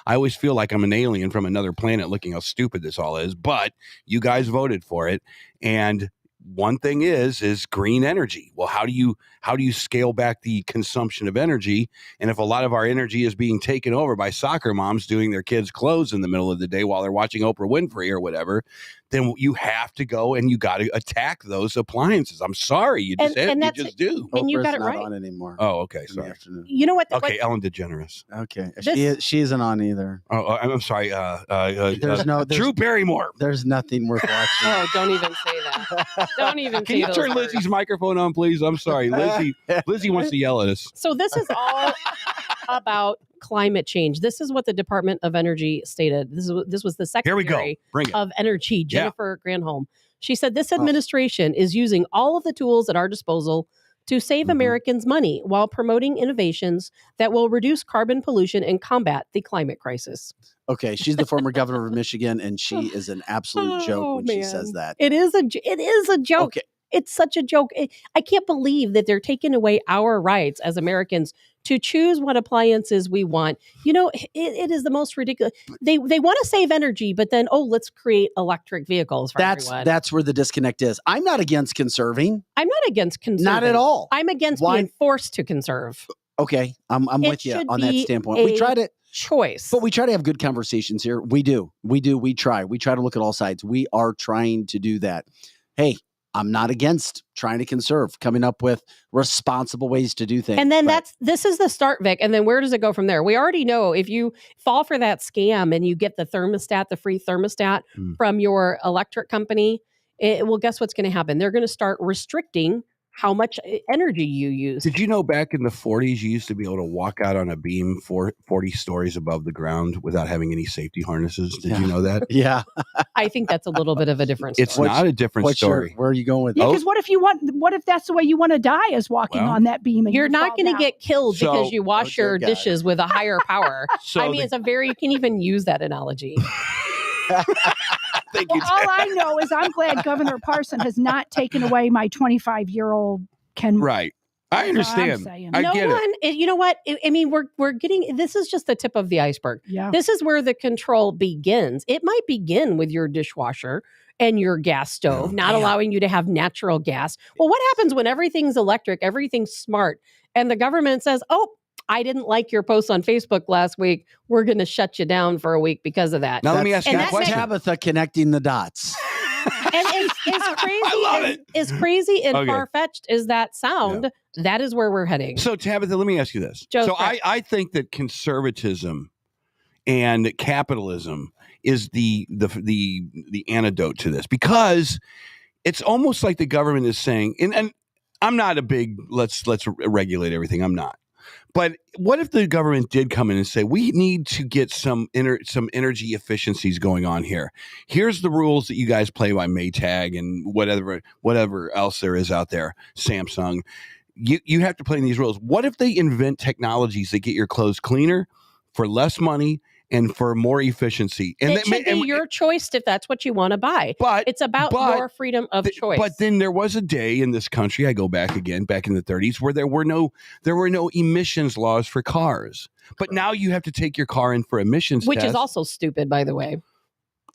always feel like I'm an alien from another planet looking how stupid this all is, but you guys voted for it. And one thing is green energy. Well, how do you scale back the consumption of energy? And if a lot of our energy is being taken over by soccer moms doing their kids' clothes in the middle of the day while they're watching Oprah Winfrey or whatever, then you have to go and you got to attack those appliances. I'm sorry, you just do. And you got it not right. on anymore. Oh, okay, sorry. You know what? Okay, Ellen DeGeneres. Okay, she isn't on either. Oh, I'm sorry. There's Drew Barrymore. There's nothing worth watching. Oh, don't even say that. Don't even. Can you turn Lizzie's microphone on, please? I'm sorry, Lizzie wants to yell at us. So this is all about climate change. This is what the Department of Energy stated. This was the Secretary of Energy, Jennifer Granholm. She said this administration is using all of the tools at our disposal to save Americans money while promoting innovations that will reduce carbon pollution and combat the climate crisis. Okay, she's the former governor of Michigan, and she is an absolute joke when she says that. It is a joke. Okay. It's such a joke. I can't believe that they're taking away our rights as Americans to choose what appliances we want. You know, it is the most ridiculous. They want to save energy, but then, let's create electric vehicles for everyone. That's where the disconnect is. I'm not against conserving. I'm not against conserving. Not at all. I'm against being forced to conserve. Okay, I'm with you on that standpoint. We try to choice, but we try to have good conversations here. We do. We try to look at all sides. We are trying to do that. Hey, I'm not against trying to conserve, coming up with responsible ways to do things. And then this is the start, Vic. And then where does it go from there? We already know if you fall for that scam and you get the free thermostat from your electric company, well, guess what's going to happen? They're going to start restricting how much energy you use. Did you know back in the 40s, you used to be able to walk out on a beam 40 stories above the ground without having any safety harnesses? Did you know that? Yeah. I think that's a little bit of a different story. It's not a different story. Where are you going with that? Because what if that's the way you want to die is walking on that beam? And you're not going to get killed because you wash your dishes with a higher power. It's you can even use that analogy. All I know is I'm glad Governor Parson has not taken away my 25-year-old Ken. Right. I understand. I get it. You know what? I mean, we're getting, this is just the tip of the iceberg. Yeah. This is where the control begins. It might begin with your dishwasher and your gas stove, allowing you to have natural gas. Well, what happens when everything's electric, everything's smart, and the government says, I didn't like your post on Facebook last week. We're going to shut you down for a week because of that. Now, let me ask you a question. Tabitha connecting the dots. And as crazy and far-fetched as that sound, that is where we're heading. So, Tabitha, let me ask you this. I think that conservatism and capitalism is the antidote to this, because it's almost like the government is saying, and I'm not a big let's regulate everything. I'm not. But what if the government did come in and say, we need to get some energy efficiencies going on here. Here's the rules that you guys play by Maytag and whatever else there is out there, Samsung. You have to play in these rules. What if they invent technologies that get your clothes cleaner for less money and for more efficiency? And it should be your choice if that's what you want to buy. But it's about your freedom of choice. But then there was a day in this country, I go back in the 30s, where there were no emissions laws for cars. But now you have to take your car in for emissions which tests. Is also stupid, by the way.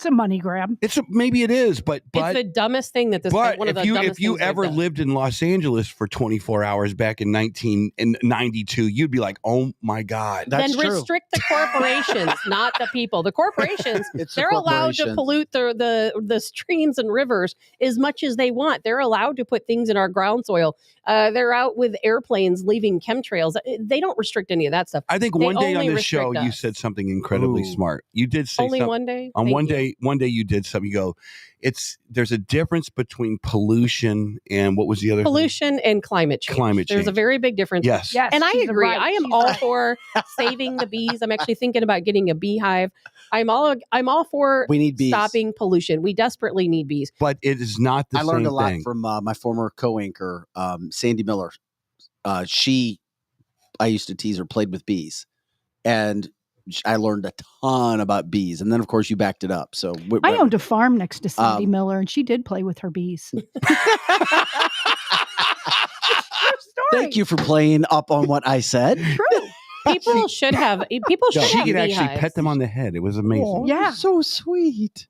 It's a money grab. Maybe it is, but it's the dumbest thing that this. But one of the if you ever lived in Los Angeles for 24 hours back in 1992, you'd be like, oh my God. Then restrict the corporations, not the people. The corporations, they're allowed to pollute the streams and rivers as much as they want. They're allowed to put things in our ground soil. They're out with airplanes leaving chemtrails. They don't restrict any of that stuff. I think one day on this show, you said something incredibly smart. You did say only one day. On one day you did something. You go, there's a difference between pollution and what was the other pollution and climate change. There's a very big difference. Yes. And I agree. I am all for saving the bees. I'm actually thinking about getting a beehive. I'm all for stopping pollution. We desperately need bees. But it is not the same thing. I learned a lot from my former co-anchor, Sandy Miller. I used to tease her, played with bees. And I learned a ton about bees. And then, of course, you backed it up. So I owned a farm next to Sandy Miller, and she did play with her bees. Thank you for playing up on what I said. True. People should have She have could actually beehives. pet them on the head. It was amazing. Oh, yeah. So sweet.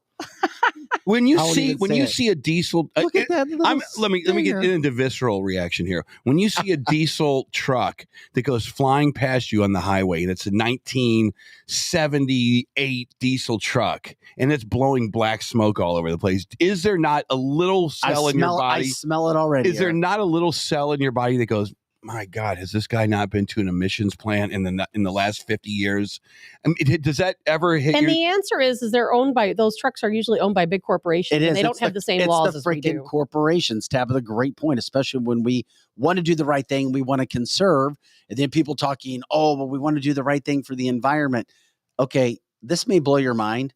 When you see a diesel, look at that little let me get into visceral reaction here. When you see a diesel truck that goes flying past you on the highway, and it's a 1978 diesel truck, and it's blowing black smoke all over the place, is there not a little cell in your body? I smell it already. Is there not a little cell in your body that goes, my God, has this guy not been to an emissions plant in the last 50 years? I mean, does that ever hit? And the answer is they're owned by, those trucks are usually owned by big corporations. And they don't have the same laws as we do. It's the freaking corporations. Tabitha, great point, especially when we want to do the right thing, we want to conserve, and then people talking, oh, well, we want to do the right thing for the environment. Okay, this may blow your mind.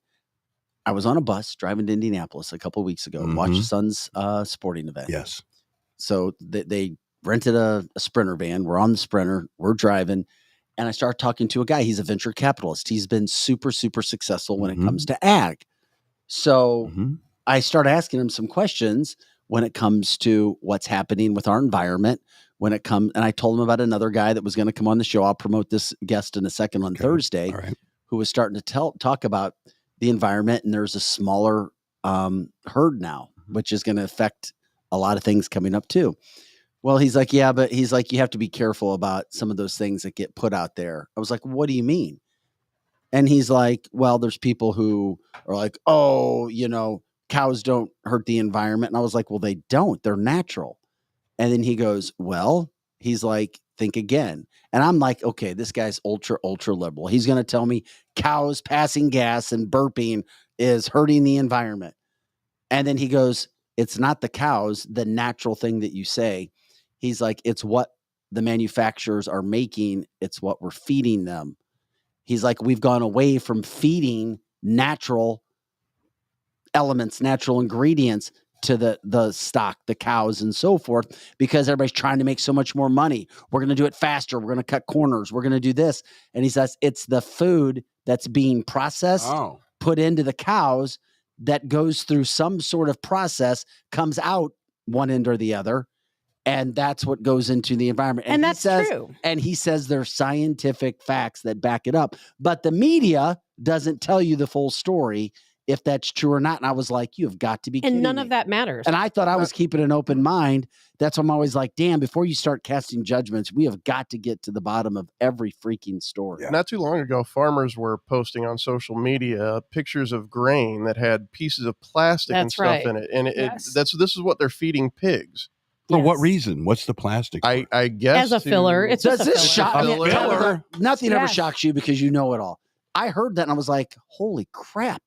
I was on a bus driving to Indianapolis a couple of weeks ago and watched son's sporting event. Yes. So they rented a Sprinter van. We're on the Sprinter. We're driving. And I start talking to a guy. He's a venture capitalist. He's been super, super successful when it comes to ag. So I start asking him some questions when it comes to what's happening with our environment. And I told him about another guy that was going to come on the show. I'll promote this guest in a second on Thursday, who was starting to talk about the environment. And there's a smaller herd now, which is going to affect a lot of things coming up too. Well, he's like, yeah, but he's like, you have to be careful about some of those things that get put out there. I was like, what do you mean? And he's like, well, there's people who are like, oh, cows don't hurt the environment. And I was like, well, they don't. They're natural. And then he goes, well, he's like, think again. And I'm like, okay, this guy's ultra, ultra liberal. He's going to tell me cows passing gas and burping is hurting the environment. And then he goes, it's not the cows, the natural thing that you say. He's like, it's what the manufacturers are making. It's what we're feeding them. He's like, we've gone away from feeding natural elements, natural ingredients to the stock, the cows and so forth, because everybody's trying to make so much more money. We're going to do it faster. We're going to cut corners. We're going to do this. And he says, it's the food that's being processed, put into the cows, that goes through some sort of process, comes out one end or the other. And that's what goes into the environment. And that's true. And he says there's scientific facts that back it up. But the media doesn't tell you the full story, if that's true or not. And I was like, you have got to be kidding me. And none of that matters. And I thought I was keeping an open mind. That's why I'm always like, damn, before you start casting judgments, we have got to get to the bottom of every freaking story. Yeah. Not too long ago, farmers were posting on social media pictures of grain that had pieces of plastic and stuff in it. And this is what they're feeding pigs. For what reason? What's the plastic? I guess as a filler. It's just a filler. Nothing ever shocks you because you know it all. I heard that and I was like, holy crap.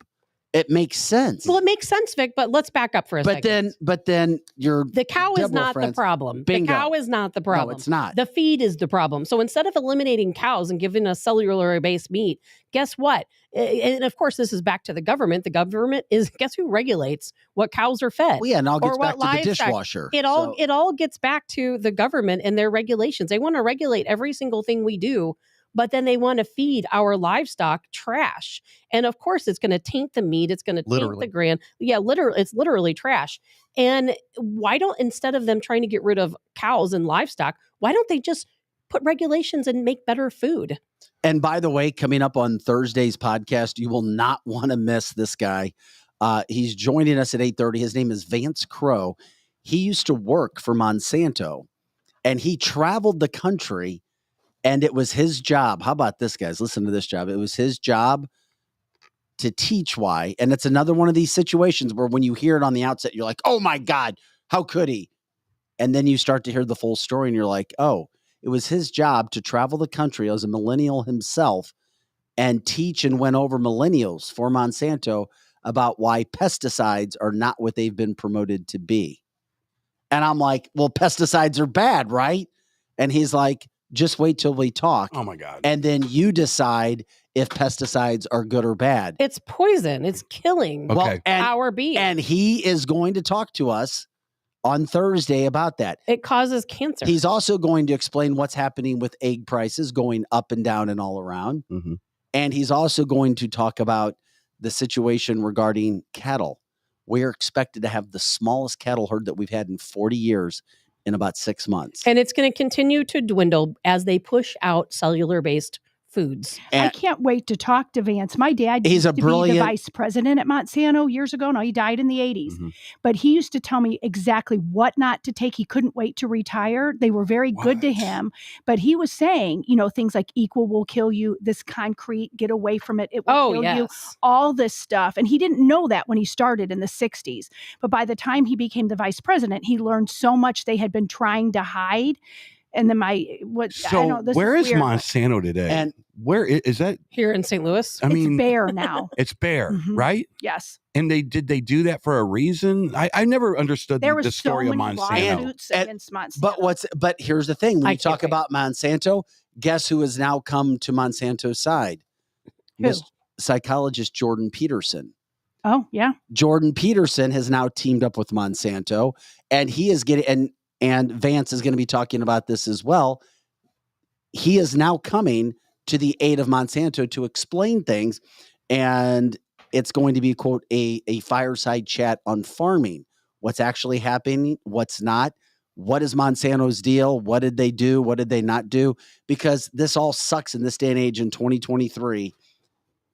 It makes sense. Well, it makes sense, Vic, but let's back up for a second. But then the cow is not the problem. Bingo. The cow is not the problem. No, it's not. The feed is the problem. So instead of eliminating cows and giving us cellular-based meat, guess what? And of course, this is back to the government. The government is, guess who regulates what cows are fed? Well, yeah, and all gets back to the dishwasher. It all gets back to the government and their regulations. They want to regulate every single thing we do, but then they want to feed our livestock trash. And of course, it's going to taint the meat. It's going to taint the grain. Yeah, it's literally trash. And why don't, instead of them trying to get rid of cows and livestock, why don't they just put regulations and make better food. And by the way, coming up on Thursday's podcast, you will not want to miss this guy. He's joining us at 8:30. His name is Vance Crowe. He used to work for Monsanto, and he traveled the country, and it was his job. How about this, guys? Listen to this job. It was his job to teach why. And it's another one of these situations where when you hear it on the outset, you're like, oh my God, how could he? And then you start to hear the full story and you're like, oh, it was his job to travel the country as a millennial himself and teach and went over millennials for Monsanto about why pesticides are not what they've been promoted to be. And I'm like, well, pesticides are bad, right? And he's like, just wait till we talk. Oh my God. And then you decide if pesticides are good or bad. It's poison. It's killing our bees. And he is going to talk to us on Thursday about that. It causes cancer. He's also going to explain what's happening with egg prices going up and down and all around. Mm-hmm. And he's also going to talk about the situation regarding cattle. We're expected to have the smallest cattle herd that we've had in 40 years in about 6 months. And it's going to continue to dwindle as they push out cellular-based foods. I can't wait to talk to Vance. My dad used to be the vice president at Monsanto years ago. No, he died in the 80s. Mm-hmm. But he used to tell me exactly what not to take. He couldn't wait to retire. They were very good to him. But he was saying, things like equal will kill you, this concrete, get away from it, it will kill you, all this stuff. And he didn't know that when he started in the 60s. But by the time he became the vice president, he learned so much they had been trying to hide. And then where is Monsanto today? And where is that? Here in St. Louis? I mean, it's Bear now. It's Bear, right? Yes. And did they do that for a reason? I never understood the story of Monsanto. Against Monsanto. But here's the thing. When you talk about Monsanto, guess who has now come to Monsanto's side? Who? Psychologist Jordan Peterson. Oh, yeah. Jordan Peterson has now teamed up with Monsanto, and he is getting and Vance is going to be talking about this as well. He is now coming to the aid of Monsanto to explain things, and it's going to be, quote, a fireside chat on farming. What's actually happening, what's not, what is Monsanto's deal, what did they do, what did they not do? Because this all sucks in this day and age in 2023.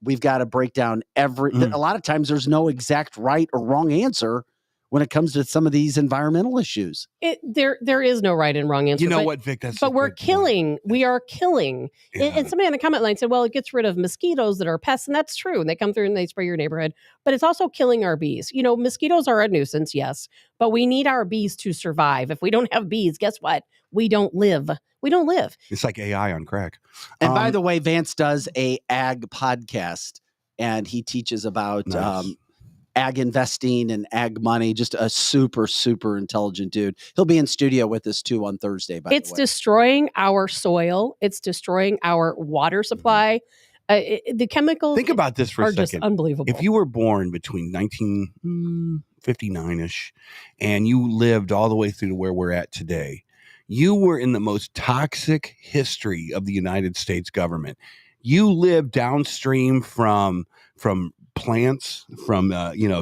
We've got to break down a lot of times there's no exact right or wrong answer when it comes to some of these environmental issues. There is no right and wrong answer. You know what, Vic? But we're killing. We are killing. Yeah. And somebody on the comment line said, well, it gets rid of mosquitoes that are pests. And that's true. And they come through and they spray your neighborhood. But it's also killing our bees. Mosquitoes are a nuisance, yes. But we need our bees to survive. If we don't have bees, guess what? We don't live. We don't live. It's like AI on crack. And by the way, Vance does a ag podcast. And he teaches about ag investing and ag money. Just a super, super intelligent dude. He'll be in studio with us too on Thursday. It's destroying our soil. It's destroying our water supply. The chemicals. Think about this for a second. Just unbelievable. If you were born between 1959-ish and you lived all the way through to where we're at today, you were in the most toxic history of the United States government. You lived downstream from plants, from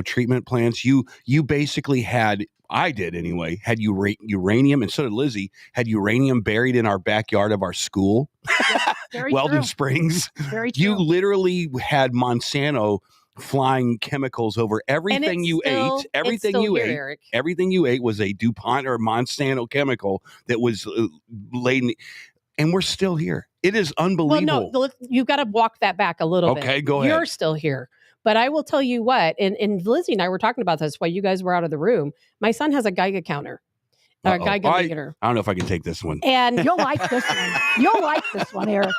treatment plants. You basically had, I did anyway, had uranium, and so did Lizzie, had uranium buried in our backyard of our school, Weldon Springs. Very true. You literally had Monsanto flying chemicals over everything you ate. Everything you ate, Eric. Everything you ate was a DuPont or Monsanto chemical that was laden. And we're still here. It is unbelievable. Well, no, you've got to walk that back a little bit. Okay, go ahead. You're still here. But I will tell you what, and Lizzie and I were talking about this while you guys were out of the room. My son has a Geiger counter. Or Geiger meter. I don't know if I can take this one. And you'll like this one. You'll like this one, Eric.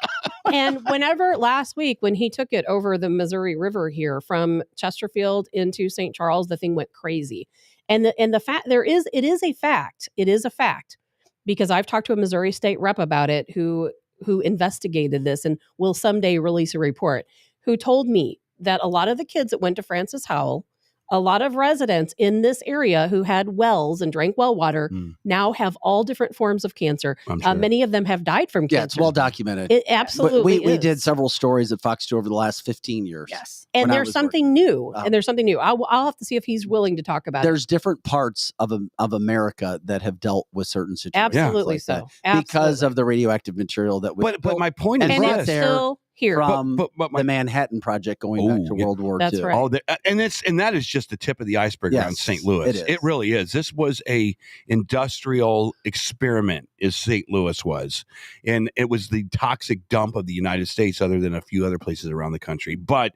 And whenever last week when he took it over the Missouri River here from Chesterfield into St. Charles, the thing went crazy. And the fact it is a fact. It is a fact. Because I've talked to a Missouri state rep about it who investigated this and will someday release a report, who told me that a lot of the kids that went to Francis Howell a lot of residents in this area who had wells and drank well water now have all different forms of cancer. Sure. Many of them have died from cancer. Yeah, it's well documented. It absolutely we did several stories at Fox 2 over the last 15 years. Yes. And there's something new. And there's something new. I'll have to see if he's willing to talk about There's different parts of America that have dealt with certain situations. Absolutely like so. Because of the radioactive material that was But my point is and this. it's still here. From the Manhattan Project going back to World War II. That's right. Oh, and that is just the tip of the iceberg around St. Louis. It really is. This was a industrial experiment, as St. Louis was, and it was the toxic dump of the United States, other than a few other places around the country. But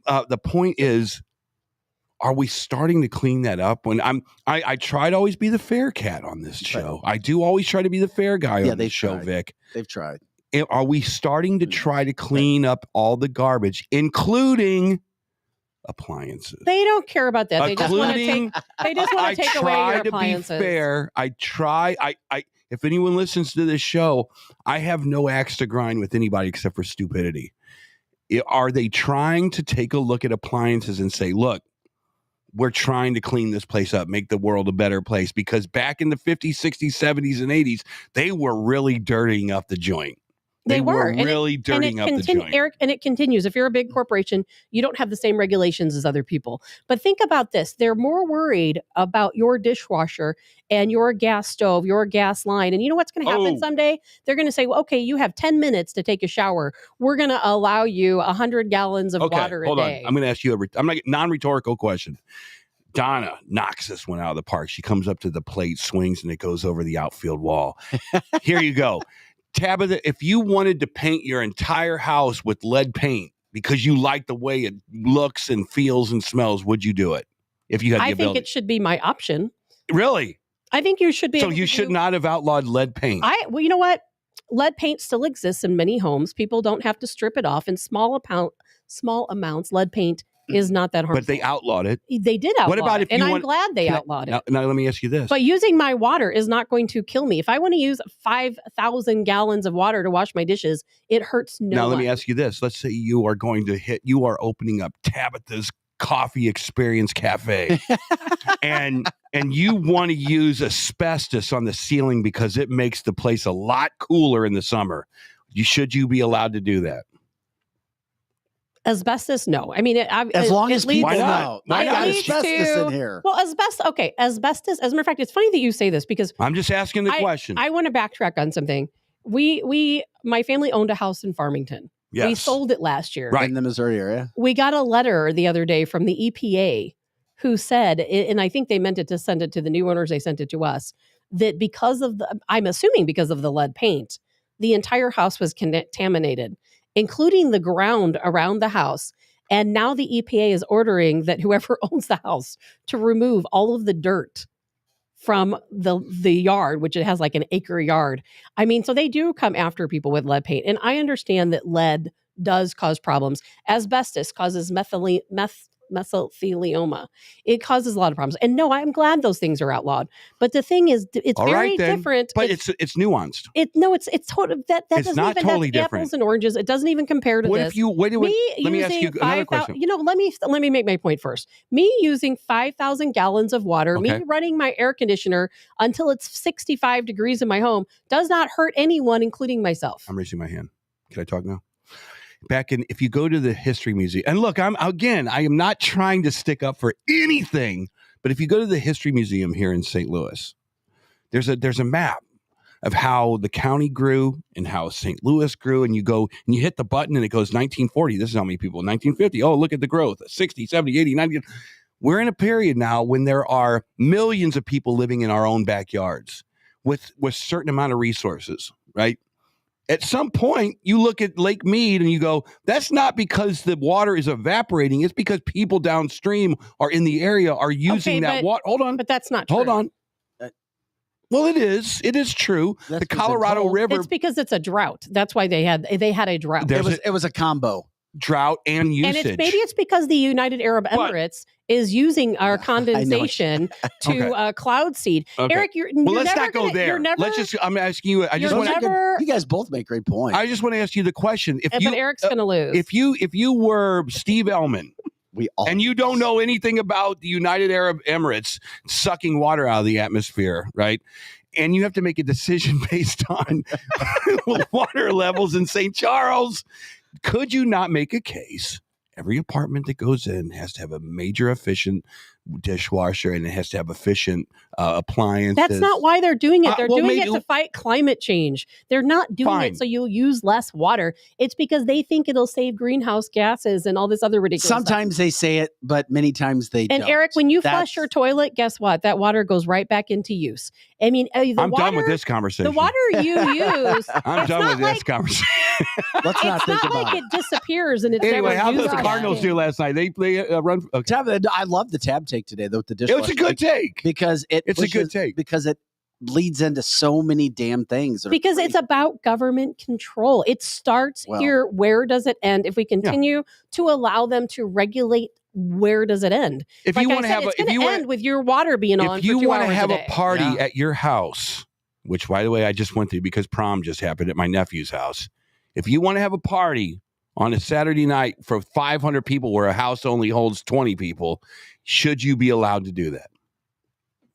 the point is, are we starting to clean that up? When I try to always be the fair cat on this show. I do always try to be the fair guy on this show, Vic. They've tried. Are we starting to try to clean up all the garbage, including appliances? They don't care about that. They just want to take. They just want to take away your appliances. To be fair, I try. If anyone listens to this show, I have no axe to grind with anybody except for stupidity. Are they trying to take a look at appliances and say, look, we're trying to clean this place up, make the world a better place? Because back in the 50s, 60s, 70s, and 80s, they were really dirtying up the joint. They were really dirtying up the joint. Eric, and it continues. If you're a big corporation, you don't have the same regulations as other people. But think about this. They're more worried about your dishwasher and your gas stove, your gas line. And you know what's going to happen someday? They're going to say, well, okay, you have 10 minutes to take a shower. We're going to allow you 100 gallons of water a day. Hold on. I'm going to ask you a non-rhetorical question. Donna knocks this one out of the park. She comes up to the plate, swings, and it goes over the outfield wall. Here you go. Tabitha, if you wanted to paint your entire house with lead paint because you like the way it looks and feels and smells, would you do it? If you had the ability? I think it should be my option. Really? I think you should be. So you should not have outlawed lead paint. Well, you know what? Lead paint still exists in many homes. People don't have to strip it off in small amounts. Lead paint is not that harmful. But they outlawed it. They did outlaw What about it, I'm glad they outlawed it. Now let me ask you this. But using my water is not going to kill me. If I want to use 5,000 gallons of water to wash my dishes, it hurts no one. Now let me ask you this. Let's say you are opening up Tabitha's Coffee Experience Cafe and you want to use asbestos on the ceiling because it makes the place a lot cooler in the summer. Should you be allowed to do that? Asbestos, no. I mean, as long as people know. Why not? Asbestos in here. Well, asbestos. Okay, asbestos. As a matter of fact, it's funny that you say this because I'm just asking the question. I want to backtrack on something. My family owned a house in Farmington. Yes. We sold it last year. Right in the Missouri area. We got a letter the other day from the EPA who said, and I think they meant it to send it to the new owners. They sent it to us, that I'm assuming because of the lead paint, the entire house was contaminated, including the ground around the house. And now the EPA is ordering that whoever owns the house to remove all of the dirt from the yard, which it has like an acre yard. I mean, so they do come after people with lead paint. And I understand that lead does cause problems. Asbestos causes mesothelioma. It causes a lot of problems. And no, I'm glad those things are outlawed. But the thing is, it's very different. But it's nuanced. It's totally that it's doesn't not even totally have different. Apples and oranges. It doesn't even compare to what this. If you let me ask you another question. Let me make my point first. Me using 5,000 gallons of water, me running my air conditioner until it's 65 degrees in my home does not hurt anyone, including myself. I'm raising my hand. Can I talk now? If you go to the History Museum, and look, I am not trying to stick up for anything, but if you go to the History Museum here in St. Louis, there's a map of how the county grew and how St. Louis grew, and you go and you hit the button and it goes 1940. This is how many people. 1950. Oh, look at the growth. 60, 70, 80, 90. We're in a period now when there are millions of people living in our own backyards with certain amount of resources, right? At some point, you look at Lake Mead and you go, that's not because the water is evaporating. It's because people downstream or in the area are using that water. Hold on. But that's not true. Hold on. Well, it is. It is true. The Colorado River. It's because it's a drought. That's why they had a drought. It was a combo. Drought and usage. And maybe it's because the United Arab Emirates is using our condensation to cloud seed. Okay. Eric, let's not go there. I'm asking you. You guys both make great points. I just want to ask you the question. But Eric's going to lose. If you were Steve Ellman And you don't know anything about the United Arab Emirates sucking water out of the atmosphere, right? And you have to make a decision based on water levels in St. Charles. Could you not make a case? Every apartment that goes in has to have a major efficient dishwasher, and it has to have efficient appliances. That's not why they're doing it. They're doing it to fight climate change. They're not doing it so you'll use less water. It's because they think it'll save greenhouse gases and all this other ridiculous Sometimes stuff. they say it, but many times they don't. And Eric, when you flush your toilet, guess what? That water goes right back into use. I mean, I'm done with this conversation. The water you use. I'm done with this conversation. Let's not think about like it disappears and it's anyway. never How used did the again. Cardinals do last night? They run. Okay. I love the tab take today, though. The dishwasher. It's a good take because it's a good take because it leads into so many damn things. Because it's about government control. It starts here. Where does it end? If we continue to allow them to regulate, where does it end? If you want to have, it's going to end with your water being on. If you want to have a party at your house, which by the way I just went to because prom just happened at my nephew's house. If you want to have a party on a Saturday night for 500 people where a house only holds 20 people, should you be allowed to do that?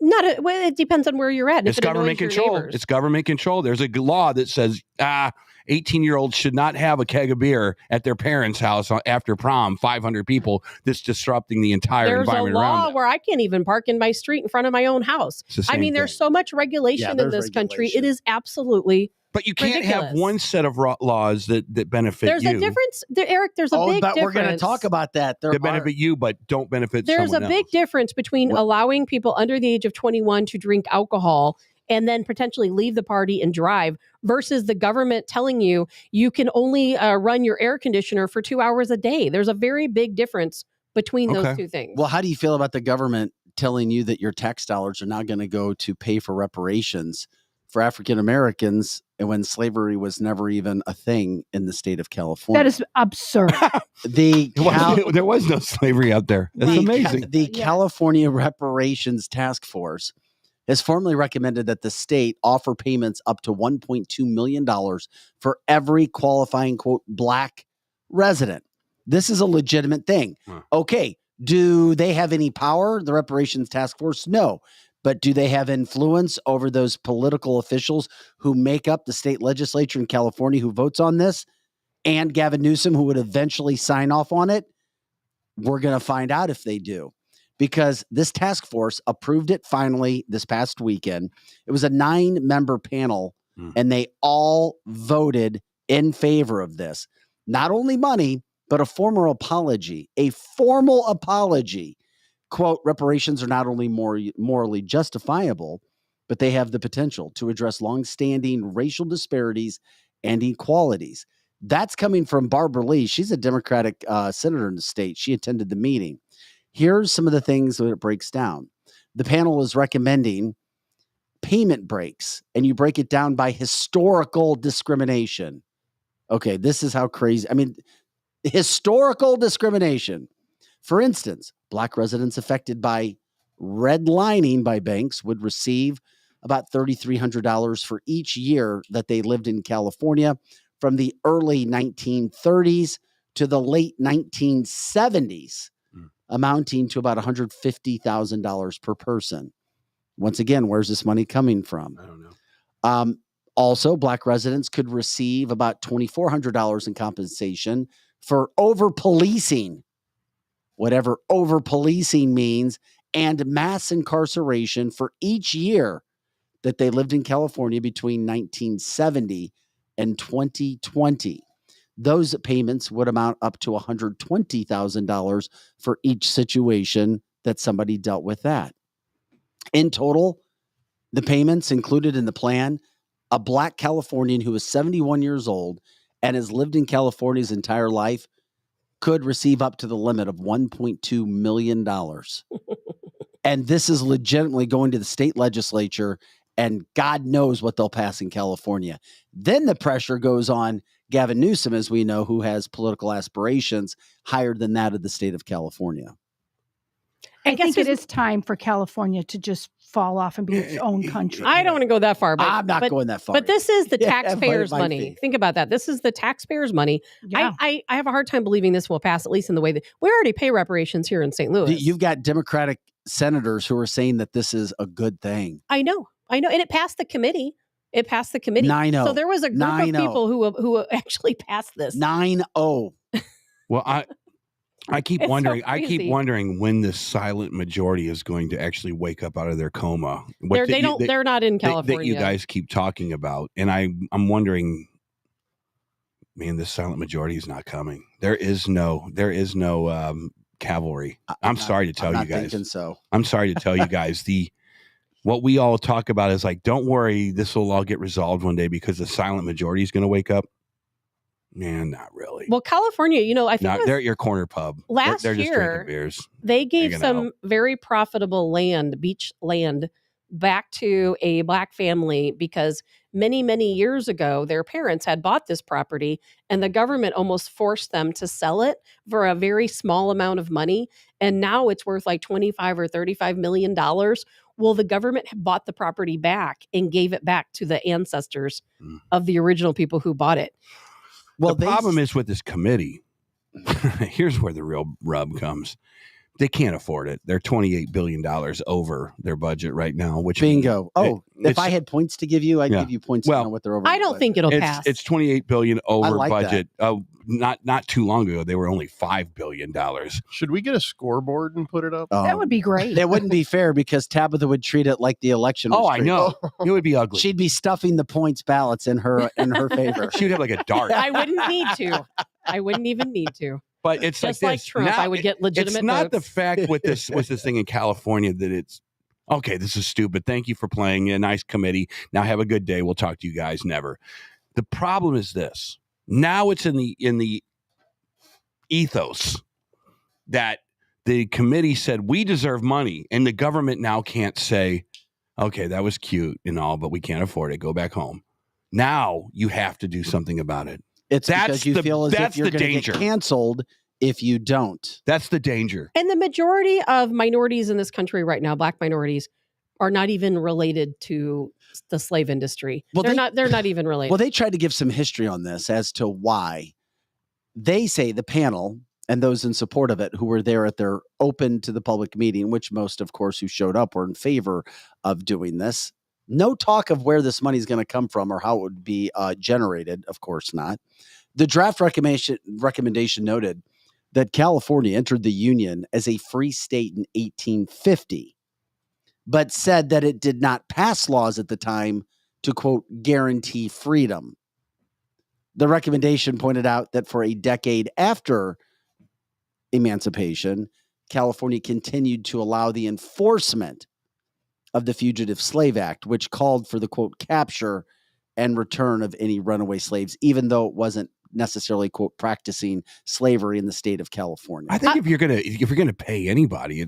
It depends on where you're at. It's government control. It's government control. There's a law that says 18-year-olds should not have a keg of beer at their parents' house after prom, 500 people. That's disrupting the entire environment around them. There's a law where I can't even park in my street in front of my own house. I mean, there's so much regulation in this country. It is absolutely But you can't ridiculous. have one set of laws that benefit There's you. a difference. Eric, there's a big difference. We're going to talk about that. That benefit you, but don't benefit There's someone a big difference between allowing people under the age of 21 to drink alcohol and then potentially leave the party and drive versus the government telling you you can only run your air conditioner for 2 hours a day. There's a very big difference between those two things. Well, how do you feel about the government telling you that your tax dollars are now going to go to pay for reparations for African Americans and when slavery was never even a thing in the state of California? That is absurd. There was no slavery out there. That's amazing. The California Reparations Task Force has formally recommended that the state offer payments up to $1.2 million for every qualifying, quote, Black resident. This is a legitimate thing. Okay, do they have any power, the Reparations Task Force? No. But do they have influence over those political officials who make up the state legislature in California who votes on this? And Gavin Newsom, who would eventually sign off on it? We're going to find out if they do. Because this task force approved it finally this past weekend. It was a 9-member panel, and they all voted in favor of this. Not only money, but a formal apology. A formal apology. Quote, reparations are not only morally justifiable, but they have the potential to address longstanding racial disparities and inequalities. That's coming from Barbara Lee. She's a Democratic senator in the state. She attended the meeting. Here's some of the things that it breaks down. The panel is recommending payment breaks, and you break it down by historical discrimination. Okay, this is how crazy. I mean, historical discrimination. For instance, Black residents affected by redlining by banks would receive about $3,300 for each year that they lived in California from the early 1930s to the late 1970s, amounting to about $150,000 per person. Once again, where's this money coming from? I don't know. Also, Black residents could receive about $2,400 in compensation for over-policing, whatever over-policing means, and mass incarceration for each year that they lived in California between 1970 and 2020. Those payments would amount up to $120,000 for each situation that somebody dealt with that. In total, the payments included in the plan, a Black Californian who is 71 years old and has lived in California his entire life could receive up to the limit of $1.2 million. And this is legitimately going to the state legislature, and God knows what they'll pass in California. Then the pressure goes on Gavin Newsom, as we know, who has political aspirations higher than that of the state of California. I think it is time for California to just fall off and be its own country. I don't want to go that far. But, I'm not going that far. But this is the Yeah, taxpayers' but it might money. be. Think about that. This is the taxpayers' money. Yeah. I have a hard time believing this will pass, at least in the way that we already pay reparations here in St. Louis. You've got Democratic senators who are saying that this is a good thing. I know. And it passed the committee. It passed the committee. 9-0. So there was a group of 9-0. people who actually passed this. 9-0. Well, I keep It's so wondering. I keep crazy. wondering when the silent majority is going to actually wake up out of their coma. They're not in California. That you guys keep talking about, and I'm wondering, man, this silent majority is not coming. There is no cavalry. I'm sorry to tell you guys. Thinking so. I'm sorry to tell you guys what we all talk about is like, don't worry, this will all get resolved one day because the silent majority is going to wake up. Man, not really. Well, California, I think They're at your corner pub. last they're just year, drinking beers. they gave hanging some out. very profitable beach land, back to a Black family because many, many years ago, their parents had bought this property and the government almost forced them to sell it for a very small amount of money. And now it's worth like $25 or $35 million. Well, the government bought the property back and gave it back to the ancestors of the original people who bought it. Well, the problem is with this committee. Here's where the real rub comes. They can't afford it. They're $28 billion over their budget right now. Which bingo. If I had points to give you, I'd give you points to know what they're over. I don't think it'll pass. It's $28 billion over like budget. Not too long ago, they were only $5 billion. Should we get a scoreboard and put it up? That would be great. That wouldn't be fair because Tabitha would treat it like the election. Oh, was I treated. know. It would be ugly. She'd be stuffing the points ballots in her favor. She'd have like a dart. I wouldn't need to. I wouldn't even need to. But it's just like like this. Trump. Now, I would get legitimate It's not votes. the fact with this thing in California that it's okay. This is stupid. Thank you for playing a nice committee. Now have a good day. We'll talk to you guys. Never. The problem is this. Now it's in the ethos that the committee said we deserve money, and the government now can't say, okay, that was cute and all, but we can't afford it. Go back home. Now you have to do something about it. It's because you feel as if you're going to get canceled if you don't. That's the danger. And the majority of minorities in this country right now, Black minorities, are not even related to the slave industry. Well, they're not even related. Well, they tried to give some history on this as to why. They say the panel and those in support of it who were there at their open to the public meeting, which most, of course, who showed up were in favor of doing this. No talk of where this money is going to come from or how it would be generated. Of course not. The draft recommendation noted that California entered the Union as a free state in 1850, but said that it did not pass laws at the time to, quote, guarantee freedom. The recommendation pointed out that for a decade after emancipation, California continued to allow the enforcement of the Fugitive Slave Act, which called for the, quote, capture and return of any runaway slaves, even though it wasn't necessarily, quote, practicing slavery in the state of California. I think if you're gonna pay anybody,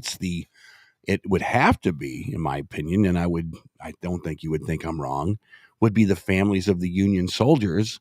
it would have to be, in my opinion, and I don't think you would think I'm wrong, would be the families of the Union soldiers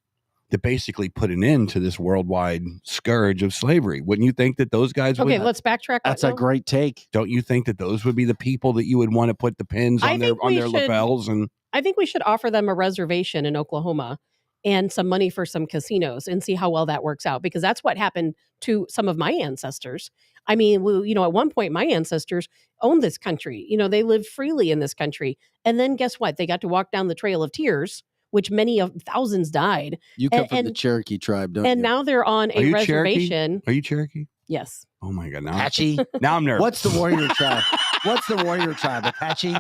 that basically put an end to this worldwide scourge of slavery. Wouldn't you think that those guys would? Okay, let's backtrack. That's a great take. Don't you think that those would be the people that you would want to put the pins on their lapels? And I think we should offer them a reservation in Oklahoma and some money for some casinos and see how well that works out, because that's what happened to some of my ancestors. I mean, at one point, my ancestors owned this country. They lived freely in this country. And then guess what? They got to walk down the Trail of Tears, which many of thousands died. You come from the Cherokee tribe, don't you? And now they're on a reservation. Are you Cherokee? Yes. Oh my God. Apache? Now I'm nervous. What's the warrior tribe? What's the warrior tribe? Apache?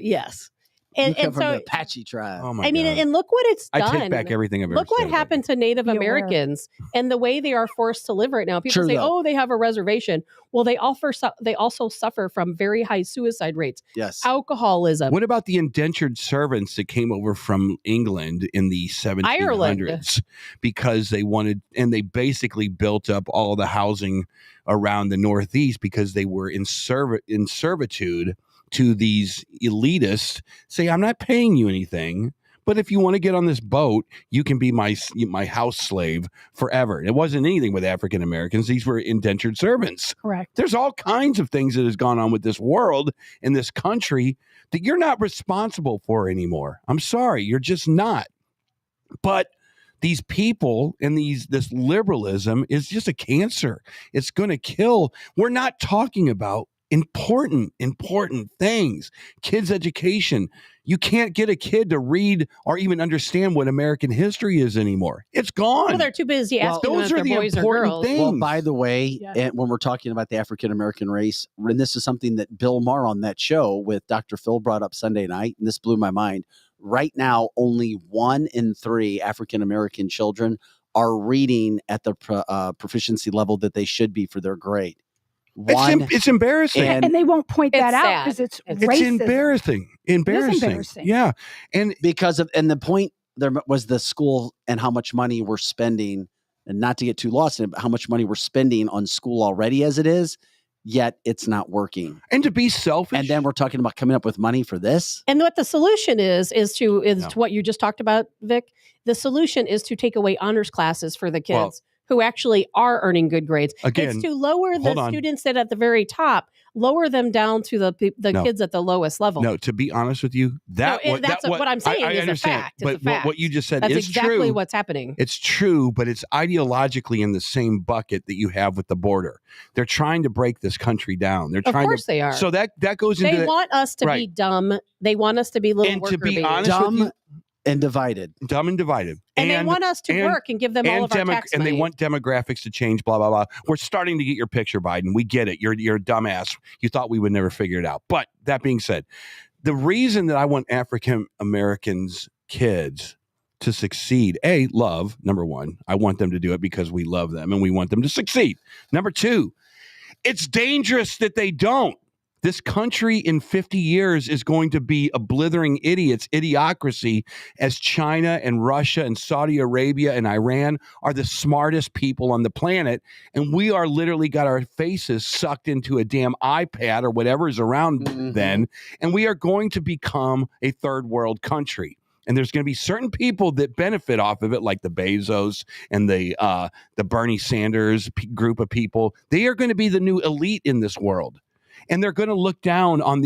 Yes. You come from the Apache tribe. Oh my I mean, God. and look what it's done. I take back everything I've ever Look what said. happened to Native Americans and the way they are forced to live right now. People say, "Oh, they have a reservation." Well, they also suffer from very high suicide rates. Yes, alcoholism. What about the indentured servants that came over from England in the 1700s? Ireland. Because they wanted, and they basically built up all the housing around the Northeast because they were in servitude to these elitists. Say, I'm not paying you anything, But if you want to get on this boat, you can be my house slave forever. It wasn't anything with African Americans. These were indentured servants. Correct. There's all kinds of things that has gone on with this world and this country that you're not responsible for anymore. I'm sorry, you're just not. But these people and this liberalism is just a cancer. It's going to kill. We're not talking about important things. Kids' education. You can't get a kid to read or even understand what American history is anymore. It's gone. Well, they're too busy asking those them are if the they're boys or important girls. things. Well, by the way, Yeah. and when we're talking about the African American race, and this is something that Bill Maher on that show with Dr. Phil brought up Sunday night, and this blew my mind. Right now, only 1 in 3 African American children are reading at the proficiency level that they should be for their grade. It's embarrassing. And they won't point that It's out sad. because it's It's racism. embarrassing. embarrassing. Yeah. And And the point there was the school and how much money we're spending, and not to get too lost in it, but how much money we're spending on school already as it is, yet it's not working. And to be selfish. And then we're talking about coming up with money for this. And what the solution is to what you just talked about, Vic. The solution is to take away honors classes for the kids who actually are earning good grades. Again, it's to lower the hold on. students that at the very top, lower them down to the kids at the lowest level. No, to be honest with you, what I'm saying I is understand, a fact. but It's a fact. what you just said That's is exactly true. what's happening. It's true, but it's ideologically in the same bucket that you have with the border. They're trying to break this country down. They're Of trying course they are. So that goes into They want us to be right. dumb. They want us to be little And worker to be babies. honest with you, and divided. Dumb and divided. And they want us to work and give them all of our tax and money. they want demographics to change, blah, blah, blah. We're starting to get your picture, Biden. We get it. You're a dumbass. You thought we would never figure it out. But that being said, the reason that I want African Americans kids to succeed, love, number one. I want them to do it because we love them and we want them to succeed. Number two, it's dangerous that they don't. This country in 50 years is going to be a blithering idiocracy, as China and Russia and Saudi Arabia and Iran are the smartest people on the planet. And we are literally got our faces sucked into a damn iPad or whatever is around then. And we are going to become a third world country. And there's going to be certain people that benefit off of it, like the Bezos and the Bernie Sanders group of people. They are going to be the new elite in this world. And they're going to look down on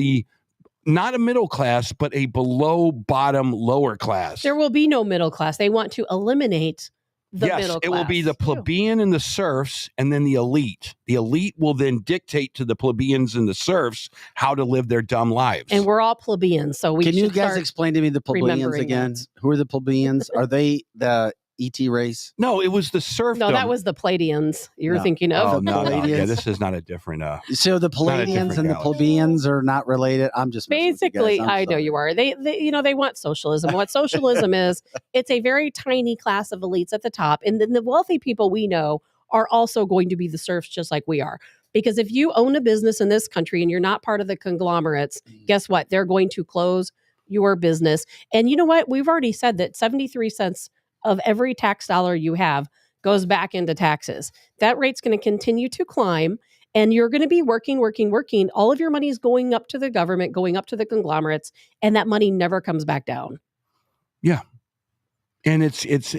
not a middle class, but a below bottom lower class. There will be no middle class. They want to eliminate the middle class. It will be the plebeian and the serfs, and then the elite. The elite will then dictate to the plebeians and the serfs how to live their dumb lives. And we're all plebeians, so we Can should you guys start explain to me the plebeians remembering again? that. Who are the plebeians? Are they the ET race? No, it was the serfdom. No, that was the Palladians you're No. thinking of. Oh, no. Palladians? Yeah, this is not a different. So the Palladians and the galaxy. plebeians are not related. I'm just messing with you guys. Basically, I'm I know sorry. you are. They want socialism. What socialism is, it's a very tiny class of elites at the top. And then the wealthy people we know are also going to be the serfs just like we are. Because if you own a business in this country and you're not part of the conglomerates, guess what? They're going to close your business. And you know what? We've already said that 73 cents of every tax dollar you have goes back into taxes. That rate's going to continue to climb, and you're going to be working. All of your money is going up to the government, going up to the conglomerates, and that money never comes back down. Yeah. And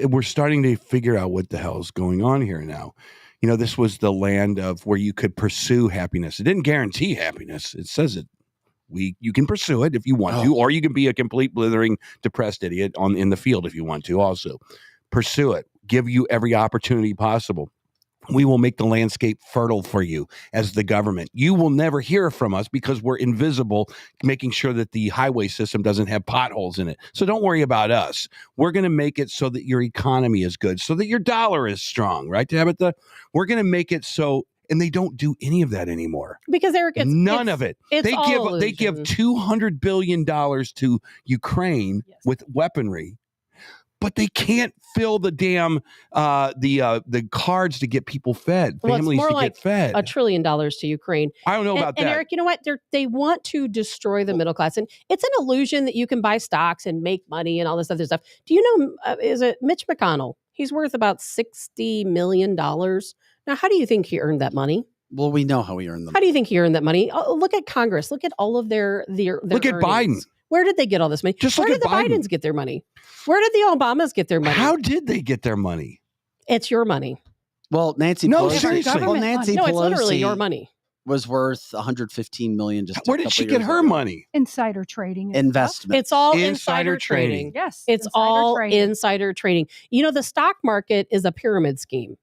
we're starting to figure out what the hell is going on here now. You know, this was the land of where you could pursue happiness. It didn't guarantee happiness. It says it. You can pursue it if you want to, or you can be a complete blithering, depressed idiot in the field if you want to also. Pursue it. Give you every opportunity possible. We will make the landscape fertile for you as the government. You will never hear from us because we're invisible, making sure that the highway system doesn't have potholes in it. So don't worry about us. We're going to make it so that your economy is good, so that your dollar is strong, right, Tabitha? We're going to make it so. And they don't do any of that anymore. Because Eric, none of it. They give $200 billion to Ukraine with weaponry, but they can't fill the damn the cards to get people fed, families to get fed. $1 trillion to Ukraine. I don't know about that. And Eric, you know what? They want to destroy the middle class, and it's an illusion that you can buy stocks and make money and all this other stuff. Do you know? Is it Mitch McConnell? He's worth about $60 million. Now, how do you think he earned that money? Well, we know how he earned them. How do you think he earned that money? Oh, look at Congress. Look at all of their Look at earnings. Biden. Where did they get all this money? Just Where look did at the Biden. Bidens get their money? Where did the Obamas get their money? How did they get their money? It's your money. Well, Nancy No, Pelosi. seriously. Well, Nancy No, Pelosi it's literally your money. was worth $115 million. Just Where did she get her money? Insider trading. and Investment. It's all Insider insider trading. trading. Yes. It's insider all trading. insider trading. You know, the stock market is a pyramid scheme.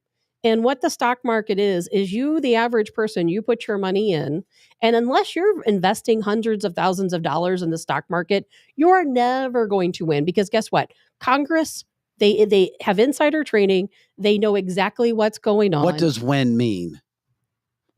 And what the stock market is you, the average person, you put your money in. And unless you're investing hundreds of thousands of dollars in the stock market, you're never going to win. Because guess what? Congress, they have insider trading. They know exactly what's going on. What does win mean?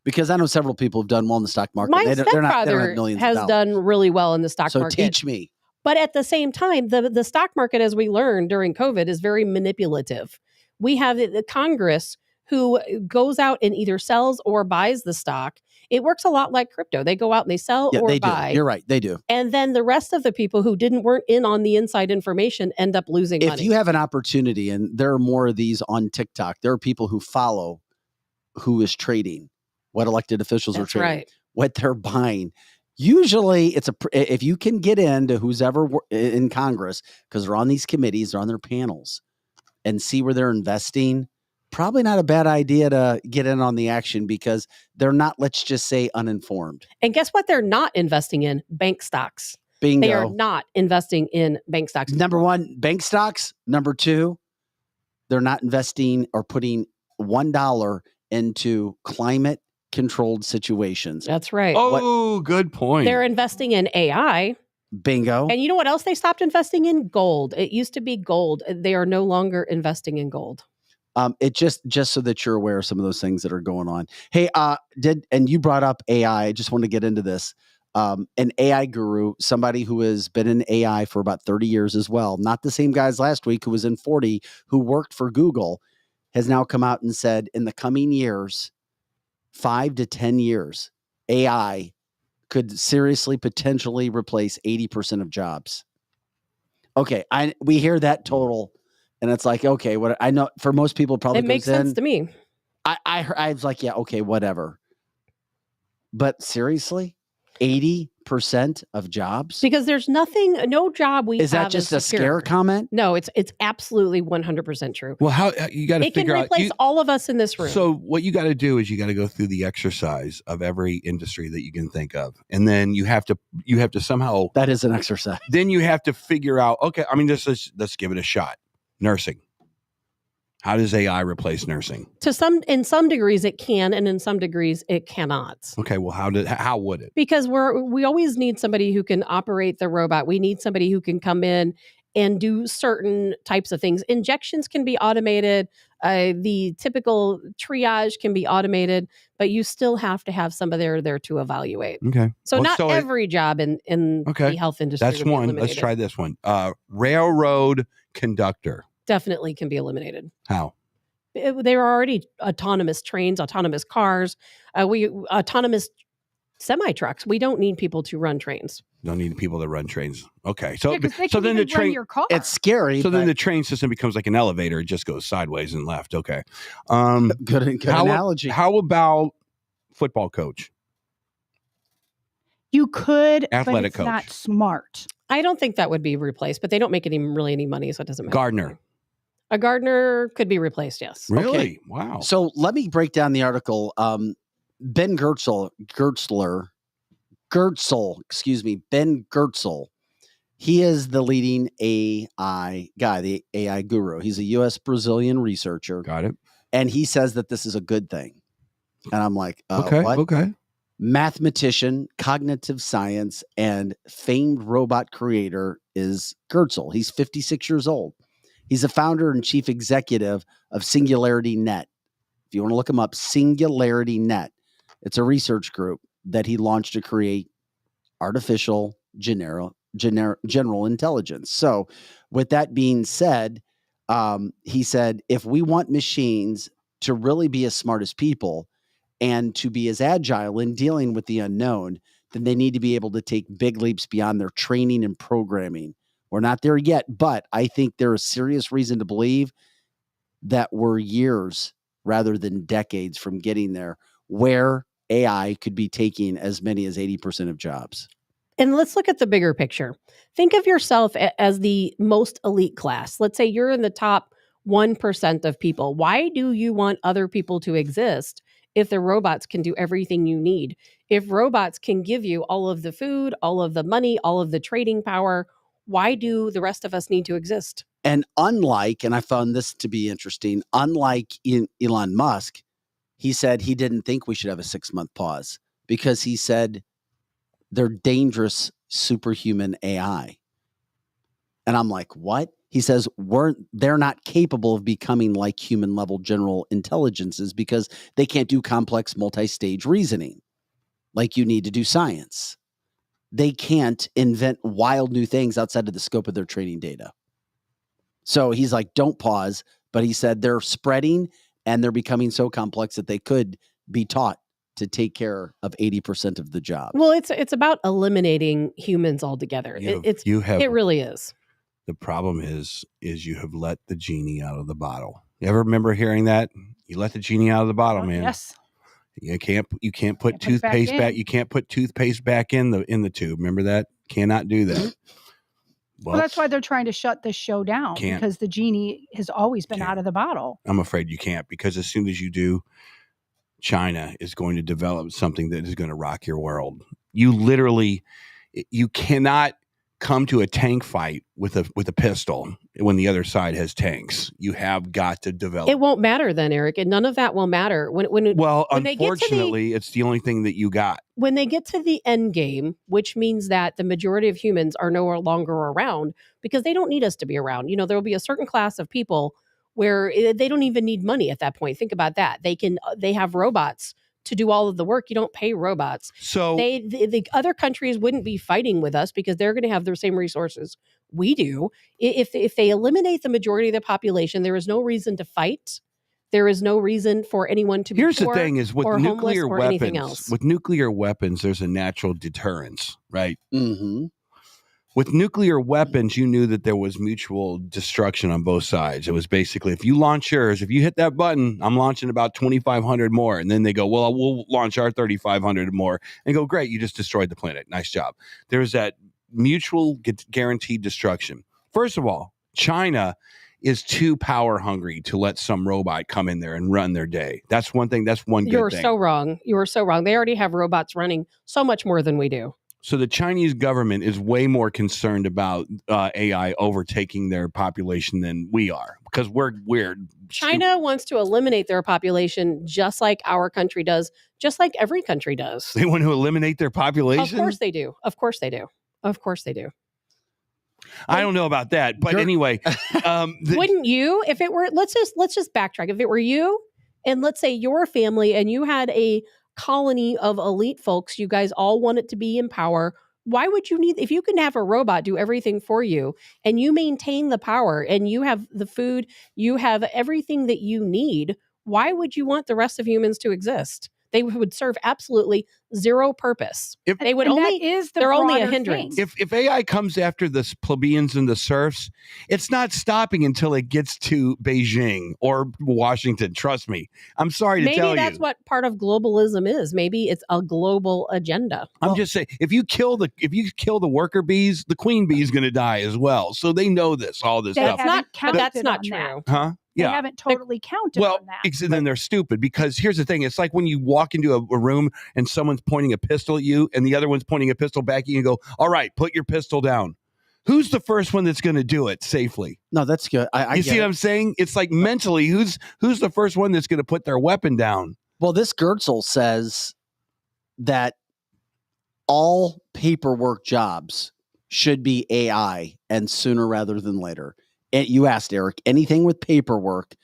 Because I know several people have done well in the stock market. My they don't have stepfather millions has of dollars. done really well in the stock So market. teach me. But at the same time, the stock market, as we learned during COVID, is very manipulative. We have the Congress who goes out and either sells or buys the stock. It works a lot like crypto. They go out and they sell or they buy. do. You're right. They do. And then the rest of the people who weren't in on the inside information end up losing If money. you have an opportunity, and there are more of these on TikTok, there are people who follow who is trading, what elected officials That's are trading, right. what they're buying. Usually, if you can get into who's ever in Congress, because they're on these committees, they're on their panels, and see where they're investing, probably not a bad idea to get in on the action because they're not, let's just say, uninformed. And guess what? They're not investing in bank stocks. Bingo. They are not investing in bank stocks. Number one, bank stocks. Number two, they're not investing or putting $1 into climate controlled situations. That's right. Oh, good point. They're investing in AI. Bingo. And you know what else they stopped investing in? Gold. It used to be gold. They are no longer investing in gold. It just so that you're aware of some of those things that are going on. Hey, and you brought up AI. I just want to get into this. An AI guru, somebody who has been in AI for about 30 years as well, not the same guy as last week who was in 40, who worked for Google, has now come out and said in the coming years, 5 to 10 years, AI could seriously potentially replace 80% of jobs. Okay, we hear that total, and it's like, okay, what I know for most people probably it makes sense to me. I was like, yeah, okay, whatever. But seriously, 80% of jobs? Because there's no job we Is have that just is a secure. scare comment? No, it's absolutely 100% true. Well, how you got to figure out? It can replace all of us in this room. So what you got to do is you got to go through the exercise of every industry that you can think of, and then you have to somehow. That is an exercise. Then you have to figure out. Okay, I mean, let's give it a shot. Nursing. How does AI replace nursing? In some degrees it can, and in some degrees it cannot. Okay, well, how would it? Because we always need somebody who can operate the robot. We need somebody who can come in and do certain types of things. Injections can be automated. The typical triage can be automated, but you still have to have somebody there to evaluate. Okay. So not every job in the health industry. That's one. Let's try this one. Railroad conductor. Definitely can be eliminated. How? There are already autonomous trains, autonomous cars, autonomous semi-trucks. We don't need people to run trains. Don't need people to run trains. Okay. So they so can then the even train run your car. It's scary. So then the train system becomes like an elevator. It just goes sideways and left. Okay. Good analogy. How about football coach? You could, Athletic but it's coach. not smart. I don't think that would be replaced, but they don't make any money, so it doesn't matter. Gardener. A gardener could be replaced, yes. Really? Okay. Wow. So let me break down the article. Ben Gertzel, Ben Gertzel. He is the leading AI guy, the AI guru. He's a U.S. Brazilian researcher. Got it. And he says that this is a good thing. And I'm like, okay, what? Okay. Mathematician, cognitive science, and famed robot creator is Gertzel. He's 56 years old. He's the founder and chief executive of Singularity Net. If you want to look him up, Singularity Net. It's a research group that he launched to create artificial general intelligence. So with that being said, he said, if we want machines to really be as smart as people and to be as agile in dealing with the unknown, then they need to be able to take big leaps beyond their training and programming. We're not there yet, but I think there is serious reason to believe that we're years rather than decades from getting there, where AI could be taking as many as 80% of jobs. And let's look at the bigger picture. Think of yourself as the most elite class. Let's say you're in the top 1% of people. Why do you want other people to exist if the robots can do everything you need? If robots can give you all of the food, all of the money, all of the trading power, why do the rest of us need to exist? And unlike, and I found this to be interesting, unlike Elon Musk, he said he didn't think we should have a 6-month pause because he said they're dangerous superhuman AI. And I'm like, what? He says they're not capable of becoming like human level general intelligences because they can't do complex multi-stage reasoning like you need to do science. They can't invent wild new things outside of the scope of their training data. So he's like, don't pause. But he said they're spreading and they're becoming so complex that they could be taught to take care of 80% of the job. Well, it's about eliminating humans altogether. It really is. The problem is you have let the genie out of the bottle. You ever remember hearing that? You let the genie out of the bottle, man. Yes. You can't put toothpaste back. You can't put toothpaste back in the tube. Remember that? Cannot do that. Well, that's why they're trying to shut this show down because the genie has always been out of the bottle. I'm afraid you can't, because as soon as you do, China is going to develop something that is going to rock your world. You cannot come to a tank fight with a pistol when the other side has tanks. You have got to develop. It won't matter then, Eric, and none of that will matter when unfortunately, it's the only thing that you got. When they get to the end game, which means that the majority of humans are no longer around because they don't need us to be around. There will be a certain class of people where they don't even need money at that point. Think about that. They have robots to do all of the work. You don't pay robots. So the other countries wouldn't be fighting with us because they're going to have the same resources we do. If they eliminate the majority of the population, there is no reason to fight. There is no reason for anyone to be Here's poor the thing is with or nuclear homeless or anything else. With nuclear weapons, there's a natural deterrence, right? Mm-hmm. With nuclear weapons, you knew that there was mutual destruction on both sides. It was basically, if you launch yours, if you hit that button, I'm launching about 2,500 more. And then they go, well, we'll launch our 3,500 more. And go, great, you just destroyed the planet. Nice job. There's that mutual guaranteed destruction. First of all, China is too power hungry to let some robot come in there and run their day. That's one thing. That's one good thing. You're so wrong. You are so wrong. They already have robots running so much more than we do. So the Chinese government is way more concerned about AI overtaking their population than we are, because we're weird. China wants to eliminate their population just like our country does, just like every country does. They want to eliminate their population? Of course they do. Of course they do. Of course they do. I don't know about that, but anyway, wouldn't you? If it were, let's just backtrack. If it were you, and let's say your family, and you had a colony of elite folks, you guys all want it to be in power. Why would you need, if you can have a robot do everything for you and you maintain the power and you have the food, you have everything that you need, why would you want the rest of humans to exist? They would serve absolutely zero purpose. They're only a hindrance. If AI comes after the plebeians and the serfs, it's not stopping until it gets to Beijing or Washington. Trust me. I'm sorry to tell you. Maybe that's what part of globalism is. Maybe it's a global agenda. I'm just saying, if you kill the worker bees, the queen bee is going to die as well. So they know all this stuff. That's not true. Huh? They haven't totally counted on that. Then they're stupid, because here's the thing. It's like when you walk into a room and someone's pointing a pistol at you and the other one's pointing a pistol back at you and go, all right, put your pistol down. Who's the first one that's going to do it safely? No, that's good. You see what I'm saying? It's like mentally, who's the first one that's going to put their weapon down? Well, this Gertzel says that all paperwork jobs should be AI, and sooner rather than later. And you asked, Eric, anything with paperwork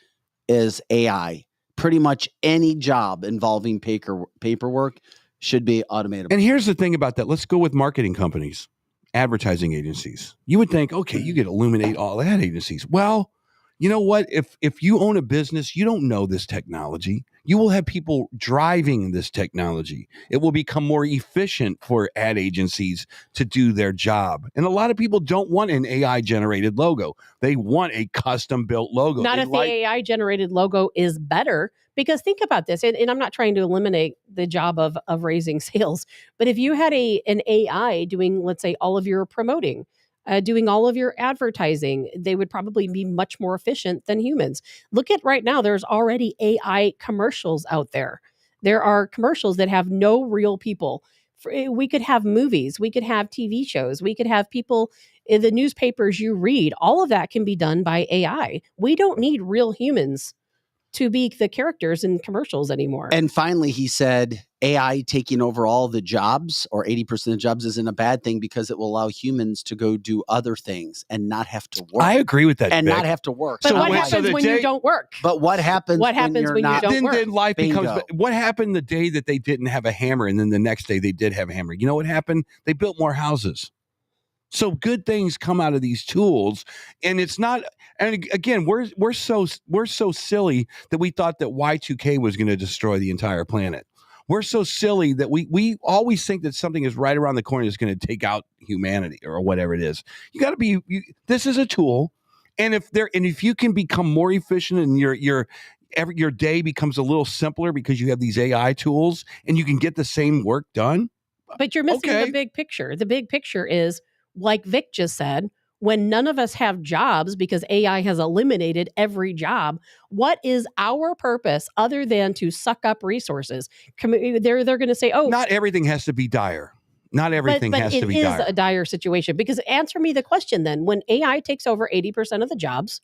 is AI. Pretty much any job involving paperwork should be automated. And here's the thing about that. Let's go with marketing companies, advertising agencies. You would think, okay, you could eliminate all ad agencies. Well, you know what? If you own a business, you don't know this technology. You will have people driving this technology. It will become more efficient for ad agencies to do their job. And a lot of people don't want an AI generated logo. They want a custom built logo. Not if the AI generated logo is better. Because think about this, and I'm not trying to eliminate the job of raising sales, but if you had an AI doing, let's say, all of your promoting, doing all of your advertising, they would probably be much more efficient than humans. Look at right now, there's already AI commercials out there. There are commercials that have no real people. We could have movies, we could have TV shows, we could have people in the newspapers you read. All of that can be done by AI. We don't need real humans to be the characters in commercials anymore. And finally, he said AI taking over all the jobs, or 80% of jobs, isn't a bad thing because it will allow humans to go do other things and not have to work. I agree with that, and Vic. not have to work. But what happens when you don't work? But what happens when you're not? Then life becomes. Bingo. What happened the day that they didn't have a hammer, and then the next day they did have a hammer? You know what happened? They built more houses. So good things come out of these tools, and it's not. And again, we're so silly that we thought that Y2K was going to destroy the entire planet. We're so silly that we always think that something is right around the corner that's going to take out humanity or whatever it is. You got to be. This is a tool, and if you can become more efficient and your day becomes a little simpler because you have these AI tools and you can get the same work done. But you're missing the big picture. The big picture is, like Vic just said, when none of us have jobs because AI has eliminated every job, what is our purpose other than to suck up resources? They're going to say, oh, not everything has to be dire. Not everything has to be dire. But it is a dire situation, because answer me the question then, when AI takes over 80% of the jobs,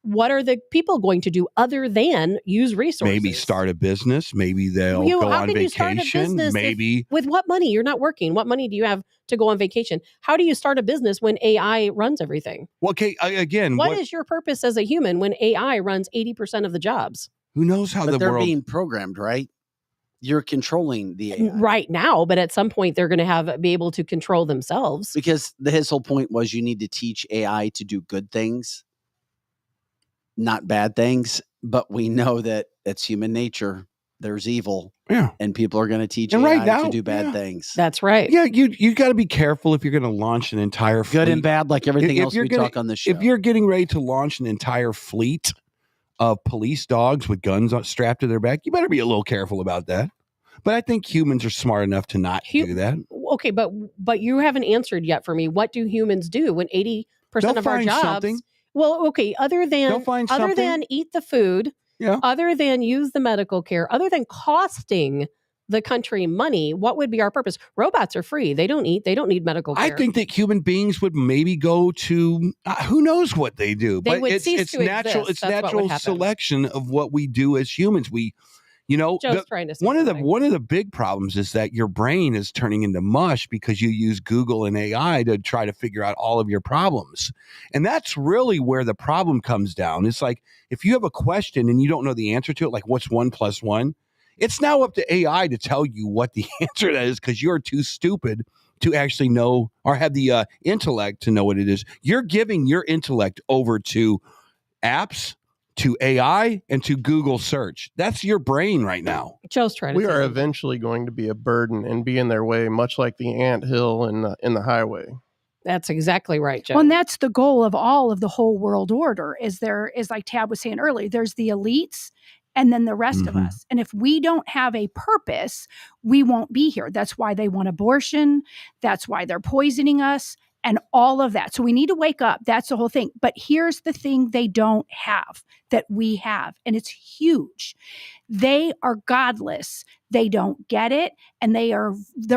what are the people going to do other than use resources? Maybe start a business. Maybe they'll go on vacation. You start a business with what money? You're not working. What money do you have to go on vacation? How do you start a business when AI runs everything? Well, okay, again, what is your purpose as a human when AI runs 80% of the jobs? Who knows how they're being programmed, right? You're controlling the AI right now, but at some point they're going to be able to control themselves. Because his whole point was you need to teach AI to do good things, not bad things. But we know that it's human nature. There's evil, and people are going to teach AI to do bad things. That's right. Yeah, you got to be careful if you're going to launch an entire fleet. Good and bad, like everything else we talk on this show. If you're getting ready to launch an entire fleet of police dogs with guns strapped to their back, you better be a little careful about that. But I think humans are smart enough to not do that. Okay, but you haven't answered yet for me. What do humans do when 80% of our jobs? Something. Well, okay, other than eat the food, other than use the medical care, other than costing the country money, what would be our purpose? Robots are free. They don't eat. They don't need medical care. I think that human beings would maybe go to who knows what they do. They but would it's natural. Exist. It's natural selection of what we do as humans. Trying to say one of the big problems is that your brain is turning into mush because you use Google and AI to try to figure out all of your problems. And that's really where the problem comes down. It's like, if you have a question and you don't know the answer to it, like what's 1 + 1, it's now up to AI to tell you what the answer to that is, because you're too stupid to actually know or have the intellect to know what it is. You're giving your intellect over to apps, to AI, and to Google search. That's your brain right now. Joe's trying to We are eventually going to be a burden and be in their way, much like the anthill in the highway. That's exactly right, Joe. Well, and that's the goal of all of the whole world order. Is like Tab was saying earlier, there's the elites and then the rest of us. And if we don't have a purpose, we won't be here. That's why they want abortion. That's why they're poisoning us. And all of that. So we need to wake up. That's the whole thing. But here's the thing they don't have that we have. And it's huge. They are godless. They don't get it. And they're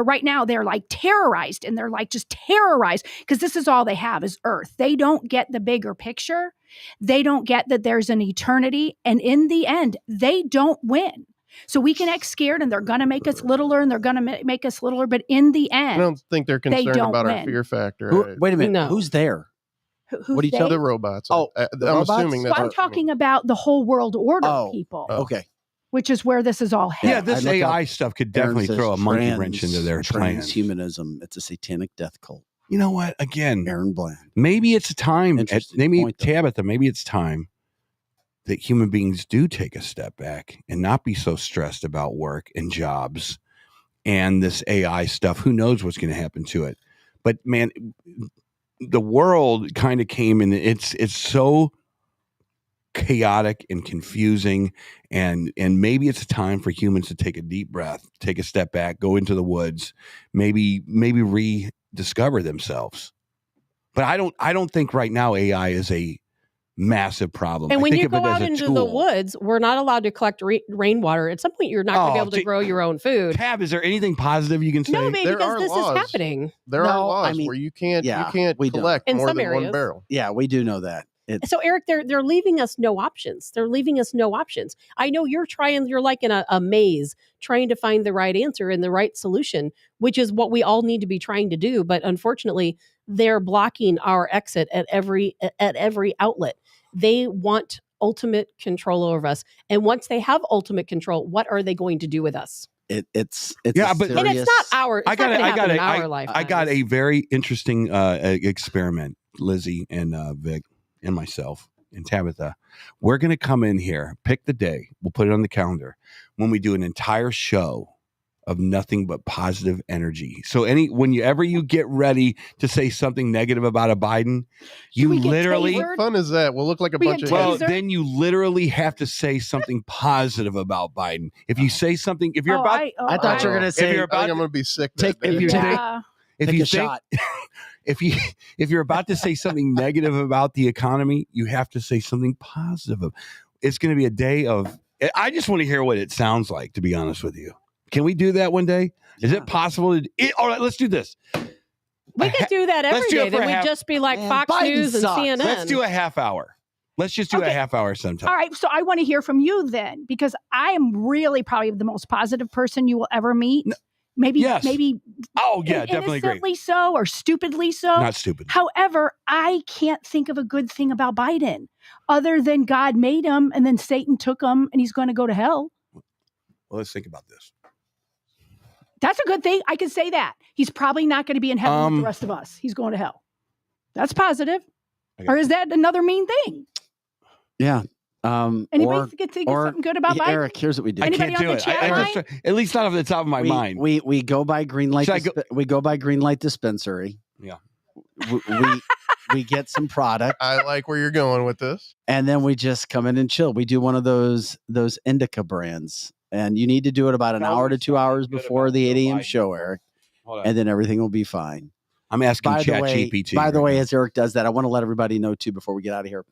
right now, they're like terrorized. And they're like just terrorized because this is all they have is earth. They don't get the bigger picture. They don't get that there's an eternity. And in the end, they don't win. So we can act scared and they're going to make us littler and they're going to make us littler. But in the end, I don't think they're concerned about our fear factor. Wait a minute. No. Who's there? What do you tell the robots? I'm assuming that. I'm talking about the whole world order people. Okay. Which is where this is all headed. Yeah, this AI stuff could definitely throw a monkey wrench into their plans. Transhumanism. It's a satanic death cult. You know what? Again, Aaron Bland. Maybe it's time. Maybe point, Tabitha. Maybe it's time that human beings do take a step back and not be so stressed about work and jobs and this AI stuff. Who knows what's going to happen to it? But man, the world kind of came in. It's so chaotic and confusing, and maybe it's time for humans to take a deep breath, take a step back, go into the woods, maybe rediscover themselves. But I don't think right now AI is a massive problem. And I when think you of go it as out a into tool. the woods, we're not allowed to collect rainwater. At some point, you're not going to be able to grow your own food. Tab, is there anything positive you can say? No, because this is happening. There are laws where you can't collect in more some than areas. one barrel. Yeah, we do know that. So Eric, they're leaving us no options. They're leaving us no options. I know you're like in a maze trying to find the right answer and the right solution, which is what we all need to be trying to do. But unfortunately, they're blocking our exit at every outlet. They want ultimate control over us. And once they have ultimate control, what are they going to do with us? It's yeah, but and it's not our. It's I got a very interesting experiment, Lizzie and Vic and myself and Tabitha. We're going to come in here, pick the day. We'll put it on the calendar when we do an entire show of nothing but positive energy. So whenever you get ready to say something negative about a Biden, you literally, what fun is that? We'll look like a bunch of then you literally have to say something positive about Biden. If you say something, if you're about, I thought you were going to say, I'm going to be sick. If you're about to say something negative about the economy, you have to say something positive. It's going to be a day of. I just want to hear what it sounds like. To be honest with you, can we do that one day? Is it possible? All right, let's do this. We could do that every day. Then we'd just be like Fox News and CNN. Let's do a half hour. Let's just do a half hour sometime. All right. So I want to hear from you then, because I am really probably the most positive person you will ever meet. No. Maybe. Oh yeah, definitely agree. Innocently so or stupidly so. Not stupid. However, I can't think of a good thing about Biden other than God made him and then Satan took him and he's going to go to hell. Well, let's think about this. That's a good thing. I can say that. He's probably not going to be in heaven with the rest of us. He's going to hell. That's positive. Or is that another mean thing? Yeah. Anybody get something good about Biden? Eric, here's what we do. Anybody on the chat line? At least not off the top of my mind. We go by green light. We go by green light dispensary. Yeah. We get some product. I like where you're going with this. And then we just come in and chill. We do one of those indica brands. And you need to do it about an hour to 2 hours before the 8 a.m. show, Eric. And then everything will be fine. I'm asking ChatGPT. By the way, as Eric does that, I want to let everybody know, too, before we get out of here.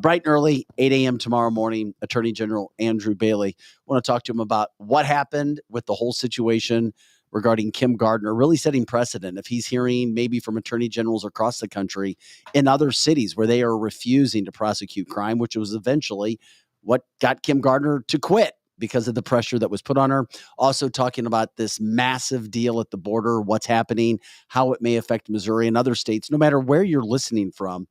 Bright and early, 8 a.m. tomorrow morning, Attorney General Andrew Bailey. I want to talk to him about what happened with the whole situation regarding Kim Gardner, really setting precedent. If he's hearing maybe from attorney generals across the country in other cities where they are refusing to prosecute crime, which was eventually what got Kim Gardner to quit because of the pressure that was put on her. Also talking about this massive deal at the border, what's happening, how it may affect Missouri and other states. No matter where you're listening from,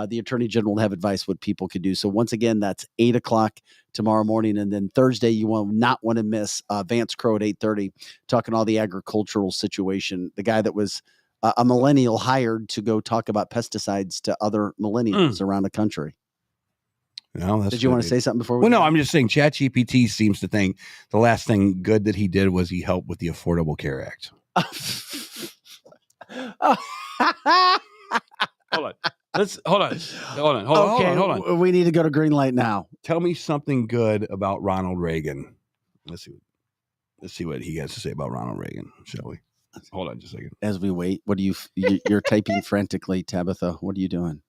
the Attorney General will have advice what people could do. So once again, that's 8 o'clock tomorrow morning. And then Thursday, you will not want to miss Vance Crowe at 8:30, talking all the agricultural situation. The guy that was a millennial hired to go talk about pesticides to other millennials around the country. No, did you want to say something before we no, I'm just saying ChatGPT seems to think the last thing good that he did was he helped with the Affordable Care Act. Hold on. Hold on. We need to go to green light now. Tell me something good about Ronald Reagan. Let's see what he has to say about Ronald Reagan, shall we? Hold on just a second. As we wait, what do you're typing frantically, Tabitha? What are you doing?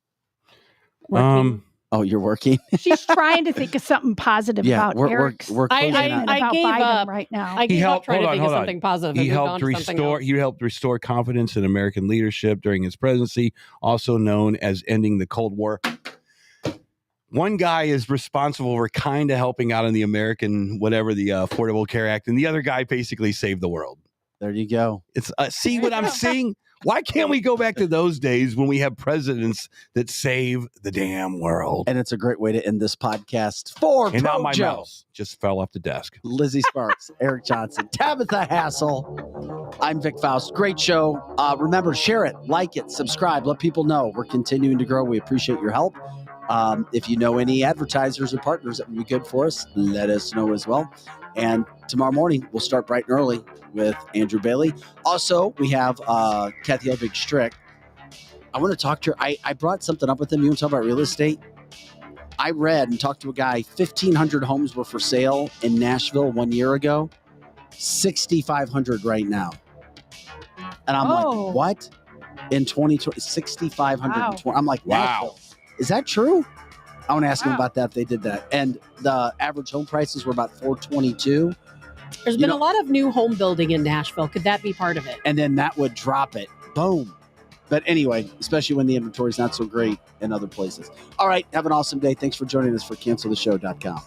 Working. Oh, you're working? She's trying to think of something positive about Eric's. I gave up right now. I gave up trying to think of something positive. He helped restore confidence in American leadership during his presidency, also known as ending the Cold War. One guy is responsible for kind of helping out in the American, whatever, the Affordable Care Act, and the other guy basically saved the world. There you go. It's see what I'm saying? Why can't we go back to those days when we have presidents that save the damn world? And it's a great way to end this podcast. For and now my Joe, mouse just fell off the desk. Lizzie Sparks, Eric Johnson, Tabitha Hassel. I'm Vic Faust. Great show. Remember, share it, like it, subscribe. Let people know we're continuing to grow. We appreciate your help. If you know any advertisers or partners that would be good for us, let us know as well. And tomorrow morning, we'll start bright and early with Andrew Bailey. Also, we have Kathy Elbig-Strick. I want to talk to her. I brought something up with him. You want to talk about real estate? I read and talked to a guy, 1,500 homes were for sale in Nashville 1 year ago, 6,500 right now. And I'm like, what? In 2020, 6,500. Wow. I'm like, wow. Is that true? I want to ask him about that if they did that. And the average home prices were about $422. There's been a lot of new home building in Nashville. Could that be part of it? And then that would drop it. Boom. But anyway, especially when the inventory is not so great in other places. All right. Have an awesome day. Thanks for joining us for CancelTheShow.com.